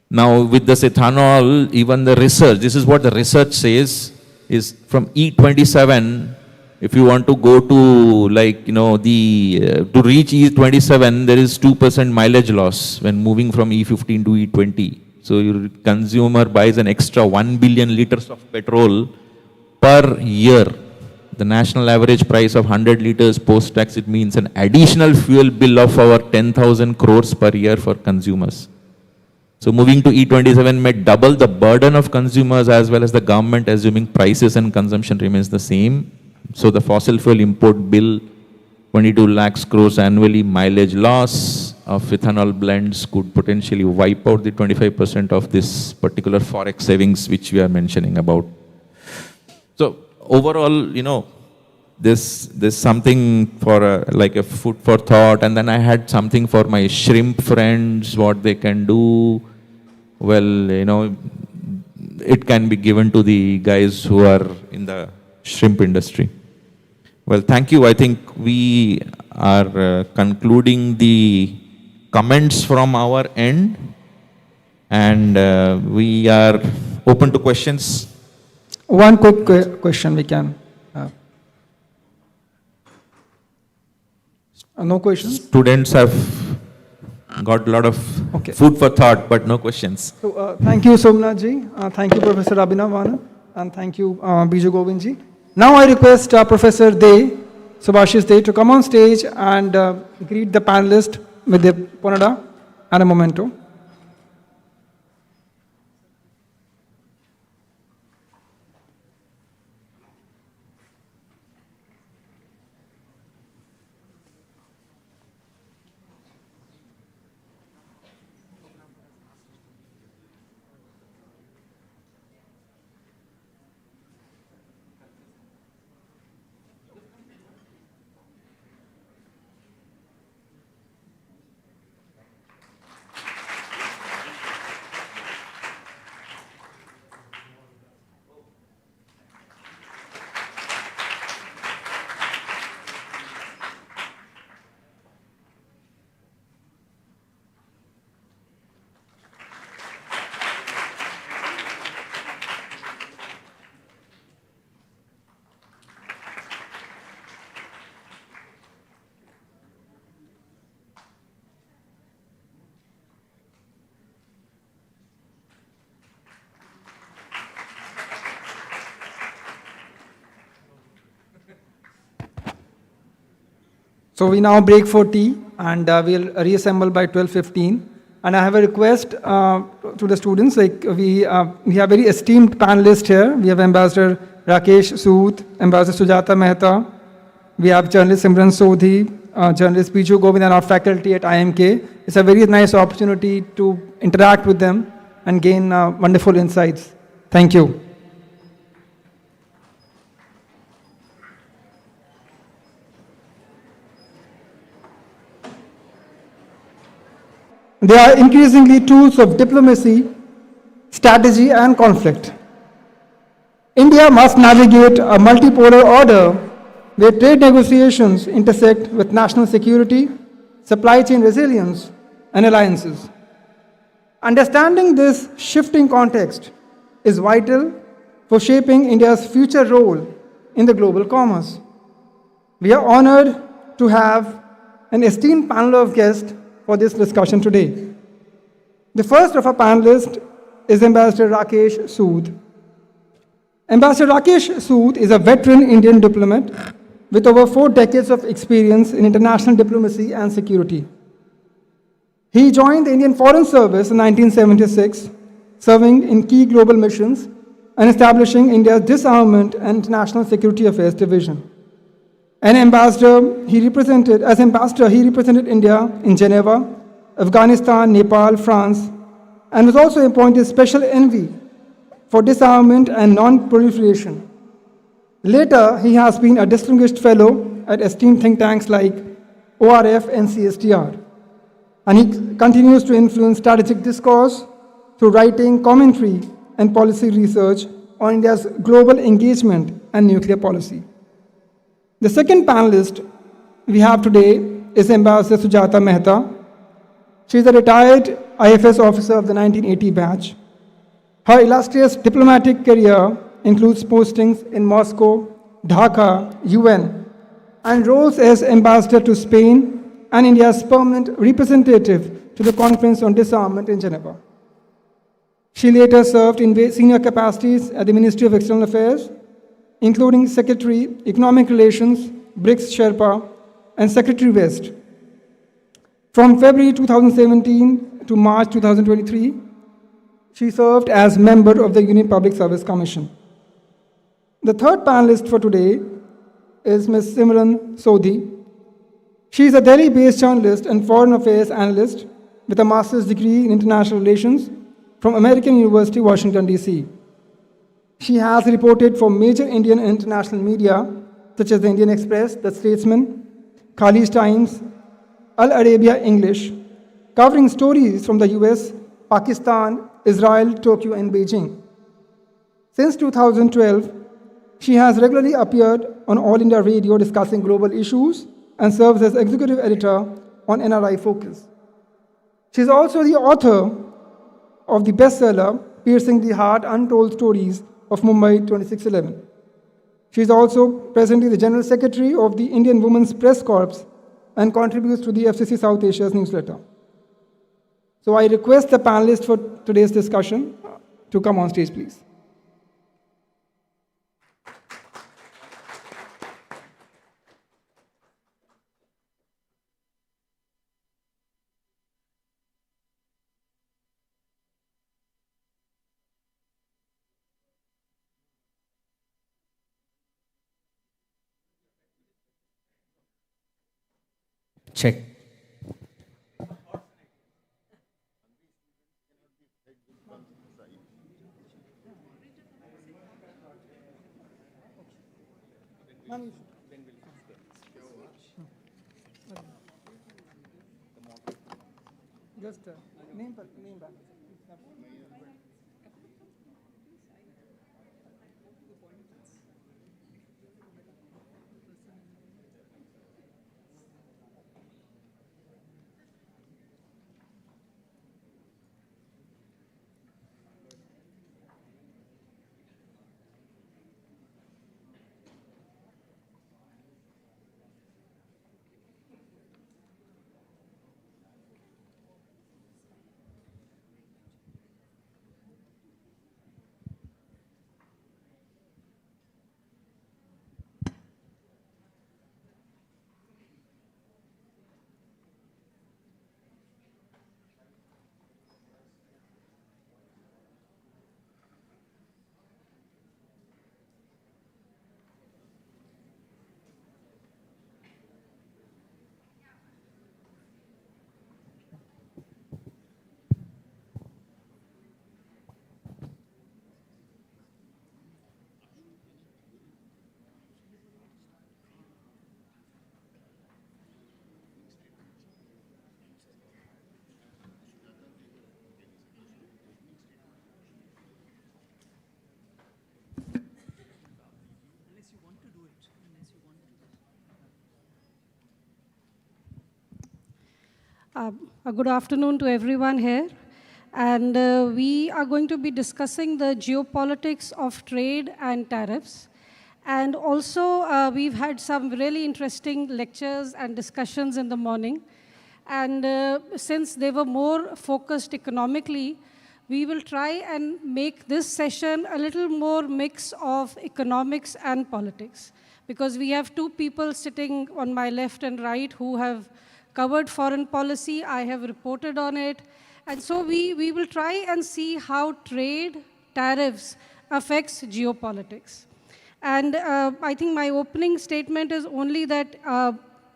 Now with this ethanol, even the research, this is what the research says, is from E27, if you want to go to to reach E27, there is 2% mileage loss when moving from E15 to E20. So your consumer buys an extra 1 billion liters of petrol per year. The national average price of 100 liters post-tax, it means an additional fuel bill of over 10,000 crores per year for consumers. So moving to E27 may double the burden of consumers as well as the government, assuming prices and consumption remains the same. So the fossil fuel import bill, 22 lakhs crores annually, mileage loss of ethanol blends could potentially wipe out the 25% of this particular forex savings which we are mentioning about. So overall, this something for like a food for thought. And then I had something for my shrimp friends, what they can do. Well, it can be given to the guys who are in the shrimp industry. Well, thank you. I think we are concluding the comments from our end, and we are open to questions. One quick question we can have. No questions? Students have got a lot of food for thought, but no questions. So, thank you, Somnath ji. Thank you, Professor Abhinav Anand. And thank you, Biju Govind ji. Now I request Professor Dey, Subhashis Dey, to come on stage and greet the panelists with the Ponada and a memento. So we now break for tea, and we'll reassemble by 12:15. And I have a request to the students. We have very esteemed panelists here. We have Ambassador Rakesh Sood, Ambassador Sujata Mehta. We have journalist Simran Sodhi, journalist Biju Govind, and our faculty at IMK. It's a very nice opportunity to interact with them and gain wonderful insights. Thank you. They are increasingly tools of diplomacy, strategy, and conflict. India must navigate a multipolar order where trade negotiations intersect with national security, supply chain resilience, and alliances. Understanding this shifting context is vital for shaping India's future role in the global commerce. We are honored to have an esteemed panel of guests for this discussion today. The first of our panelists is Ambassador Rakesh Sood. Ambassador Rakesh Sood is a veteran Indian diplomat with over 4 decades of experience in international diplomacy and security. He joined the Indian Foreign Service in 1976, serving in key global missions and establishing India's Disarmament and International Security Affairs Division. As ambassador, he represented India in Geneva, Afghanistan, Nepal, France, and was also appointed special envoy for disarmament and non-proliferation. Later, he has been a distinguished fellow at esteemed think tanks like ORF and CSTR, and he continues to influence strategic discourse through writing, commentary, and policy research on India's global engagement and nuclear policy. The second panelist we have today is Ambassador Sujata Mehta. She is a retired IFS officer of the 1980 batch. Her illustrious diplomatic career includes postings in Moscow, Dhaka, UN, and roles as ambassador to Spain and India's permanent representative to the Conference on Disarmament in Geneva. She later served in senior capacities at the Ministry of External Affairs, including Secretary, Economic Relations, BRICS Sherpa, and Secretary West. From February 2017 to March 2023, she served as member of the Union Public Service Commission. The third panelist for today is Ms. Simran Sodhi. She is a Delhi-based journalist and foreign affairs analyst with a master's degree in international relations from American University, Washington, D.C. She has reported for major Indian and international media, such as the Indian Express, The Statesman, Khalij Times, Al Arabia English, covering stories from the US, Pakistan, Israel, Tokyo, and Beijing. Since 2012, she has regularly appeared on All India Radio discussing global issues and serves as executive editor on NRI Focus. She is also the author of the bestseller, Piercing the Heart, Untold Stories of Mumbai 2611. She is also presently the General Secretary of the Indian Women's Press Corps and contributes to the FCC South Asia's newsletter. So I request the panelists for today's discussion to come on stage, please. Check. Just name back. A good afternoon to everyone here. And we are going to be discussing the geopolitics of trade and tariffs. And also, we've had some really interesting lectures and discussions in the morning. And since they were more focused economically, we will try and make this session a little more mix of economics and politics. Because we have two people sitting on my left and right who have covered foreign policy. I have reported on it. And so we will try and see how trade, tariffs, affects geopolitics. And I think my opening statement is only that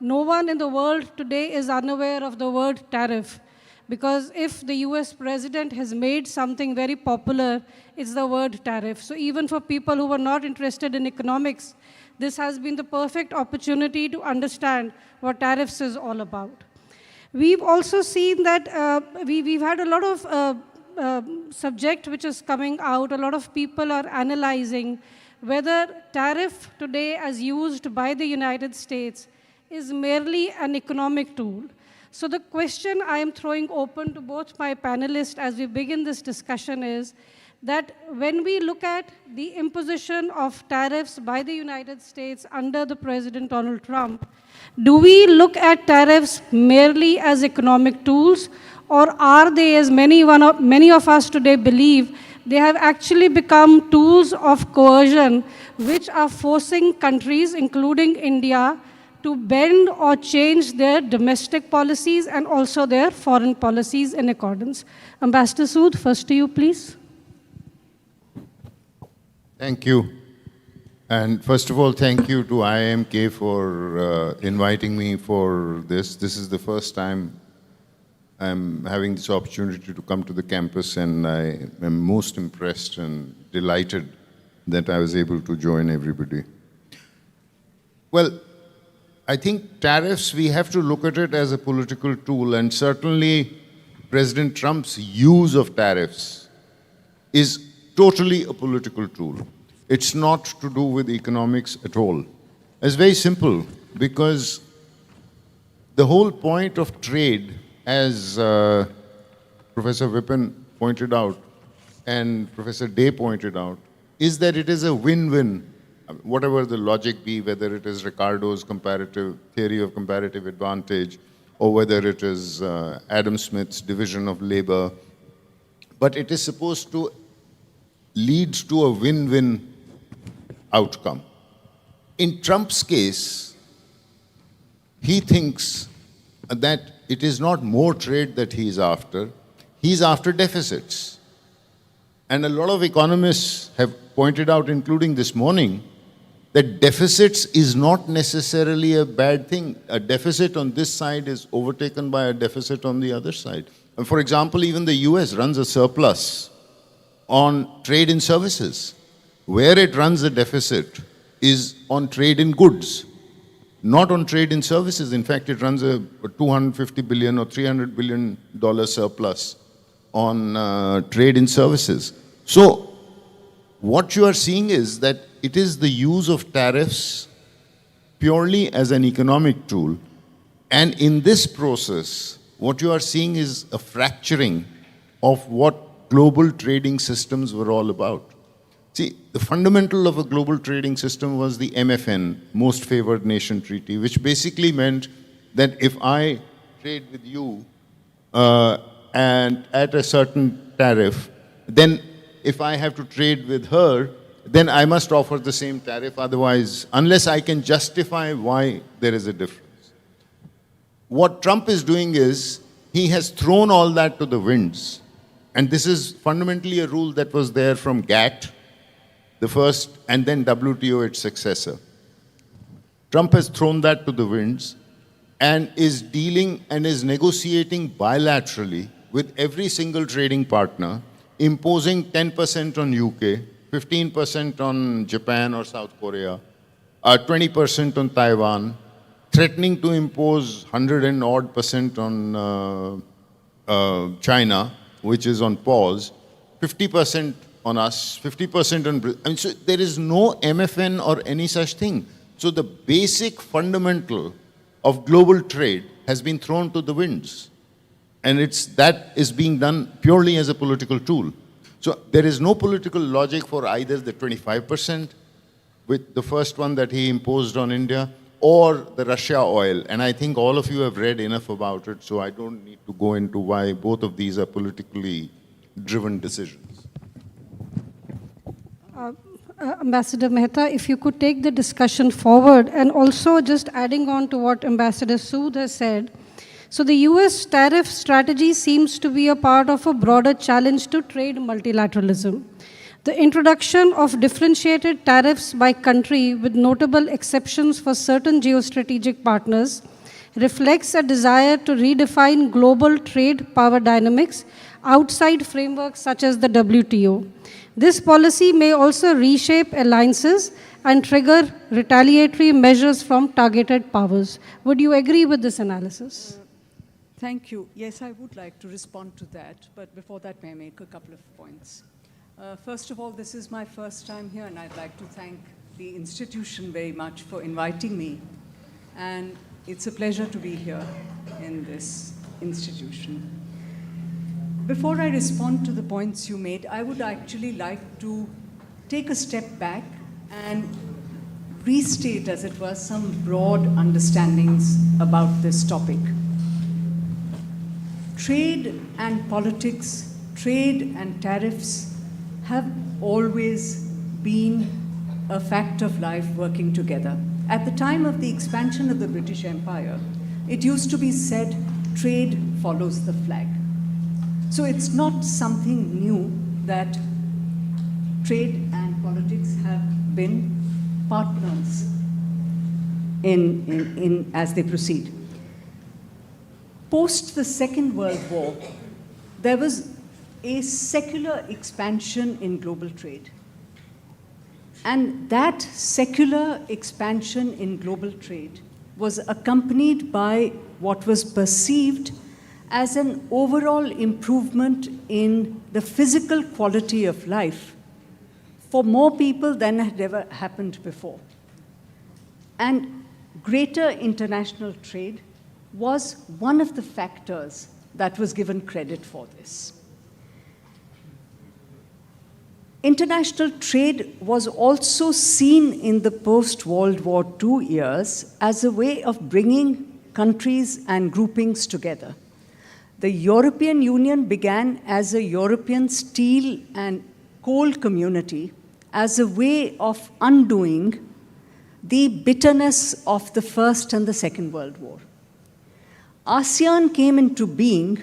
no one in the world today is unaware of the word tariff. Because if the US president has made something very popular, it's the word tariff. So even for people who were not interested in economics, this has been the perfect opportunity to understand what tariffs is all about. We've also seen that we've had a lot of subject which is coming out. A lot of people are analyzing whether tariff today as used by the United States is merely an economic tool. So the question I am throwing open to both my panelists as we begin this discussion is that when we look at the imposition of tariffs by the United States under the President Donald Trump, do we look at tariffs merely as economic tools, or are they, as many of us today believe, they have actually become tools of coercion which are forcing countries, including India, to bend or change their domestic policies and also their foreign policies in accordance. Ambassador Sood, first to you, please. Thank you. And first of all, thank you to IIMK for inviting me for this. This is the first time I'm having this opportunity to come to the campus, and I am most impressed and delighted that I was able to join everybody. Well, I think tariffs, we have to look at it as a political tool, and certainly President Trump's use of tariffs is totally a political tool. It's not to do with economics at all. It's very simple, because the whole point of trade, as Professor Vipin pointed out and Professor Day pointed out, is that it is a win-win. Whatever the logic be, whether it is Ricardo's comparative theory of comparative advantage, or whether it is Adam Smith's division of labor, but it is supposed to lead to a win-win outcome. In Trump's case, he thinks that it is not more trade that he's after deficits. And a lot of economists have pointed out, including this morning, that deficits is not necessarily a bad thing. A deficit on this side is overtaken by a deficit on the other side. And for example, even the US runs a surplus on trade in services. Where it runs a deficit is on trade in goods, not on trade in services. In fact, it runs a $250 billion or $300 billion surplus on trade in services. So what you are seeing is that it is the use of tariffs purely as an economic tool. And in this process, what you are seeing is a fracturing of what global trading systems were all about. See, the fundamental of a global trading system was the MFN, Most Favored Nation Treaty, which basically meant that if I trade with you and at a certain tariff, then if I have to trade with her, then I must offer the same tariff, otherwise, unless I can justify why there is a difference. What Trump is doing is, he has thrown all that to the winds. And this is fundamentally a rule that was there from GATT, the first, and then WTO, its successor. Trump has thrown that to the winds and is dealing and is negotiating bilaterally with every single trading partner, imposing 10% on UK, 15% on Japan or South Korea, 20% on Taiwan, threatening to impose 100 and odd % on China, which is on pause, 50% on us, 50% on Brazil. I mean, so there is no MFN or any such thing. So the basic fundamental of global trade has been thrown to the winds. And that is being done purely as a political tool. So there is no political logic for either the 25%, with the first one that he imposed on India, or the Russia oil. And I think all of you have read enough about it, so I don't need to go into why both of these are politically driven decisions. Ambassador Mehta, if you could take the discussion forward, and also just adding on to what Ambassador Sood has said. So the US tariff strategy seems to be a part of a broader challenge to trade multilateralism. The introduction of differentiated tariffs by country with notable exceptions for certain geostrategic partners reflects a desire to redefine global trade power dynamics outside frameworks such as the WTO. This policy may also reshape alliances and trigger retaliatory measures from targeted powers. Would you agree with this analysis? Thank you. Yes, I would like to respond to that, but before that, may I make a couple of points. First of all, this is my first time here, and I'd like to thank the institution very much for inviting me. And it's a pleasure to be here in this institution. Before I respond to the points you made, I would actually like to take a step back and restate, as it were, some broad understandings about this topic. Trade and politics, trade and tariffs have always been a fact of life working together. At the time of the expansion of the British Empire, it used to be said, trade follows the flag. So it's not something new that trade and politics have been partners as they proceed. Post the Second World War, there was a secular expansion in global trade. And that secular expansion in global trade was accompanied by what was perceived as an overall improvement in the physical quality of life for more people than had ever happened before. And greater international trade was one of the factors that was given credit for this. International trade was also seen in the post-World War II years as a way of bringing countries and groupings together. The European Union began as a European steel and coal community as a way of undoing the bitterness of the First and the Second World War. ASEAN came into being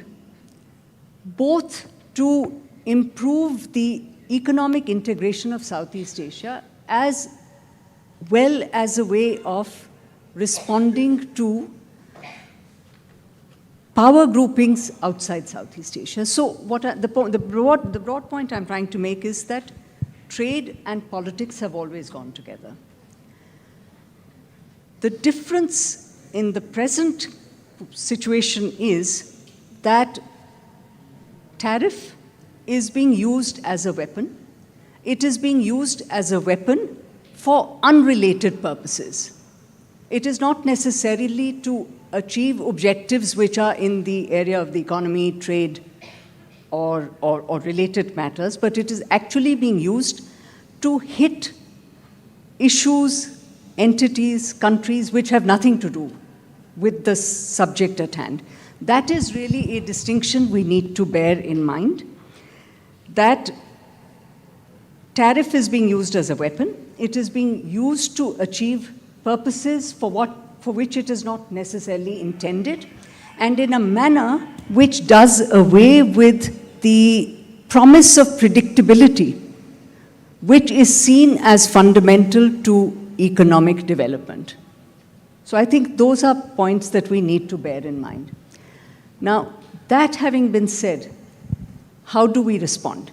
both to improve the economic integration of Southeast Asia as well as a way of responding to power groupings outside Southeast Asia. So the broad point I'm trying to make is that trade and politics have always gone together. The difference in the present situation is that tariff is being used as a weapon. It is being used as a weapon for unrelated purposes. It is not necessarily to achieve objectives which are in the area of the economy, trade, or related matters, but it is actually being used to hit issues, entities, countries which have nothing to do with the subject at hand. That is really a distinction we need to bear in mind, that tariff is being used as a weapon. It is being used to achieve purposes for which it is not necessarily intended, and in a manner which does away with the promise of predictability, which is seen as fundamental to economic development. So I think those are points that we need to bear in mind. Now, that having been said, how do we respond?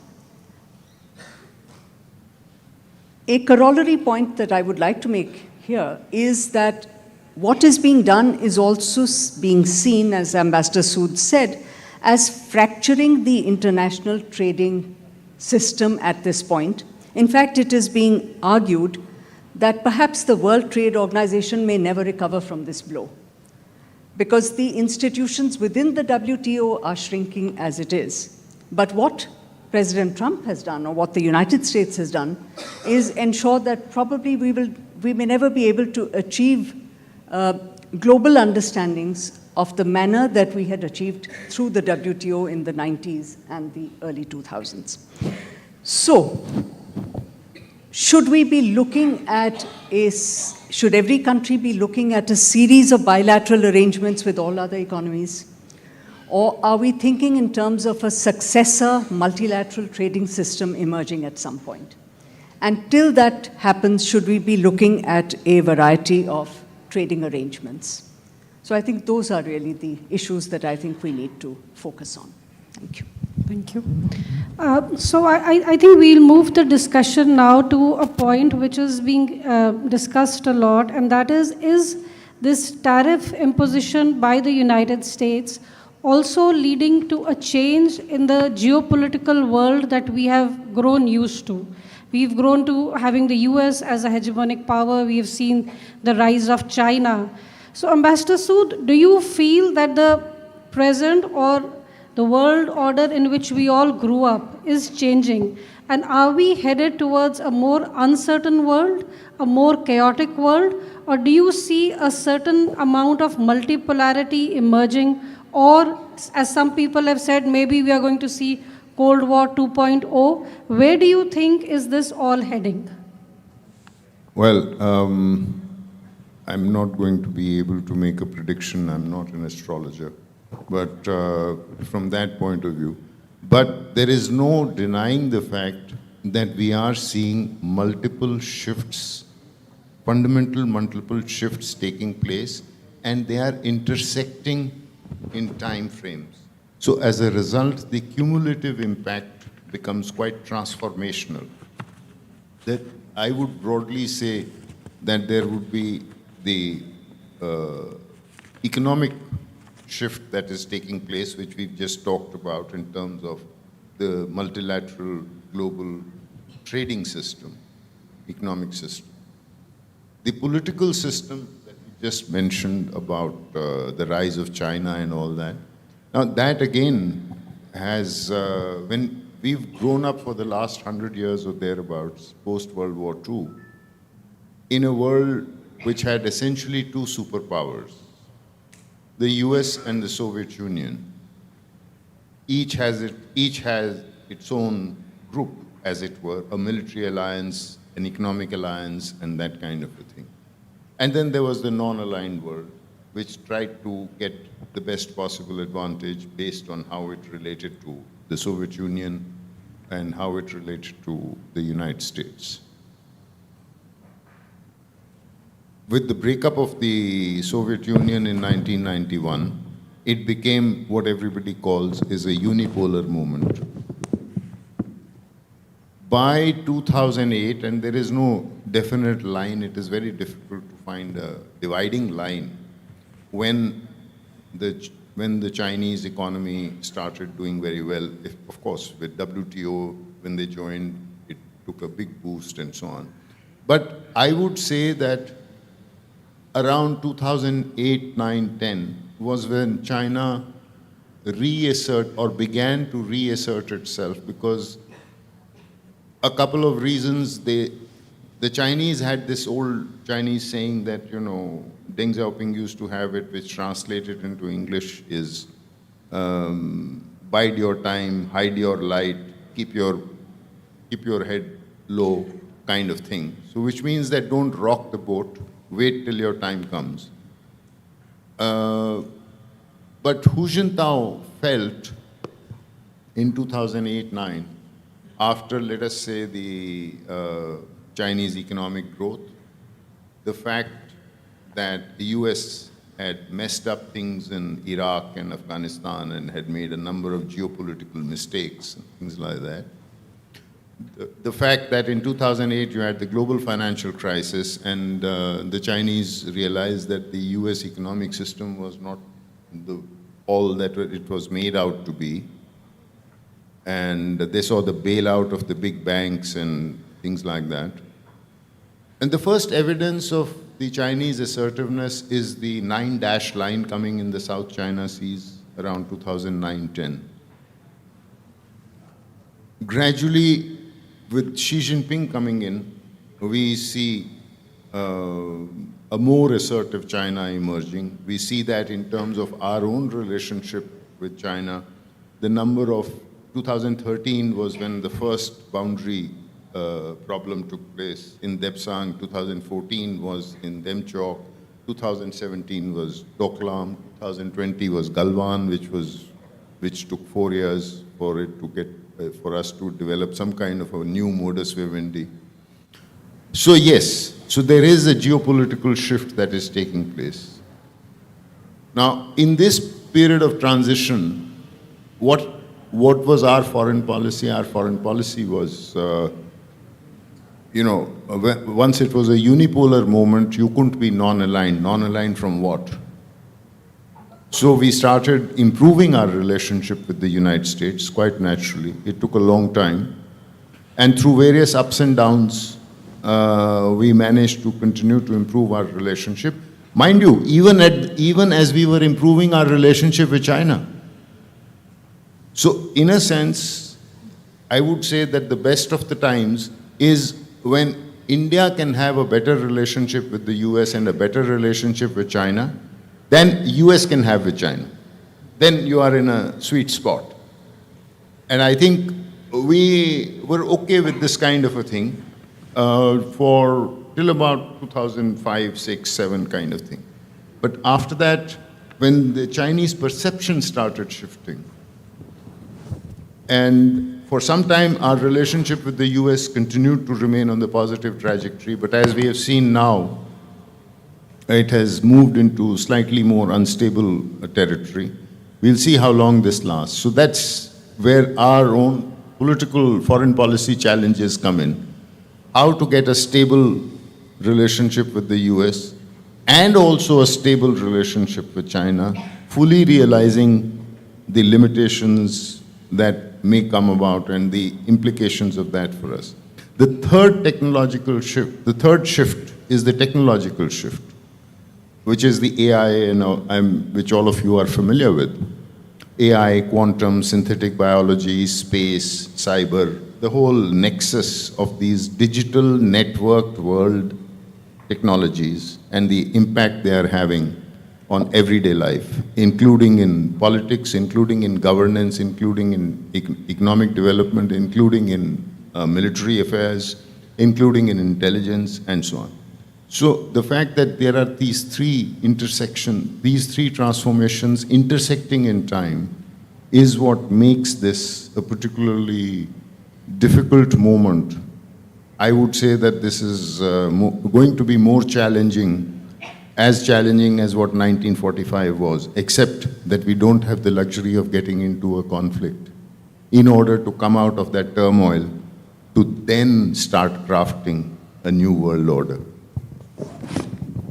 A corollary point that I would like to make here is that what is being done is also being seen, as Ambassador Sood said, as fracturing the international trading system at this point. In fact, it is being argued that perhaps the World Trade Organization may never recover from this blow, because the institutions within the WTO are shrinking as it is. But what President Trump has done, or what the United States has done, is ensure that probably we may never be able to achieve global understandings of the manner that we had achieved through the WTO in the 90s and the early 2000s. So, should we be looking at should every country be looking at a series of bilateral arrangements with all other economies? Or are we thinking in terms of a successor multilateral trading system emerging at some point? And till that happens, should we be looking at a variety of trading arrangements? So I think those are really the issues that I think we need to focus on. Thank you. Thank you. So I think we'll move the discussion now to a point which is being discussed a lot, and that is this tariff imposition by the United States also leading to a change in the geopolitical world that we have grown used to? We've grown to having the US as a hegemonic power. We've seen the rise of China. So Ambassador Sood, do you feel that the present or the world order in which we all grew up is changing? And are we headed towards a more uncertain world, a more chaotic world? Or do you see a certain amount of multipolarity emerging? Or, as some people have said, maybe we are going to see Cold War 2.0. Where do you think is this all heading? Well, I'm not going to be able to make a prediction. I'm not an astrologer. But from that point of view. But there is no denying the fact that we are seeing multiple shifts, fundamental multiple shifts taking place, and they are intersecting in time frames. So as a result, the cumulative impact becomes quite transformational. That I would broadly say that there would be the economic shift that is taking place, which we've just talked about in terms of the multilateral global trading system, economic system. The political system that you just mentioned about the rise of China and all that. Now that again has, when we've grown up for the last 100 years or thereabouts, post-World War II, in a world which had essentially two superpowers, the US and the Soviet Union. Each has its own group, as it were, a military alliance, an economic alliance, and that kind of a thing. And then there was the non-aligned world, which tried to get the best possible advantage based on how it related to the Soviet Union and how it related to the United States. With the breakup of the Soviet Union in 1991, it became what everybody calls is a unipolar moment. By 2008, and there is no definite line, it is very difficult to find a dividing line, when the Chinese economy started doing very well. Of course, with WTO, when they joined, it took a big boost and so on. But I would say that around 2008, 9, 10 was when China began to reassert itself, because a couple of reasons. The Chinese had this old Chinese saying that, you know, Deng Xiaoping used to have it, which translated into English is bide your time, hide your light, keep your head low kind of thing. So which means that don't rock the boat, wait till your time comes. But Hu Jintao felt in 2008-9, after, let us say, the Chinese economic growth, the fact that the US had messed up things in Iraq and Afghanistan and had made a number of geopolitical mistakes and things like that. The fact that in 2008 you had the global financial crisis, and the Chinese realized that the US economic system was not all that it was made out to be. And they saw the bailout of the big banks and things like that. And the first evidence of the Chinese assertiveness is the 9-dash line coming in the South China Seas around 2009-10. Gradually, with Xi Jinping coming in, we see a more assertive China emerging. We see that in terms of our own relationship with China. The number of 2013 was when the first boundary problem took place in Depsang. 2014 was in Demchok. 2017 was Doklam. 2020 was Galwan, which was which took 4 years for it to get, for us to develop some kind of a new modus vivendi. So yes, so there is a geopolitical shift that is taking place. Now, in this period of transition, what was our foreign policy? Our foreign policy was, once it was a unipolar moment, you couldn't be non-aligned. Non-aligned from what? So we started improving our relationship with the United States quite naturally. It took a long time. And through various ups and downs, we managed to continue to improve our relationship. Mind you, even as we were improving our relationship with China. So in a sense, I would say that the best of the times is when India can have a better relationship with the US and a better relationship with China than US can have with China. Then you are in a sweet spot. And I think we were okay with this kind of a thing for till about 2005, 6, 7 kind of thing. But after that, when the Chinese perception started shifting, and for some time our relationship with the US continued to remain on the positive trajectory, but as we have seen now, it has moved into slightly more unstable territory. We'll see how long this lasts. So that's where our own political foreign policy challenges come in. How to get a stable relationship with the US and also a stable relationship with China, fully realizing the limitations that may come about and the implications of that for us. The third shift is the technological shift, which is the AI, which all of you are familiar with. AI, quantum, synthetic biology, space, cyber, the whole nexus of these digital networked world technologies and the impact they are having on everyday life, including in politics, including in governance, including in economic development, including in military affairs, including in intelligence, and so on. So the fact that there are these three transformations intersecting in time is what makes this a particularly difficult moment. I would say that this is going to be more challenging as what 1945 was, except that we don't have the luxury of getting into a conflict in order to come out of that turmoil to then start crafting a new world order.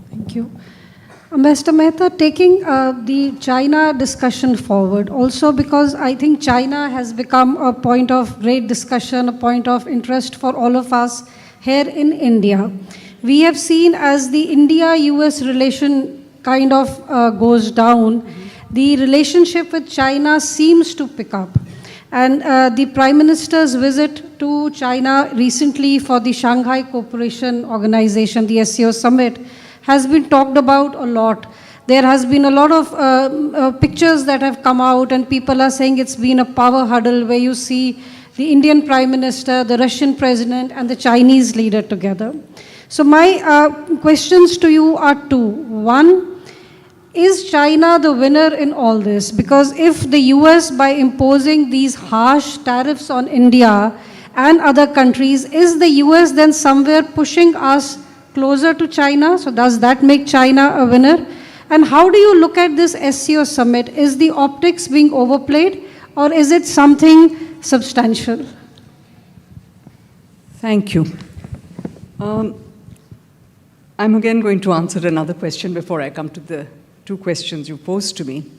Thank you. Mr. Mehta, taking the China discussion forward, also because I think China has become a point of great discussion, a point of interest for all of us here in India. We have seen as the India-US relation kind of goes down, the relationship with China seems to pick up. And the Prime Minister's visit to China recently for the Shanghai Cooperation Organization, the SCO Summit, has been talked about a lot. There has been a lot of pictures that have come out, and people are saying it's been a power huddle where you see the Indian Prime Minister, the Russian President, and the Chinese leader together. So my questions to you are two. One, is China the winner in all this? Because if the US, by imposing these harsh tariffs on India and other countries, is the US then somewhere pushing us closer to China? So does that make China a winner? And how do you look at this SCO summit? Is the optics being overplayed, or is it something substantial? Thank you. I'm again going to answer another question before I come to the two questions you posed to me.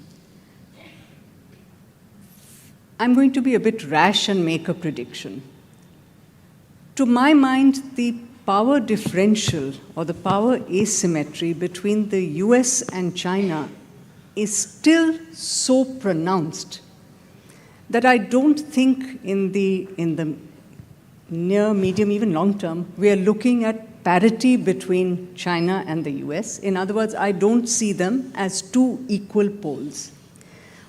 I'm going to be a bit rash and make a prediction. To my mind, the power differential or the power asymmetry between the US and China is still so pronounced that I don't think in the near, medium, even long term, we are looking at parity between China and the US. In other words, I don't see them as two equal poles.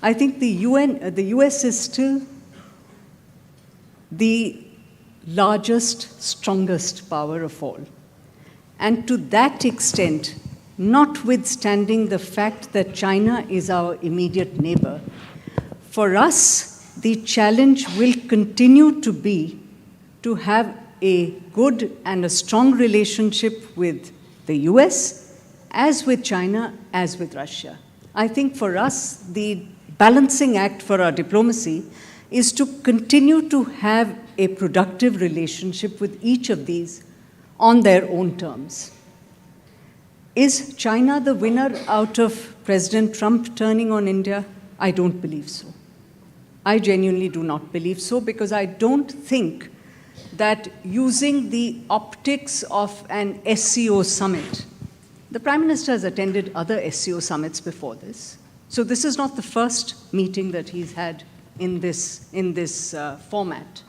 I think the US is still the largest, strongest power of all. And to that extent, notwithstanding the fact that China is our immediate neighbor, for us, the challenge will continue to be to have a good and a strong relationship with the US, as with China, as with Russia. I think for us, the balancing act for our diplomacy is to continue to have a productive relationship with each of these on their own terms. Is China the winner out of President Trump turning on India? I don't believe so. I genuinely do not believe so, because I don't think that using the optics of an SCO summit, the Prime Minister has attended other SCO summits before this, so this is not the first meeting that he's had in this format.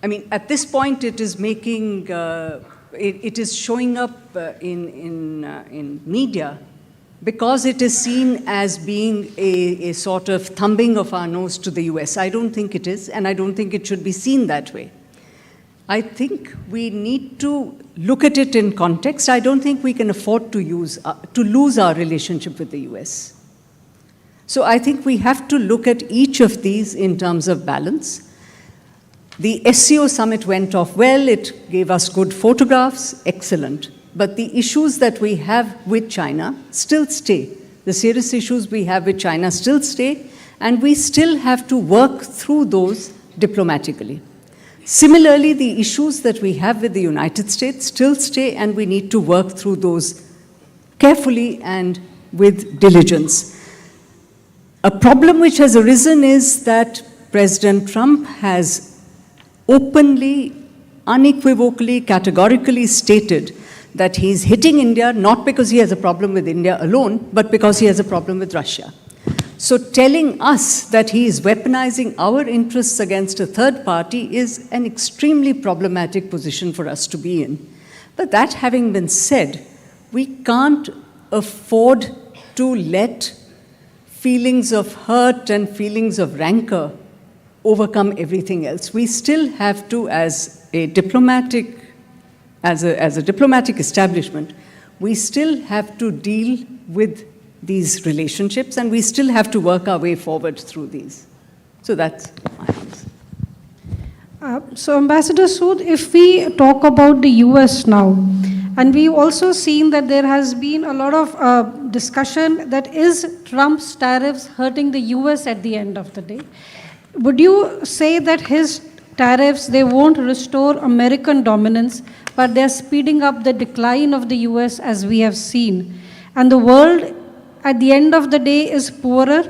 I mean, at this point, it is making, it is showing up in media because it is seen as being a sort of thumbing of our nose to the US. I don't think it is, and I don't think it should be seen that way. I think we need to look at it in context. I don't think we can afford to lose our relationship with the US. So I think we have to look at each of these in terms of balance. The SCO summit went off well. It gave us good photographs, excellent. But the issues that we have with China still stay. The serious issues we have with China still stay, and we still have to work through those diplomatically. Similarly, the issues that we have with the United States still stay, and we need to work through those carefully and with diligence. A problem which has arisen is that President Trump has openly, unequivocally, categorically stated that he's hitting India not because he has a problem with India alone, but because he has a problem with Russia. So telling us that he is weaponizing our interests against a third party is an extremely problematic position for us to be in. But that having been said, we can't afford to let feelings of hurt and feelings of rancor overcome everything else. We still have to, as a diplomatic establishment, we still have to deal with these relationships, and we still have to work our way forward through these. So that's my answer. So Ambassador Sood, if we talk about the US now, and we've also seen that there has been a lot of discussion that is Trump's tariffs hurting the US at the end of the day. Would you say that his tariffs, they won't restore American dominance, but they're speeding up the decline of the US as we have seen? And the world, at the end of the day, is poorer,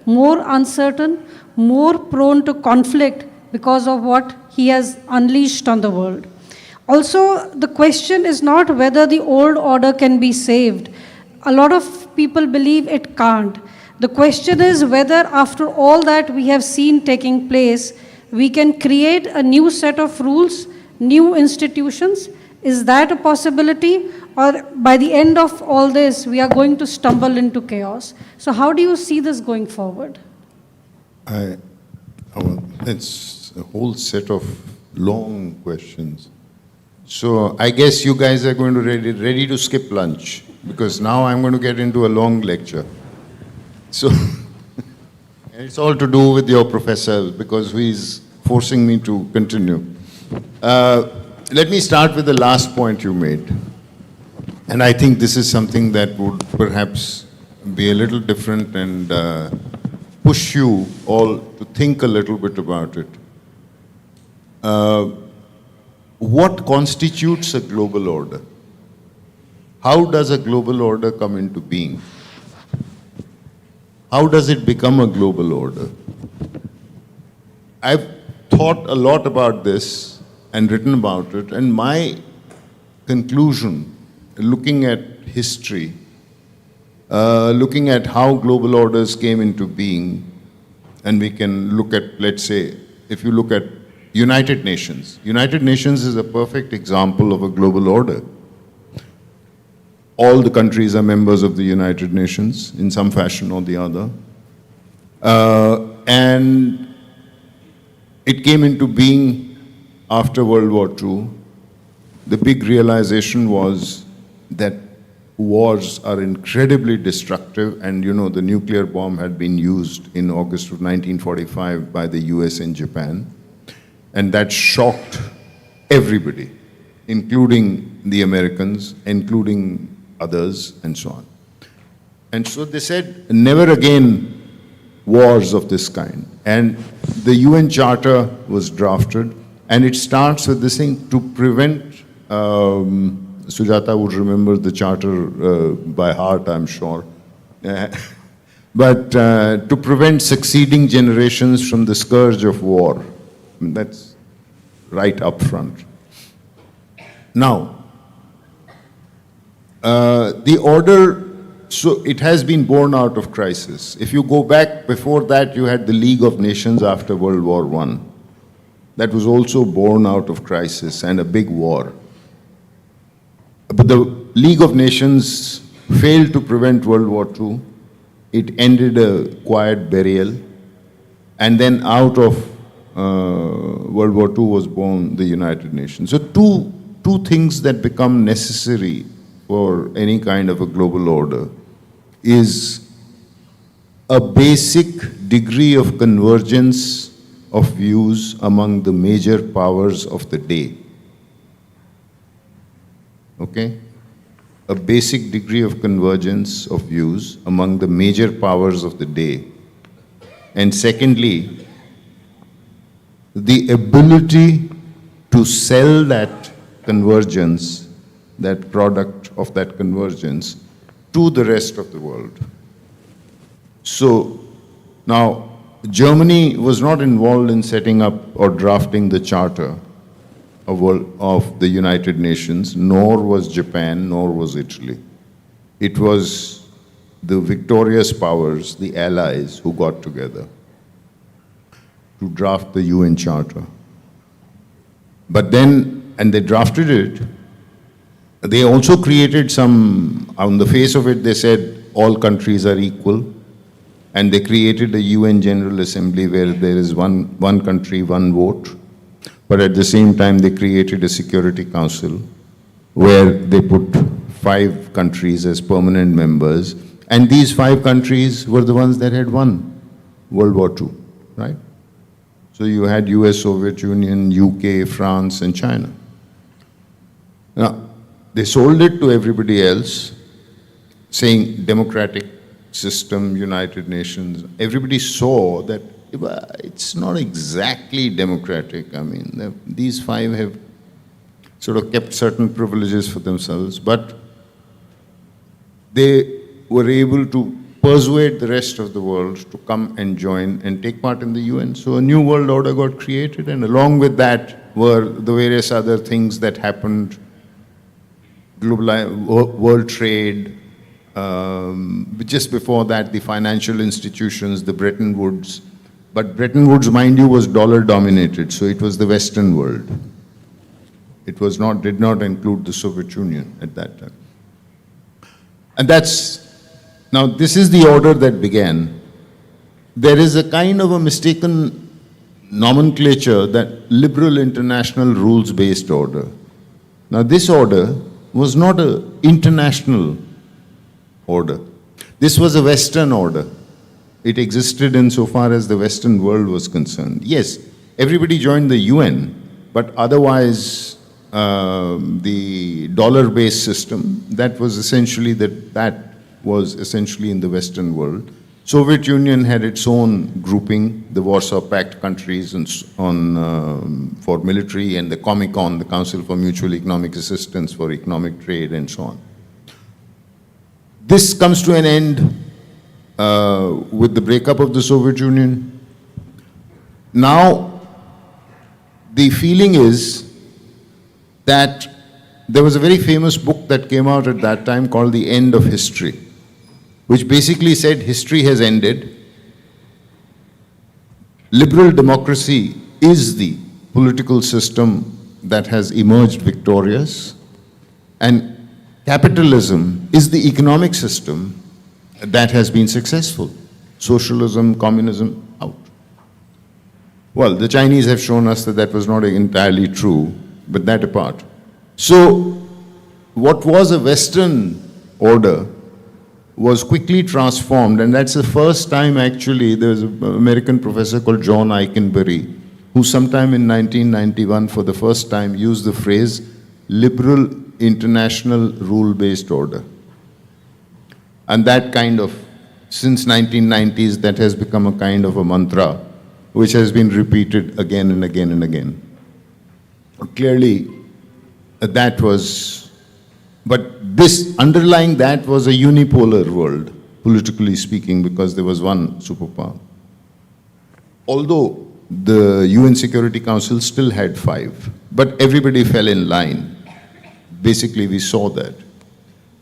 more uncertain, more prone to conflict because of what he has unleashed on the world. Also, the question is not whether the old order can be saved. A lot of people believe it can't. The question is whether, after all that we have seen taking place, we can create a new set of rules, new institutions. Is that a possibility? Or by the end of all this, we are going to stumble into chaos? So how do you see this going forward? It's a whole set of long questions. So I guess you guys are going to ready to skip lunch, because now I'm going to get into a long lecture. So it's all to do with your professor, because he's forcing me to continue. Let me start with the last point you made. And I think this is something that would perhaps be a little different and push you all to think a little bit about it. What constitutes a global order? How does a global order come into being? How does it become a global order? I've thought a lot about this and written about it, and my conclusion, looking at history, looking at how global orders came into being, and we can look at, let's say, if you look at United Nations. United Nations is a perfect example of a global order. All the countries are members of the United Nations in some fashion or the other. And it came into being after World War II. The big realization was that wars are incredibly destructive, and you know the nuclear bomb had been used in August of 1945 by the US and Japan, and that shocked everybody, including the Americans, including others, and so on. And so they said, never again wars of this kind. And the UN Charter was drafted, and it starts with this thing to prevent, Sujata would remember the Charter by heart, I'm sure, but to prevent succeeding generations from the scourge of war. That's right up front. Now, the order, so it has been born out of crisis. If you go back before that, you had the League of Nations after World War I. That was also born out of crisis and a big war. But the League of Nations failed to prevent World War II. It ended a quiet burial. And then out of World War II was born the United Nations. So two things that become necessary for any kind of a global order is a basic degree of convergence of views among the major powers of the day. Okay? A basic degree of convergence of views among the major powers of the day. And secondly, the ability to sell that convergence, that product of that convergence, to the rest of the world. So now, Germany was not involved in setting up or drafting the Charter of the United Nations, nor was Japan, nor was Italy. It was the victorious powers, the allies, who got together to draft the UN Charter. But then, and they drafted it, they also created some, on the face of it, they said all countries are equal, and they created a UN General Assembly where there is one country, one vote. But at the same time, they created a Security Council where they put 5 countries as permanent members. And these 5 countries were the ones that had won World War II, right? So you had US, Soviet Union, UK, France, and China. Now, they sold it to everybody else, saying democratic system, United Nations. Everybody saw that it's not exactly democratic. I mean, these 5 have sort of kept certain privileges for themselves, but they were able to persuade the rest of the world to come and join and take part in the UN. So a new world order got created, and along with that were the various other things that happened, world trade, just before that, the financial institutions, the Bretton Woods. But Bretton Woods, mind you, was dollar-dominated, so it was the Western world. It was not, did not include the Soviet Union at that time. And now this is the order that began. There is a kind of a mistaken nomenclature that liberal international rules-based order. Now this order was not an international order. This was a Western order. It existed insofar as the Western world was concerned. Yes, everybody joined the UN, but otherwise the dollar-based system, that was essentially in the Western world. Soviet Union had its own grouping, the Warsaw Pact countries for military, and the Comecon, the Council for Mutual Economic Assistance for economic trade, and so on. This comes to an end with the breakup of the Soviet Union. Now, the feeling is that there was a very famous book that came out at that time called The End of History, which basically said history has ended. Liberal democracy is the political system that has emerged victorious, and capitalism is the economic system that has been successful. Socialism, communism, out. Well, the Chinese have shown us that that was not entirely true, but that apart. So, what was a Western order was quickly transformed, and that's the first time actually. There was an American professor called John Eikenberry, who sometime in 1991 for the first time used the phrase liberal international rule-based order. And that kind of, since 1990s, that has become a kind of a mantra which has been repeated again and again and again. Clearly, that was, but this, underlying that was a unipolar world, politically speaking, because there was one superpower. Although the UN Security Council still had 5, but everybody fell in line. Basically, we saw that.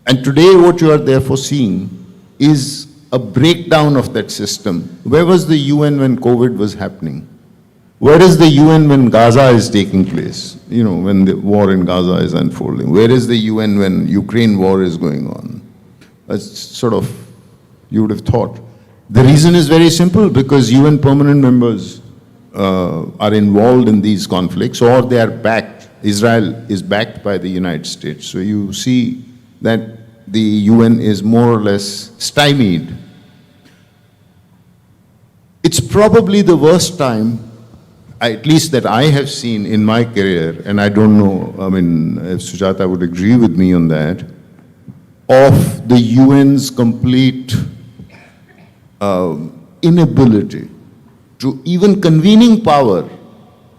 And today, what you are therefore seeing is a breakdown of that system. Where was the UN when COVID was happening? Where is the UN when Gaza is taking place? You know, when the war in Gaza is unfolding. Where is the UN when Ukraine war is going on? That's sort of, you would have thought. The reason is very simple, because UN permanent members are involved in these conflicts, or they are backed. Israel is backed by the United States. So you see that the UN is more or less stymied. It's probably the worst time, at least that I have seen in my career, and I don't know, I mean, if Sujata would agree with me on that, of the UN's complete inability to even convening power.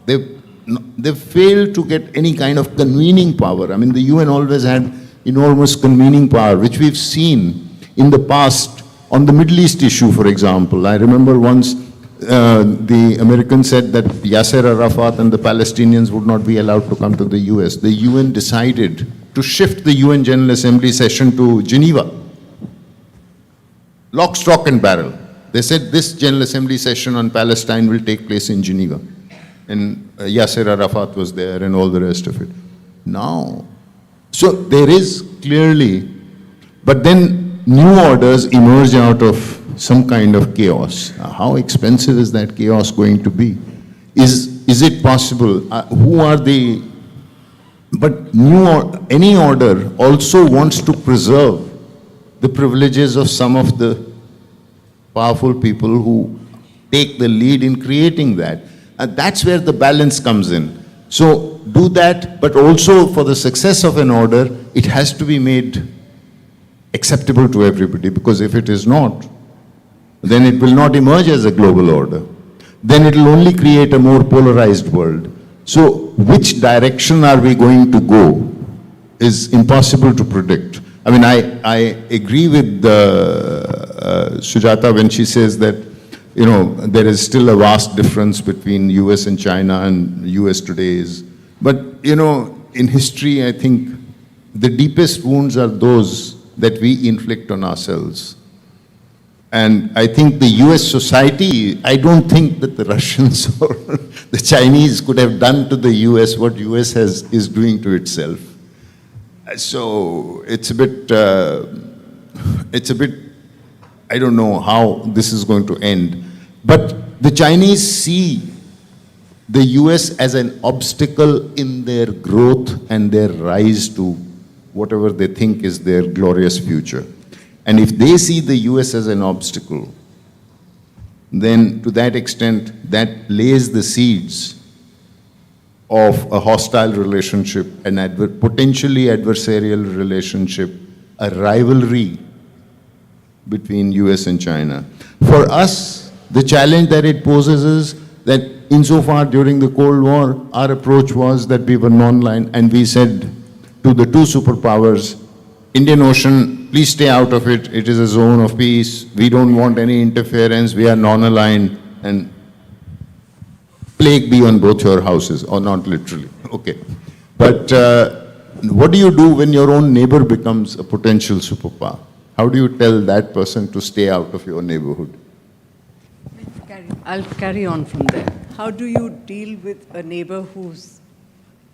They've failed to get any kind of convening power. I mean, the UN always had enormous convening power, which we've seen in the past on the Middle East issue, for example. I remember once the Americans said that Yasser Arafat and the Palestinians would not be allowed to come to the US. The UN decided to shift the UN General Assembly session to Geneva. Lock, stock and barrel. They said this General Assembly session on Palestine will take place in Geneva. And Yasser Arafat was there and all the rest of it. Now, so there is clearly, but then new orders emerge out of some kind of chaos. How expensive is that chaos going to be? Is it possible? Who are the, but any order also wants to preserve the privileges of some of the powerful people who take the lead in creating that. And that's where the balance comes in. So do that, but also for the success of an order, it has to be made acceptable to everybody, because if it is not, then it will not emerge as a global order. Then it will only create a more polarized world. So which direction are we going to go is impossible to predict. I mean, I agree with Sujata when she says that, you know, there is still a vast difference between US and China, and US today is. But, you know, in history, I think the deepest wounds are those that we inflict on ourselves. And I think the US society, I don't think that the Russians or the Chinese could have done to the US what US is doing to itself. So it's a bit, I don't know how this is going to end. But the Chinese see the US as an obstacle in their growth and their rise to whatever they think is their glorious future. And if they see the US as an obstacle, then to that extent, that lays the seeds of a hostile relationship, an potentially adversarial relationship, a rivalry between US and China. For us, the challenge that it poses is that insofar during the Cold War, our approach was that we were non-aligned, and we said to the two superpowers, Indian Ocean, please stay out of it. It is a zone of peace. We don't want any interference. We are non-aligned, and plague be on both your houses, or not literally. Okay. But what do you do when your own neighbor becomes a potential superpower? How do you tell that person to stay out of your neighborhood? I'll carry on from there. How do you deal with a neighbor who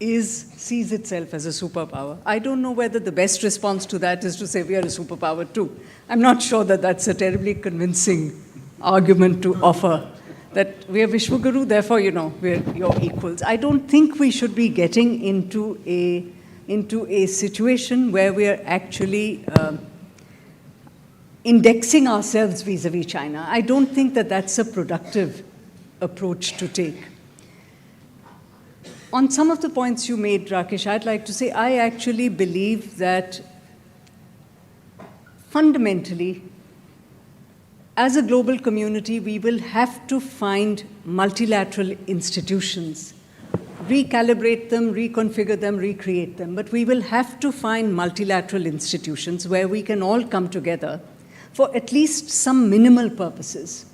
sees itself as a superpower? I don't know whether the best response to that is to say we are a superpower too. I'm not sure that that's a terribly convincing argument to offer, that we are Vishwaguru, therefore, you know, we're your equals. I don't think we should be getting into a situation where we are actually indexing ourselves vis-a-vis China. I don't think that that's a productive approach to take. On some of the points you made, Rakesh, I'd like to say I actually believe that fundamentally, as a global community, we will have to find multilateral institutions, recalibrate them, reconfigure them, recreate them. But we will have to find multilateral institutions where we can all come together for at least some minimal purposes.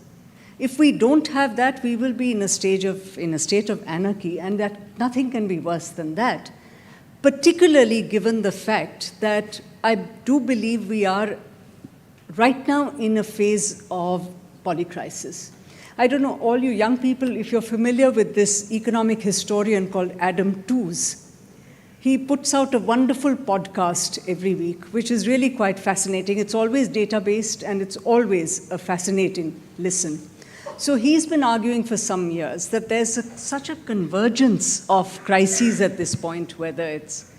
If we don't have that, we will be in a state of anarchy, and that nothing can be worse than that, particularly given the fact that I do believe we are right now in a phase of polycrisis. I don't know, all you young people, if you're familiar with this economic historian called Adam Tooze, he puts out a wonderful podcast every week, which is really quite fascinating. It's always data-based, and it's always a fascinating listen. So he's been arguing for some years that there's such a convergence of crises at this point, whether it's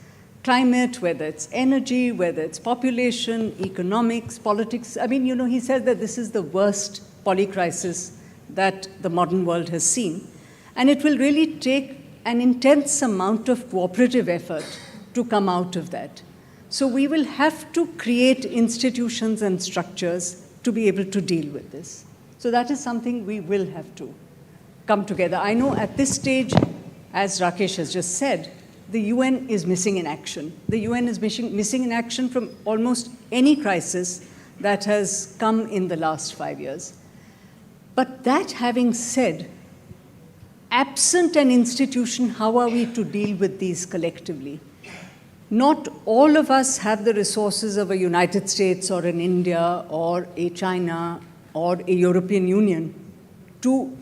climate, whether it's energy, whether it's population, economics, politics. I mean, you know, he said that this is the worst polycrisis that the modern world has seen. And it will really take an intense amount of cooperative effort to come out of that. So we will have to create institutions and structures to be able to deal with this. So that is something we will have to come together. I know at this stage, as Rakesh has just said, the UN is missing in action. The UN is missing in action from almost any crisis that has come in the last 5 years. But that having said, absent an institution, how are we to deal with these collectively? Not all of us have the resources of a United States or an India or a China or a European Union to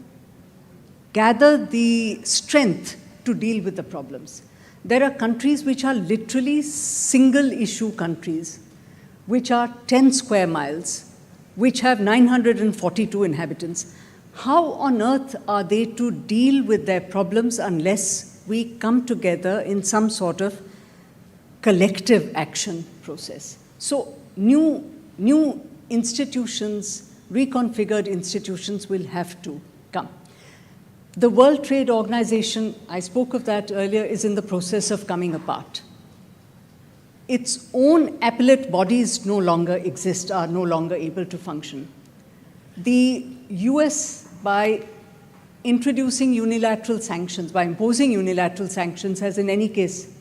gather the strength to deal with the problems. There are countries which are literally single-issue countries, which are 10 square miles, which have 942 inhabitants. How on earth are they to deal with their problems unless we come together in some sort of collective action process? So new institutions, reconfigured institutions will have to come. The World Trade Organization, I spoke of that earlier, is in the process of coming apart. Its own appellate bodies no longer exist, are no longer able to function. The US, by introducing unilateral sanctions, by imposing unilateral sanctions, has in any case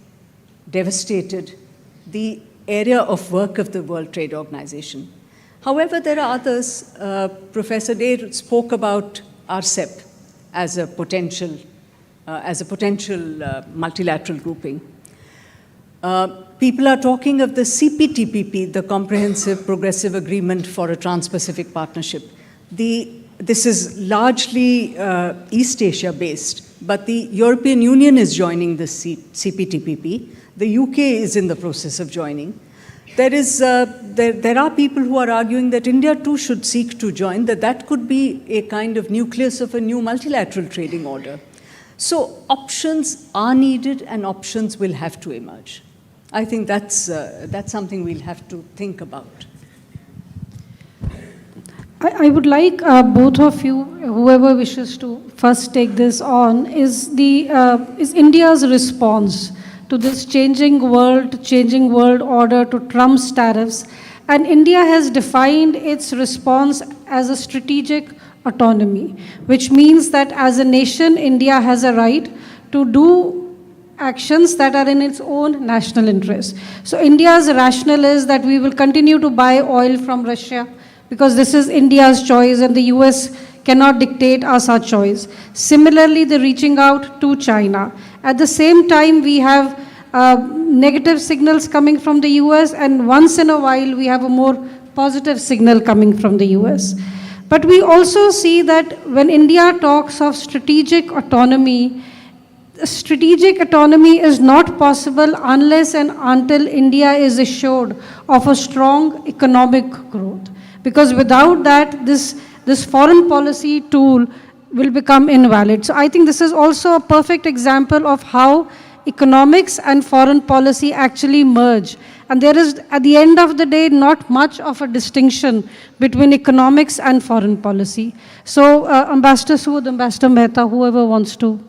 devastated the area of work of the World Trade Organization. However, there are others. Professor Day spoke about RCEP as a potential multilateral grouping. People are talking of the CPTPP, the Comprehensive Progressive Agreement for a Trans-Pacific Partnership. This is largely East Asia based, but the European Union is joining the CPTPP. The UK is in the process of joining. There are people who are arguing that India too should seek to join, that could be a kind of nucleus of a new multilateral trading order. So options are needed and options will have to emerge. I think that's something we'll have to think about. I would like both of you, whoever wishes to first take this on, is India's response to this changing world order, to Trump's tariffs. And India has defined its response as a strategic autonomy, which means that as a nation, India has a right to do actions that are in its own national interest. So India's rationale is that we will continue to buy oil from Russia because this is India's choice and the US cannot dictate us our choice. Similarly, the reaching out to China. At the same time, we have negative signals coming from the US, and once in a while, we have a more positive signal coming from the US. But we also see that when India talks of strategic autonomy is not possible unless and until India is assured of a strong economic growth. Because without that, this foreign policy tool will become invalid. So I think this is also a perfect example of how economics and foreign policy actually merge. And there is, at the end of the day, not much of a distinction between economics and foreign policy. So, Ambassador Sood, Ambassador Mehta, whoever wants to.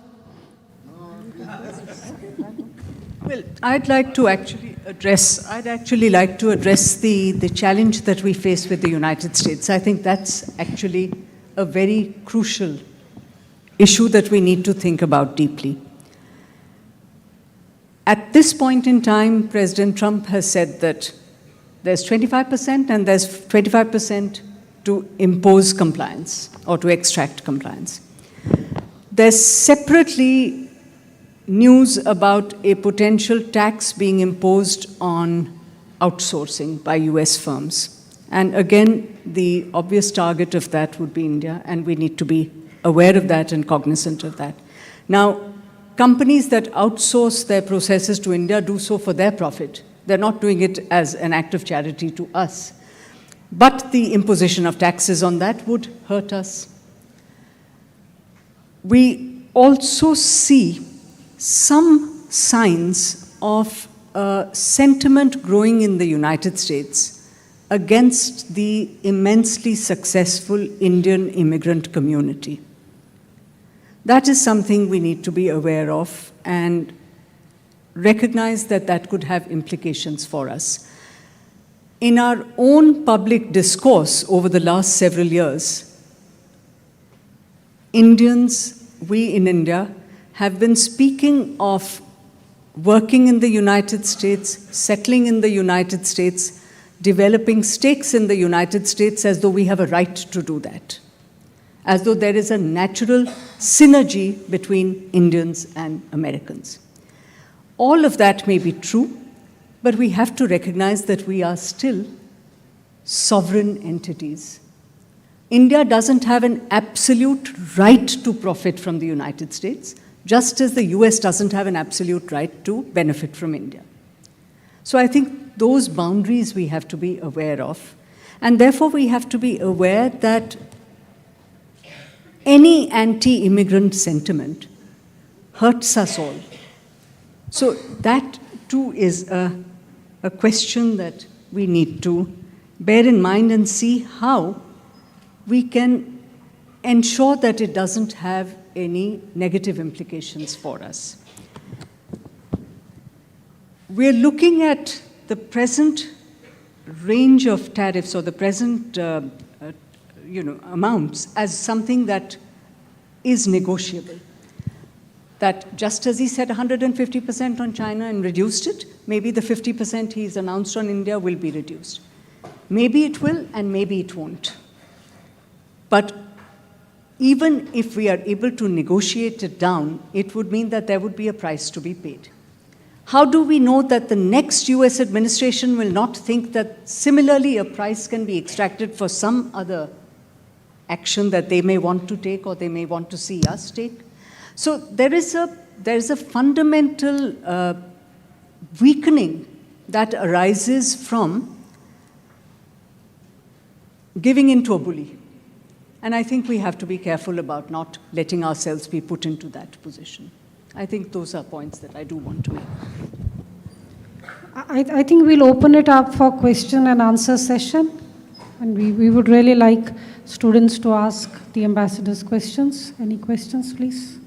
Well, I'd actually like to address the challenge that we face with the United States. I think that's actually a very crucial issue that we need to think about deeply. At this point in time, President Trump has said that there's 25% and there's 25% to impose compliance or to extract compliance. There's separately news about a potential tax being imposed on outsourcing by US firms. And again, the obvious target of that would be India, and we need to be aware of that and cognizant of that. Now, companies that outsource their processes to India do so for their profit. They're not doing it as an act of charity to us. But the imposition of taxes on that would hurt us. We also see some signs of sentiment growing in the United States against the immensely successful Indian immigrant community. That is something we need to be aware of and recognize that that could have implications for us. In our own public discourse over the last several years, Indians, we in India, have been speaking of working in the United States, settling in the United States, developing stakes in the United States as though we have a right to do that, as though there is a natural synergy between Indians and Americans. All of that may be true, but we have to recognize that we are still sovereign entities. India doesn't have an absolute right to profit from the United States, just as the US doesn't have an absolute right to benefit from India. So I think those boundaries we have to be aware of, and therefore we have to be aware that any anti-immigrant sentiment hurts us all. So that too is a question that we need to bear in mind and see how we can ensure that it doesn't have any negative implications for us. We're looking at the present range of tariffs or the present amounts as something that is negotiable. That just as he said 150% on China and reduced it, maybe the 50% he's announced on India will be reduced. Maybe it will and maybe it won't. But even if we are able to negotiate it down, it would mean that there would be a price to be paid. How do we know that the next US administration will not think that similarly a price can be extracted for some other action that they may want to take or they may want to see us take? So there is a fundamental weakening that arises from giving in to a bully. And I think we have to be careful about not letting ourselves be put into that position. I think those are points that I do want to make. I think we'll open it up for question and answer session. And we would really like students to ask the ambassadors questions. Any questions, please?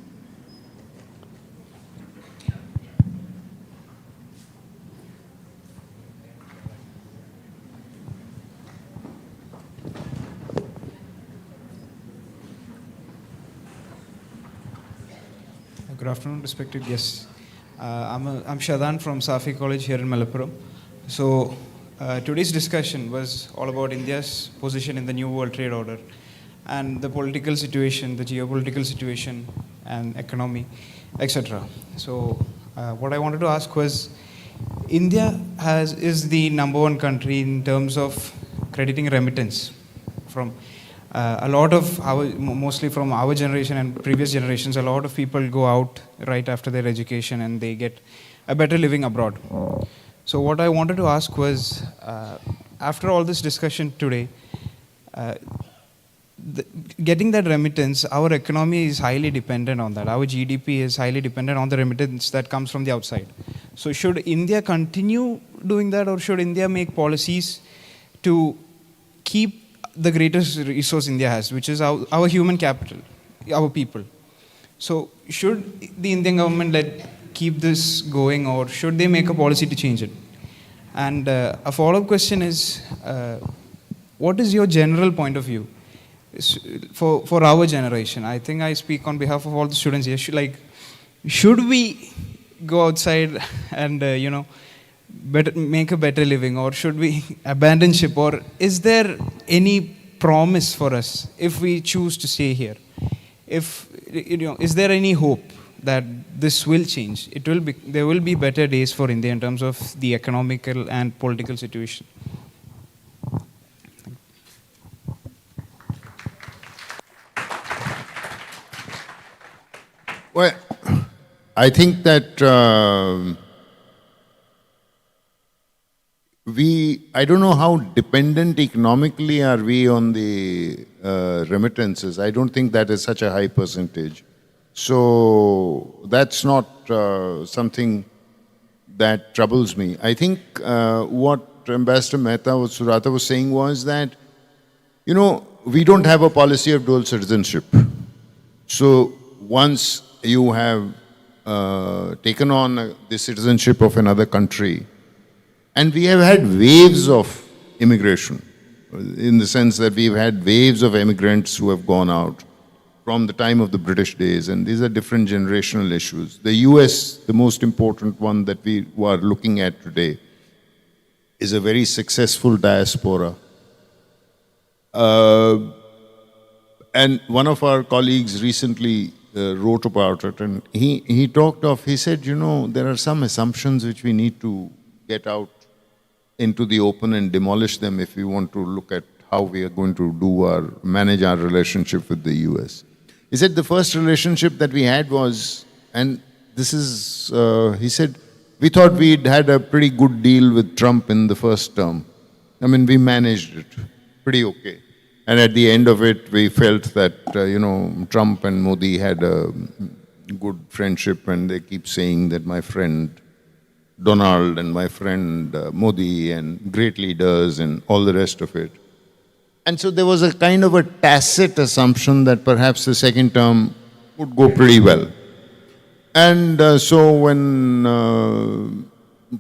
Good afternoon, respected guests. I'm Shadan from Safi College here in Malappuram. So today's discussion was all about India's position in the New World Trade Order and the political situation, the geopolitical situation and economy, etc. So what I wanted to ask was, India is the #1 country in terms of crediting remittance from a lot of mostly from our generation and previous generations. A lot of people go out right after their education and they get a better living abroad. So what I wanted to ask was, after all this discussion today, getting that remittance, our economy is highly dependent on that. Our GDP is highly dependent on the remittance that comes from the outside. So should India continue doing that, or should India make policies to keep the greatest resource India has, which is our human capital, our people? So should the Indian government keep this going, or should they make a policy to change it? And a follow-up question is, what is your general point of view for our generation? I think I speak on behalf of all the students here. Should we go outside and make a better living, or should we abandon ship, or is there any promise for us if we choose to stay here? Is there any hope that this will change? There will be better days for India in terms of the economical and political situation. Well, I think that I don't know how dependent economically are we on the remittances. I don't think that is such a high percentage. So that's not something that troubles me. I think what Ambassador Mehta Surata was saying was that, we don't have a policy of dual citizenship. So once you have taken on the citizenship of another country, and we have had waves of immigration, in the sense that we've had waves of immigrants who have gone out from the time of the British days, and these are different generational issues. The US, the most important one that we are looking at today, is a very successful diaspora. And one of our colleagues recently wrote about it, and he said, there are some assumptions which we need to get out into the open and demolish them if we want to look at how we are going to manage our relationship with the US. He said the first relationship that we had was, and this is, he said, we thought we'd had a pretty good deal with Trump in the first term. I mean, we managed it pretty okay. And at the end of it, we felt that, Trump and Modi had a good friendship, and they keep saying that my friend Donald and my friend Modi and great leaders and all the rest of it. And so there was a kind of a tacit assumption that perhaps the second term would go pretty well. And so when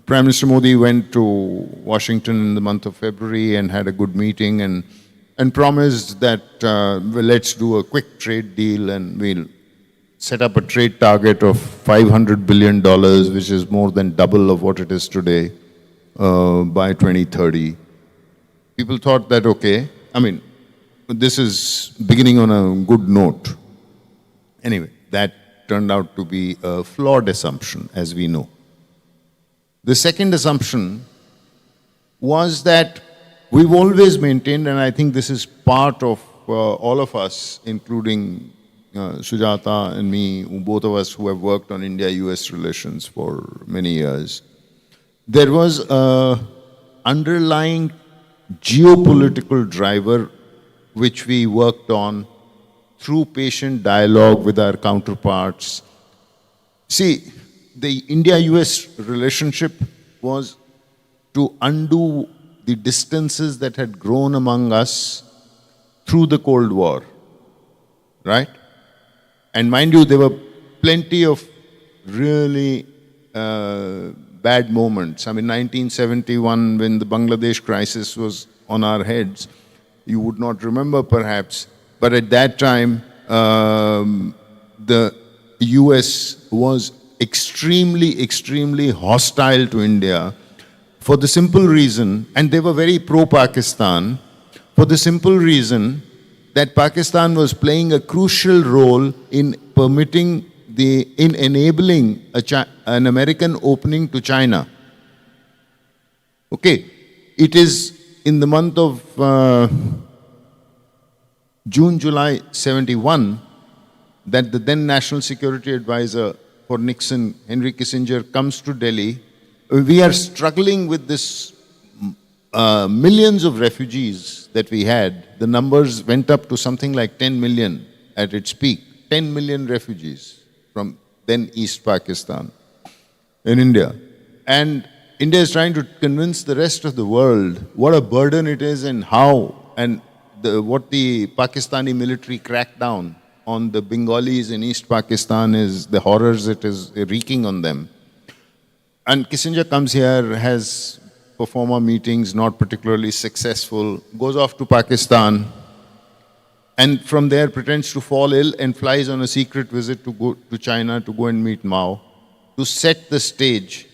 Prime Minister Modi went to Washington in the month of February and had a good meeting and promised that let's do a quick trade deal and we'll set up a trade target of $500 billion, which is more than double of what it is today, by 2030. People thought that, okay, I mean, this is beginning on a good note. Anyway, that turned out to be a flawed assumption, as we know. The second assumption was that we've always maintained, and I think this is part of all of us, including Sujata and me, both of us who have worked on India-US relations for many years, there was an underlying geopolitical driver which we worked on through patient dialogue with our counterparts. See, the India-US relationship was to undo the distances that had grown among us through the Cold War, right? And mind you, there were plenty of really bad moments. I mean, 1971, when the Bangladesh crisis was on our heads, you would not remember perhaps, but at that time, the US was extremely, extremely hostile to India for the simple reason, and they were very pro-Pakistan, for the simple reason that Pakistan was playing a crucial role in enabling an American opening to China. Okay, it is in the month of June, July 71 that the then National Security Advisor for Nixon, Henry Kissinger, comes to Delhi. We are struggling with this millions of refugees that we had, the numbers went up to something like 10 million at its peak. 10 million refugees from then East Pakistan in India. And India is trying to convince the rest of the world what a burden it is and how, and what the Pakistani military crackdown on the Bengalis in East Pakistan is, the horrors it is wreaking on them. And Kissinger comes here, has performer meetings, not particularly successful, goes off to Pakistan, and from there pretends to fall ill and flies on a secret visit to go to China to go and meet Mao, to set the stage.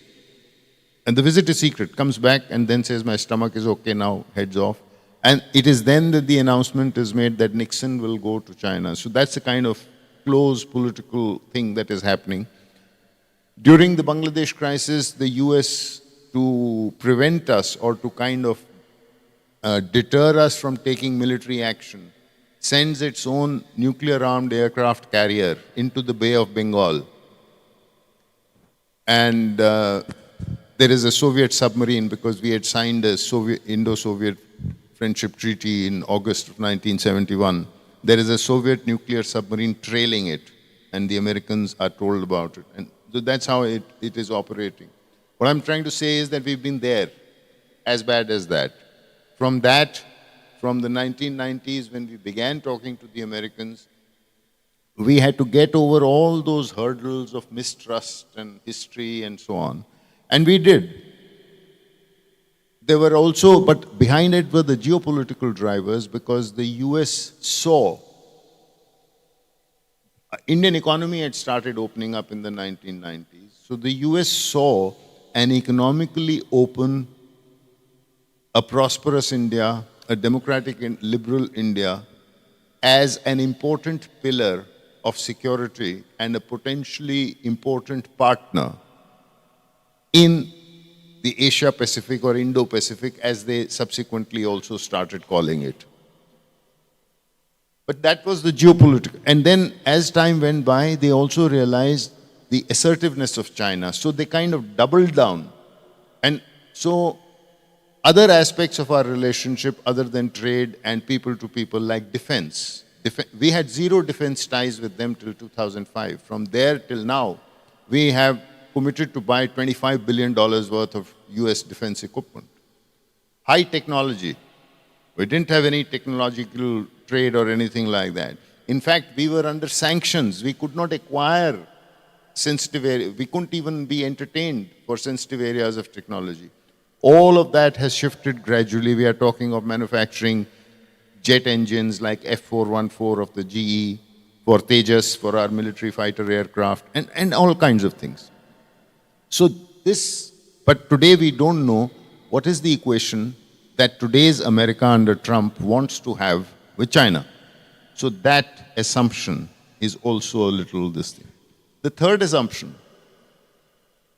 And the visit is secret, comes back and then says, my stomach is okay now, heads off. And it is then that the announcement is made that Nixon will go to China. So that's the kind of close political thing that is happening. During the Bangladesh crisis, the US, to prevent us or to kind of deter us from taking military action, sends its own nuclear-armed aircraft carrier into the Bay of Bengal. And there is a Soviet submarine, because we had signed a Indo-Soviet friendship treaty in August of 1971. There is a Soviet nuclear submarine trailing it, and the Americans are told about it. And so that's how it is operating. What I'm trying to say is that we've been there, as bad as that. From the 1990s, when we began talking to the Americans, we had to get over all those hurdles of mistrust and history and so on. And we did. There were also, but behind it were the geopolitical drivers, because the US saw Indian economy had started opening up in the 1990s. So the US saw an economically open, a prosperous India, a democratic and liberal India as an important pillar of security and a potentially important partner in the Asia-Pacific or Indo-Pacific, as they subsequently also started calling it. But that was the geopolitical. And then as time went by, they also realized the assertiveness of China. So they kind of doubled down. And so other aspects of our relationship other than trade and people to people, like defense. We had zero defense ties with them till 2005. From there till now, we have committed to buy $25 billion worth of US defense equipment. High technology. We didn't have any technological trade or anything like that. In fact, we were under sanctions. We could not acquire sensitive areas. We couldn't even be entertained for sensitive areas of technology. All of that has shifted gradually. We are talking of manufacturing jet engines like F-414 of the GE, for Tejas, for our military fighter aircraft, and all kinds of things. So but today we don't know what is the equation that today's America under Trump wants to have with China. So that assumption is also a little this thing. The third assumption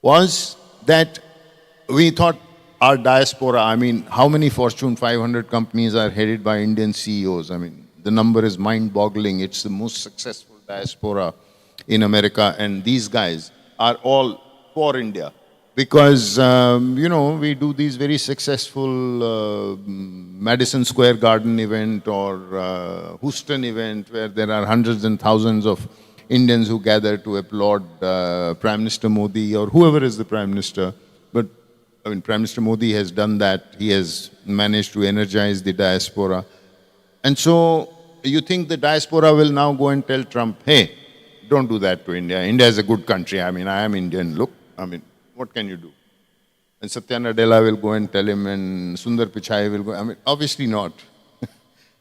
was that we thought our diaspora, I mean, how many Fortune 500 companies are headed by Indian CEOs? I mean, the number is mind-boggling. It's the most successful diaspora in America, and these guys are all for India. Because, we do these very successful Madison Square Garden event or Houston event where there are hundreds and thousands of Indians who gather to applaud Prime Minister Modi or whoever is the Prime Minister. But, I mean, Prime Minister Modi has done that. He has managed to energize the diaspora. And so, you think the diaspora will now go and tell Trump, hey, don't do that to India. India is a good country. I mean, I am Indian. Look, I mean, what can you do? And Satya Nadella will go and tell him, and Sundar Pichai will go. I mean, obviously not.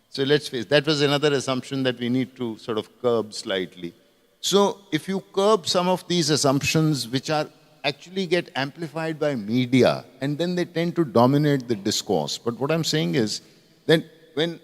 So let's face, that was another assumption that we need to sort of curb slightly. So if you curb some of these assumptions, which are actually get amplified by media, and then they tend to dominate the discourse. But what I'm saying is that when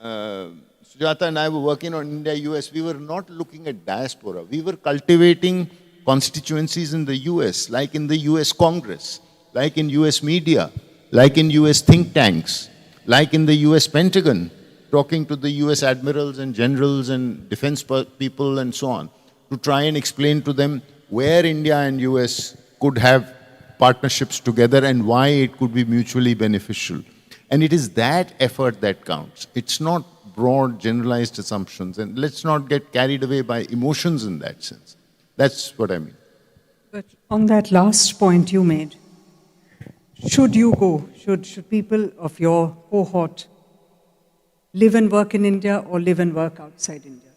Sujata and I were working on India-US, we were not looking at diaspora. We were cultivating constituencies in the US, like in the US Congress, like in US media, like in US think tanks, like in the US Pentagon, talking to the US admirals and generals and defense people and so on, to try and explain to them where India and US could have partnerships together and why it could be mutually beneficial. And it is that effort that counts. It's not broad, generalized assumptions. And let's not get carried away by emotions in that sense. That's what I mean. But on that last point you made, should you go, should people of your cohort live and work in India or live and work outside India?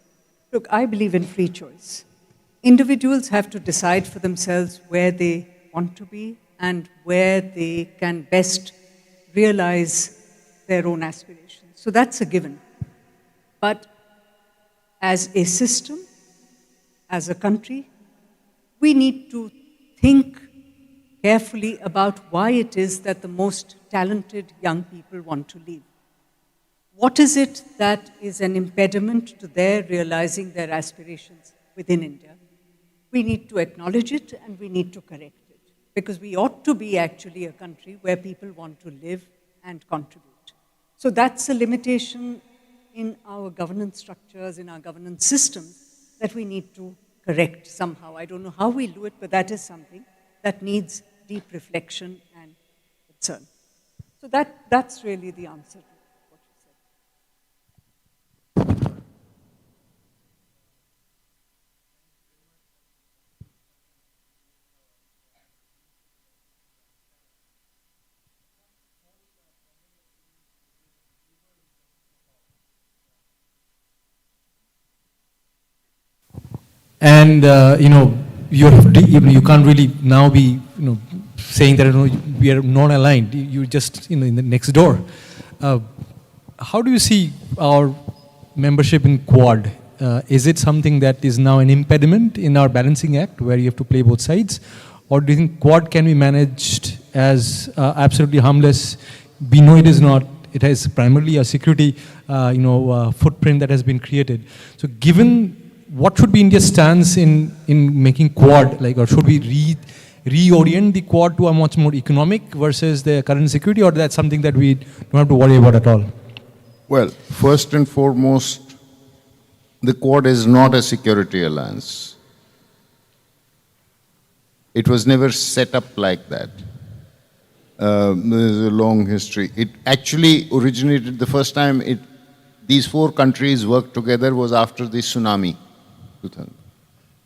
Look, I believe in free choice. Individuals have to decide for themselves where they want to be and where they can best realize their own aspirations. So that's a given. But as a system, as a country, we need to think carefully about why it is that the most talented young people want to leave. What is it that is an impediment to their realizing their aspirations within India? We need to acknowledge it and we need to correct it. Because we ought to be actually a country where people want to live and contribute. So that's a limitation in our governance structures, in our governance systems, that we need to correct somehow. I don't know how we'll do it, but that is something that needs deep reflection and concern. So that's really the answer to what you said. And you can't really now be saying that we are non-aligned. You're just in the next door. How do you see our membership in Quad? Is it something that is now an impediment in our balancing act, where you have to play both sides, or do you think Quad can be managed as absolutely harmless? We know it is not. It has primarily a security, footprint that has been created. So, given what should be India's stance in making Quad, or should we reorient the Quad to a much more economic versus the current security, or that's something that we don't have to worry about at all? Well, first and foremost, the Quad is not a security alliance. It was never set up like that. There's a long history. It actually originated, the first time these four countries worked together was after the tsunami.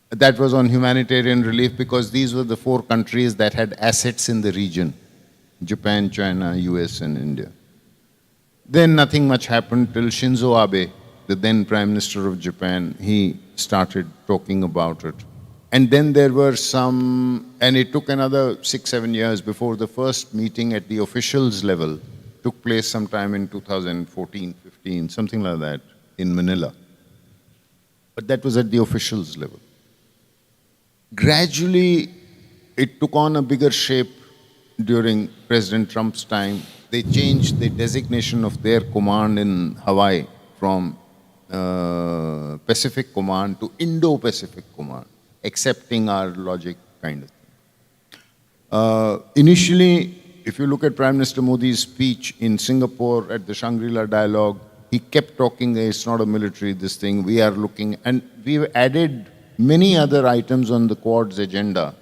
That was on humanitarian relief because these were the four countries that had assets in the region: Japan, China, US and India. Then nothing much happened till Shinzo Abe, the then Prime Minister of Japan, he started talking about it. And then there were and it took another 6-7 years before the first meeting at the officials level took place sometime in 2014-15, something like that, in Manila. But that was at the officials level. Gradually, it took on a bigger shape during President Trump's time. They changed the designation of their command in Hawaii from Pacific Command to Indo-Pacific Command, accepting our logic kind of thing. Initially, if you look at Prime Minister Modi's speech in Singapore at the Shangri-La Dialogue, he kept talking, it's not a military, this thing, we are looking, and we've added many other items on the Quad's agenda,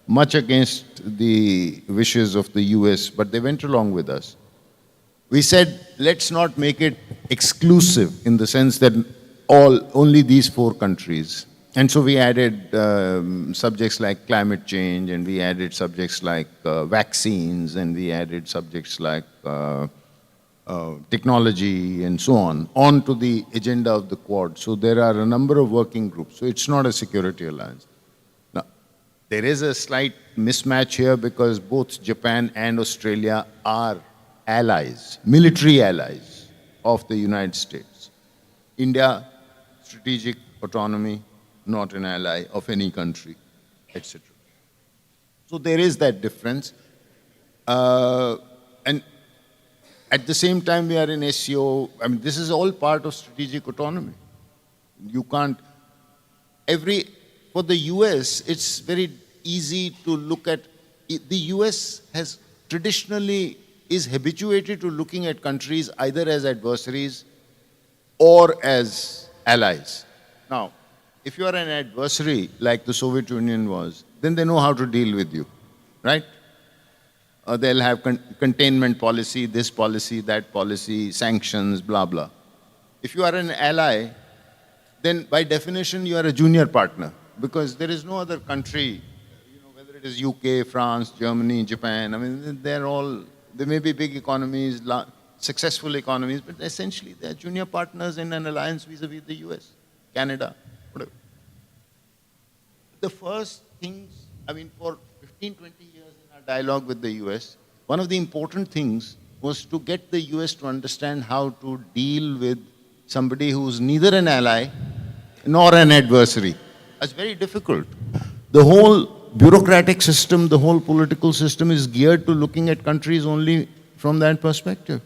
much against the wishes of the US, but they went along with us. We said, let's not make it exclusive in the sense that only these four countries. And so we added subjects like climate change, and we added subjects like vaccines, and we added subjects like technology and so on to the agenda of the Quad. So there are a number of working groups. So it's not a security alliance. Now, there is a slight mismatch here because both Japan and Australia are allies, military allies of the United States. India, strategic autonomy, not an ally of any country, etc. So there is that difference. And at the same time, we are in SCO. I mean, this is all part of strategic autonomy. You can't, for the US, it's very easy to look at, the US has traditionally is habituated to looking at countries either as adversaries or as allies. Now, if you are an adversary like the Soviet Union was, then they know how to deal with you, right? they'll have containment policy, this policy, that policy, sanctions, blah, blah. If you are an ally, then by definition you are a junior partner, because there is no other country, whether it is UK, France, Germany, Japan, I mean, they may be big economies, successful economies, but essentially they're junior partners in an alliance vis-a-vis the US, Canada, whatever. The first things, I mean, for 15, 20 years in our dialogue with the US, one of the important things was to get the US to understand how to deal with somebody who's neither an ally nor an adversary. That's very difficult. The whole bureaucratic system, the whole political system is geared to looking at countries only from that perspective.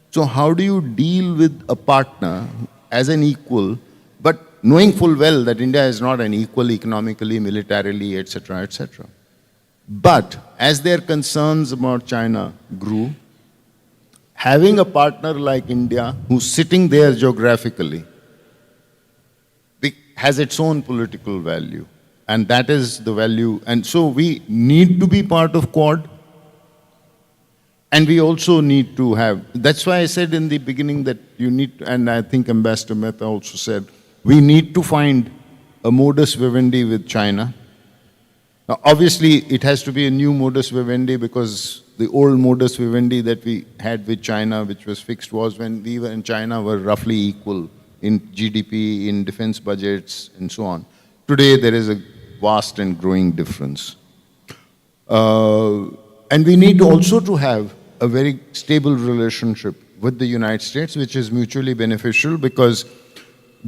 So how do you deal with a partner as an equal, but knowing full well that India is not an equal economically, militarily, etc., etc. But as their concerns about China grew, having a partner like India, who's sitting there geographically, has its own political value. And that is the value. And so we need to be part of Quad. And we also need to have, that's why I said in the beginning that you need to, and I think Ambassador Mehta also said, we need to find a modus vivendi with China. Now, obviously, it has to be a new modus vivendi, because the old modus vivendi that we had with China, which was fixed, was when we and China were roughly equal in GDP, in defense budgets, and so on. Today, there is a vast and growing difference. And we need also to have a very stable relationship with the United States, which is mutually beneficial, because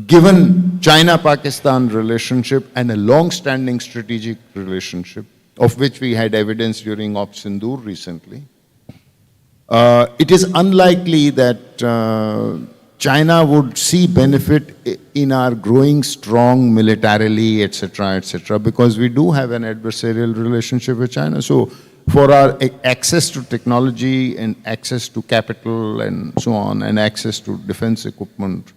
given China-Pakistan relationship and a long-standing strategic relationship, of which we had evidence during Op Sindoor recently, it is unlikely that China would see benefit in our growing strong militarily, etc., because we do have an adversarial relationship with China. So for our access to technology and access to capital and so on, and access to defense equipment,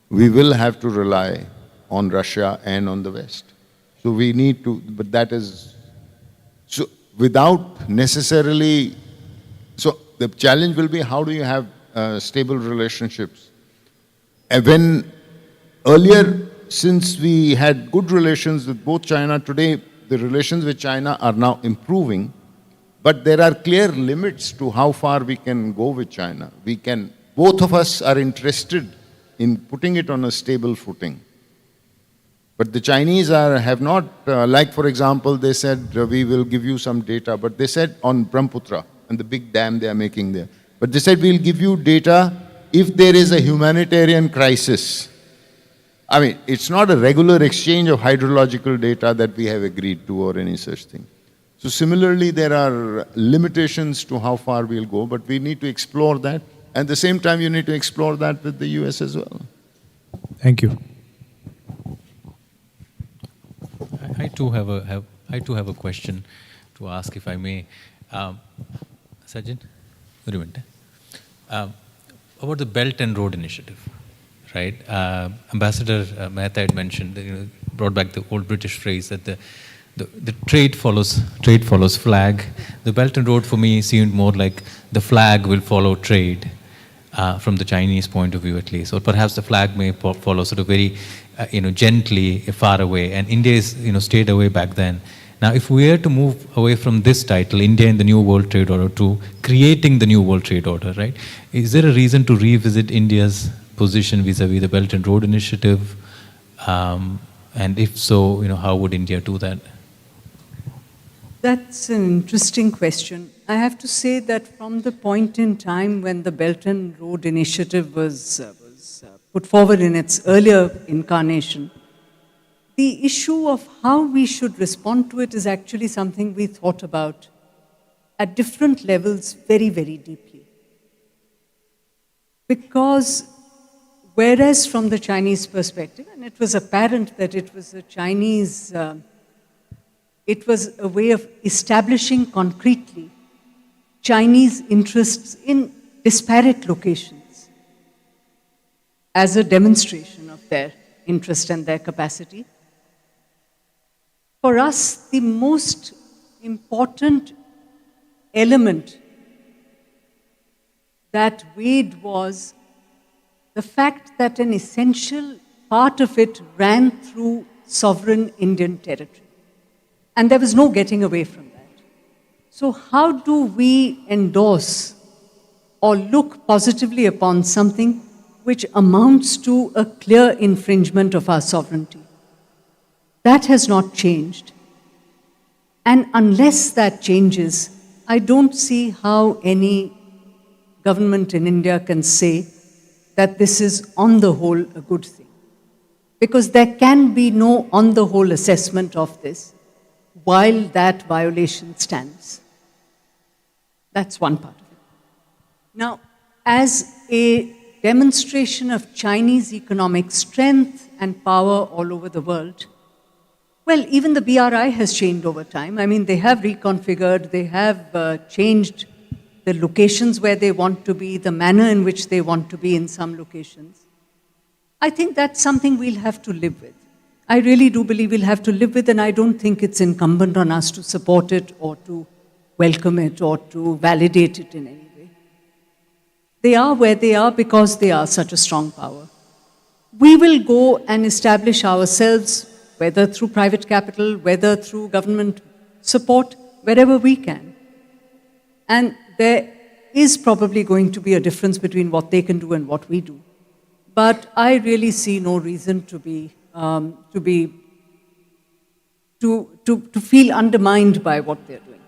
we will have to rely on Russia and on the West. So we need to, but that is, so without necessarily, so the challenge will be, how do you have stable relationships? And when earlier, since we had good relations with both China, today the relations with China are now improving, but there are clear limits to how far we can go with China. We can, both of us are interested in putting it on a stable footing. But the Chinese have not, like for example, they said, we will give you some data, but they said on Brahmaputra and the big dam they are making there. But they said, we'll give you data if there is a humanitarian crisis. I mean, it's not a regular exchange of hydrological data that we have agreed to or any such thing. So similarly, there are limitations to how far we'll go, but we need to explore that. At the same time, you need to explore that with the US as well. Thank you. I too have a question to ask, if I may. Sajjan, ഒരു minute. About the Belt and Road Initiative, right? Ambassador Mehta had mentioned, brought back the old British phrase that the trade follows flag. The Belt and Road for me seemed more like the flag will follow trade, from the Chinese point of view at least, or perhaps the flag may follow sort of very, gently far away. And India is, stayed away back then. Now, if we are to move away from this title, India in the New World Trade Order, to creating the New World Trade Order, right? Is there a reason to revisit India's position vis-a-vis the Belt and Road Initiative? And if so, how would India do that? That's an interesting question. I have to say that from the point in time when the Belt and Road Initiative was put forward in its earlier incarnation, the issue of how we should respond to it is actually something we thought about at different levels very, very deeply. Because whereas from the Chinese perspective, and it was apparent that it was a Chinese, it was a way of establishing concretely Chinese interests in disparate locations as a demonstration of their interest and their capacity. For us, the most important element that weighed was the fact that an essential part of it ran through sovereign Indian territory. And there was no getting away from that. So how do we endorse or look positively upon something which amounts to a clear infringement of our sovereignty? That has not changed. And unless that changes, I don't see how any government in India can say that this is on the whole a good thing. Because there can be no on the whole assessment of this while that violation stands. That's one part of it. Now, as a demonstration of Chinese economic strength and power all over the world, well, even the BRI has changed over time. I mean, they have reconfigured, they have changed the locations where they want to be, the manner in which they want to be in some locations. I think that's something we'll have to live with. I really do believe we'll have to live with, and I don't think it's incumbent on us to support it or to welcome it or to validate it in any way. They are where they are because they are such a strong power. We will go and establish ourselves, whether through private capital, whether through government support, wherever we can. And there is probably going to be a difference between what they can do and what we do. But I really see no reason to feel undermined by what they're doing.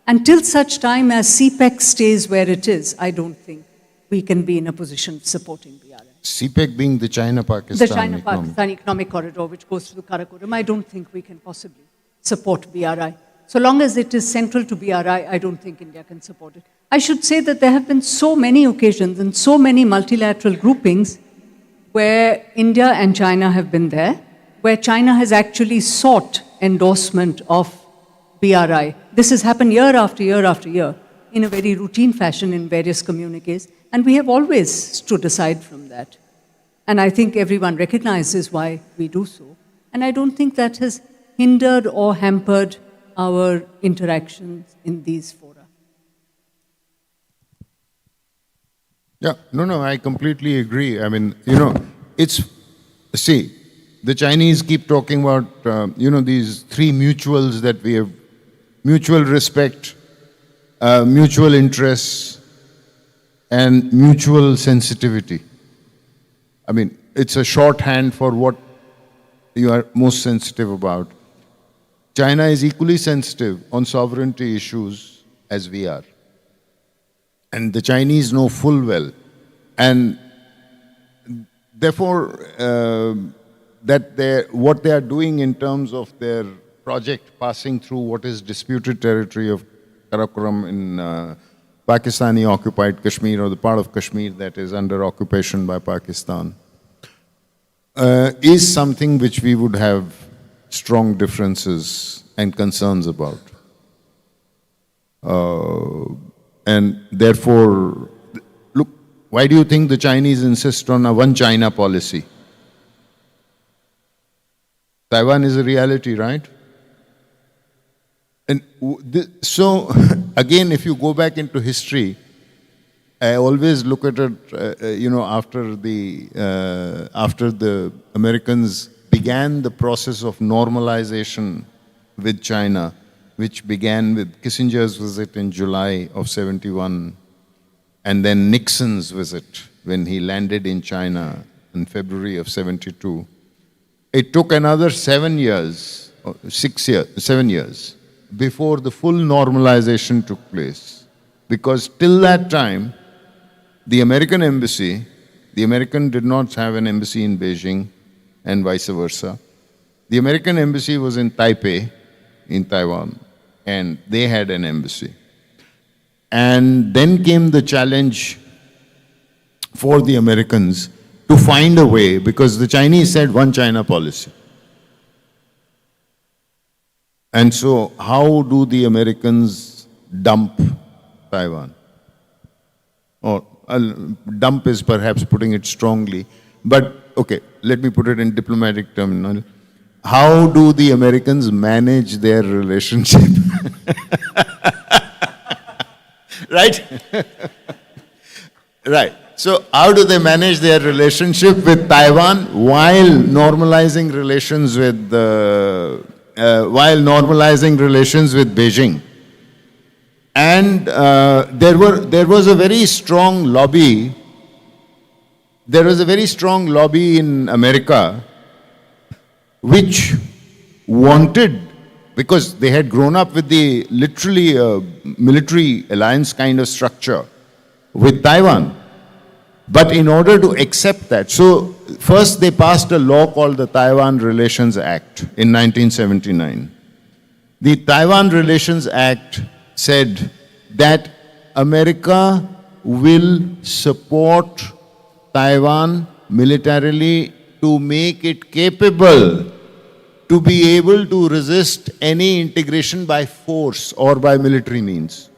Until such time as CPEC stays where it is, I don't think we can be in a position of supporting BRI. CPEC being the China-Pakistan The China-Pakistan Economic Corridor, which goes through Karakoram, I don't think we can possibly support BRI. So long as it is central to BRI, I don't think India can support it. I should say that there have been so many occasions and so many multilateral groupings where India and China have been there, where China has actually sought endorsement of BRI. This has happened year after year after year in a very routine fashion in various communiques, and we have always stood aside from that. And I think everyone recognizes why we do so. And I don't think that has hindered or hampered our interactions in these fora. Yeah, no, I completely agree. I mean, see, the Chinese keep talking about, these three mutuals that we have: mutual respect, mutual interests, and mutual sensitivity. I mean, it's a shorthand for what you are most sensitive about. China is equally sensitive on sovereignty issues as we are. And the Chinese know full well. And therefore, what they are doing in terms of their project passing through what is disputed territory of Karakoram in Pakistani occupied Kashmir, or the part of Kashmir that is under occupation by Pakistan, is something which we would have strong differences and concerns about. And therefore, look, why do you think the Chinese insist on a one China policy? Taiwan is a reality, right? And so, again, if you go back into history, I always look at it, after the Americans began the process of normalization with China, which began with Kissinger's visit in July of '71, and then Nixon's visit when he landed in China in February of '72. It took another 7 years, 7 years, before the full normalization took place. Because till that time, the American embassy, the American did not have an embassy in Beijing and vice versa. The American embassy was in Taipei, in Taiwan, and they had an embassy. And then came the challenge for the Americans to find a way, because the Chinese said one China policy. And so how do the Americans dump Taiwan? Or dump is perhaps putting it strongly, but okay, let me put it in diplomatic terminology. How do the Americans manage their relationship? Right? Right. So how do they manage their relationship with Taiwan while normalizing relations with Beijing? And there was a very strong lobby. There was a very strong lobby in America which wanted, because they had grown up with the literally military alliance kind of structure with Taiwan. But in order to accept that, so first they passed a law called the Taiwan Relations Act in 1979. The Taiwan Relations Act said that America will support Taiwan militarily to make it capable to be able to resist any integration by force or by military means.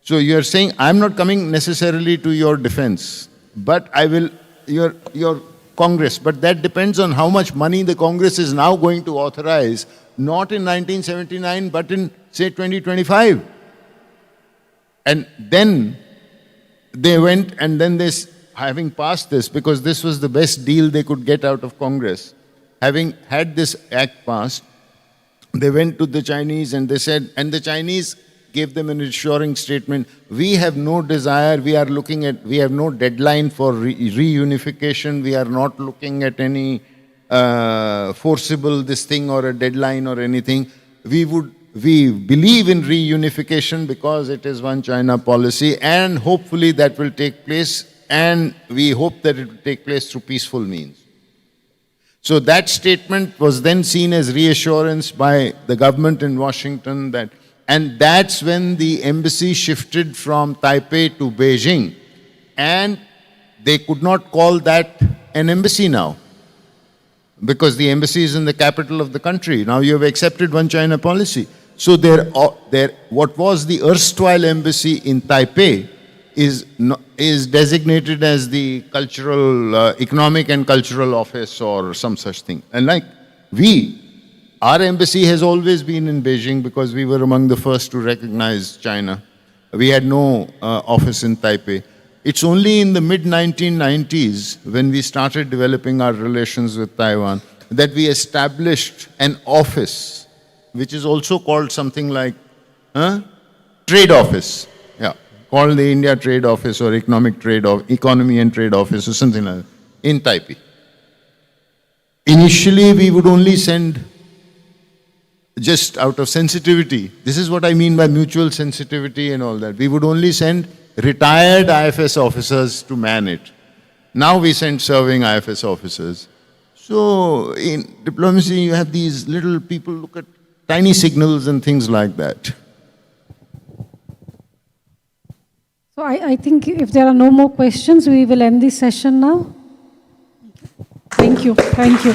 So you're saying, I'm not coming necessarily to your defense, but I will, your Congress, but that depends on how much money the Congress is now going to authorize, not in 1979, but in, say, 2025. And then they went, and then this, having passed this, because this was the best deal they could get out of Congress, having had this act passed, they went to the Chinese and they said, and the Chinese gave them an assuring statement, we have no desire, we have no deadline for reunification, we are not looking at any forcible this thing or a deadline or anything. We believe in reunification because it is one China policy, and hopefully that will take place, and we hope that it will take place through peaceful means. So that statement was then seen as reassurance by the government in Washington, that, and that's when the embassy shifted from Taipei to Beijing, and they could not call that an embassy now, because the embassy is in the capital of the country. Now you have accepted one China policy. So what was the erstwhile embassy in Taipei is designated as the cultural, economic and cultural office or some such thing. And like our embassy has always been in Beijing because we were among the first to recognize China. We had no office in Taipei. It's only in the mid-1990s, when we started developing our relations with Taiwan, that we established an office, which is also called something like Trade Office. Yeah, called the India Trade Office or Economy and Trade Office or something like that, in Taipei. Initially, we would only send, just out of sensitivity, this is what I mean by mutual sensitivity and all that, we would only send retired IFS officers to man it. Now we send serving IFS officers. So in diplomacy, you have these little people look at tiny signals and things like that. So I think if there are no more questions, we will end this session now. Thank you. Thank you.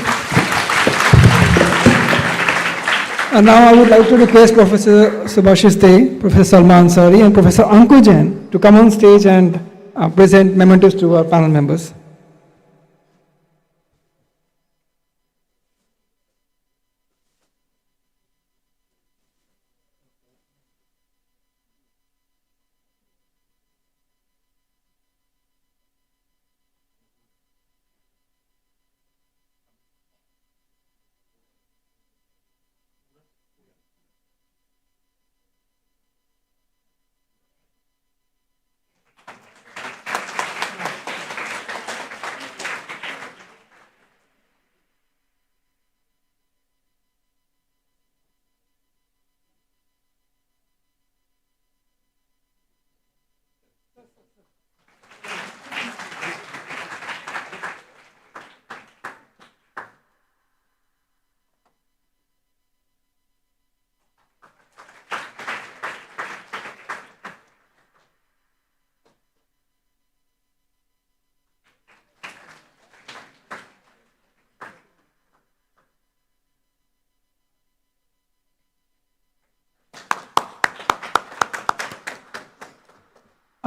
And now I would like to request Professor Subhashis Dey, Professor Salman Ansari, and Professor Anku Jain to come on stage and present mementos to our panel members.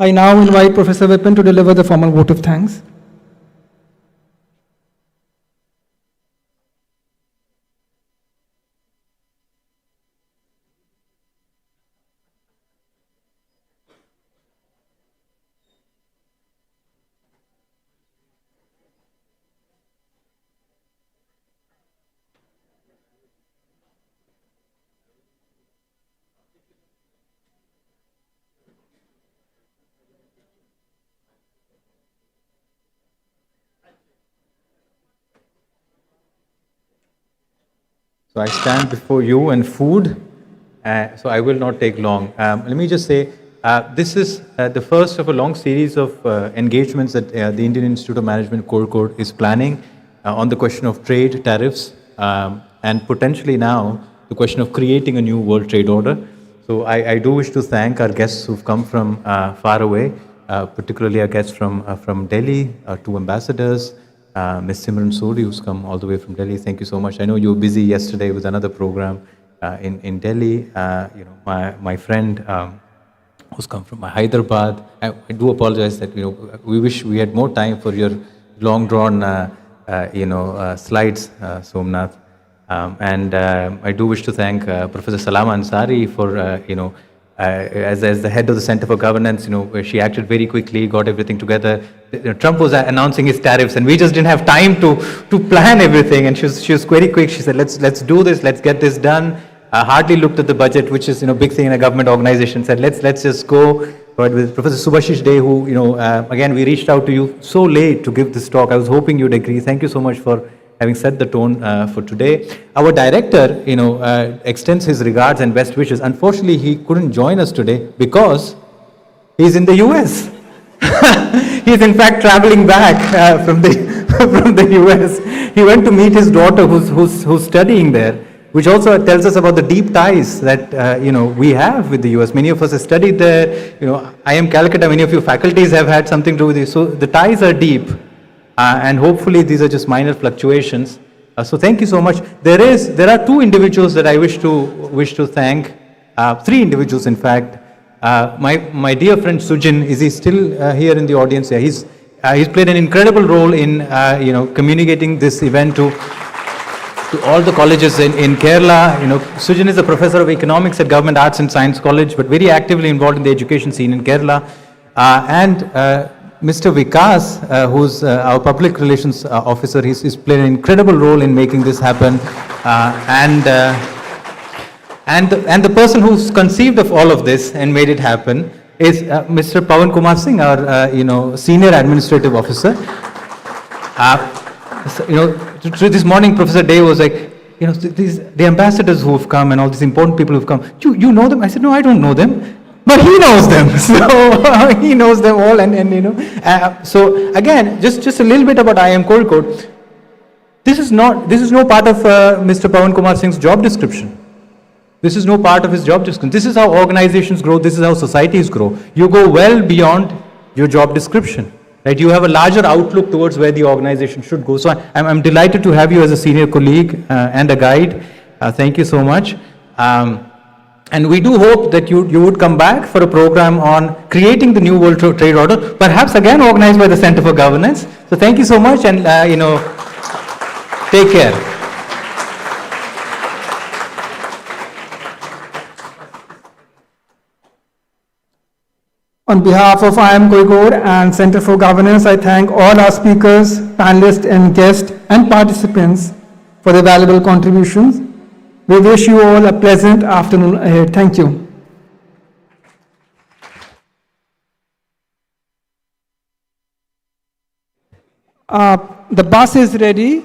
I now invite Professor Vipin to deliver the formal vote of thanks. So I stand before you and food, so I will not take long. Let me just say, this is the first of a long series of engagements that the Indian Institute of Management Kozhikode is planning on the question of trade, tariffs, and potentially now the question of creating a new world trade order. So I do wish to thank our guests who've come from far away, particularly our guests from Delhi, our two ambassadors, Ms. Simran Sodi, who's come all the way from Delhi. Thank you so much. I know you were busy yesterday with another program in Delhi. My friend who's come from Hyderabad. I do apologize that we wish we had more time for your long drawn slides, Somnath. And I do wish to thank Professor Salama Ansari for as the head of the Center for Governance. She acted very quickly, got everything together. Trump was announcing his tariffs, and we just didn't have time to plan everything. And she was very quick. She said, "Let's do this. Let's get this done." Hardly looked at the budget, which is big thing in a government organization. Said, "Let's just go." But with Professor Subhashish Dey, who again we reached out to you so late to give this talk. I was hoping you'd agree. Thank you so much for having set the tone for today. Our director, extends his regards and best wishes. Unfortunately, he couldn't join us today because he's in the US. He's in fact traveling back from the US. He went to meet his daughter who's studying there, which also tells us about the deep ties that we have with the US. Many of us have studied there. IIM Calcutta, many of you faculties have had something to do with this. So the ties are deep. And hopefully these are just minor fluctuations. So thank you so much. There are two individuals that I wish to thank. Three individuals, in fact. My dear friend Sujin, is he still here in the audience? Yeah, he's played an incredible role in communicating this event to all the colleges in Kerala. Sujin is a professor of economics at Government Arts and Science College, but very actively involved in the education scene in Kerala. And Mr. Vikas, who's our public relations officer, he's played an incredible role in making this happen. And the person who's conceived of all of this and made it happen is Mr. Pawan Kumar Singh, our senior administrative officer. This morning, Professor Dey was like, the ambassadors who've come and all these important people who've come, you know them? I said, no, I don't know them. But he knows them, so he knows them all, and so again, just a little bit about IIM Kozhikode. This is no part of Mr. Pawan Kumar Singh's job description. This is no part of his job description. This is how organizations grow. This is how societies grow. You go well beyond your job description, right? You have a larger outlook towards where the organization should go. So I'm delighted to have you as a senior colleague and a guide. Thank you so much. And we do hope that you would come back for a program on creating the new world trade order, perhaps again organized by the Center for Governance. So thank you so much, and take care. On behalf of IIM Kozhikode and Center for Governance, I thank all our speakers, panelists, and guests and participants for their valuable contributions. We wish you all a pleasant afternoon ahead. Thank you. The bus is ready.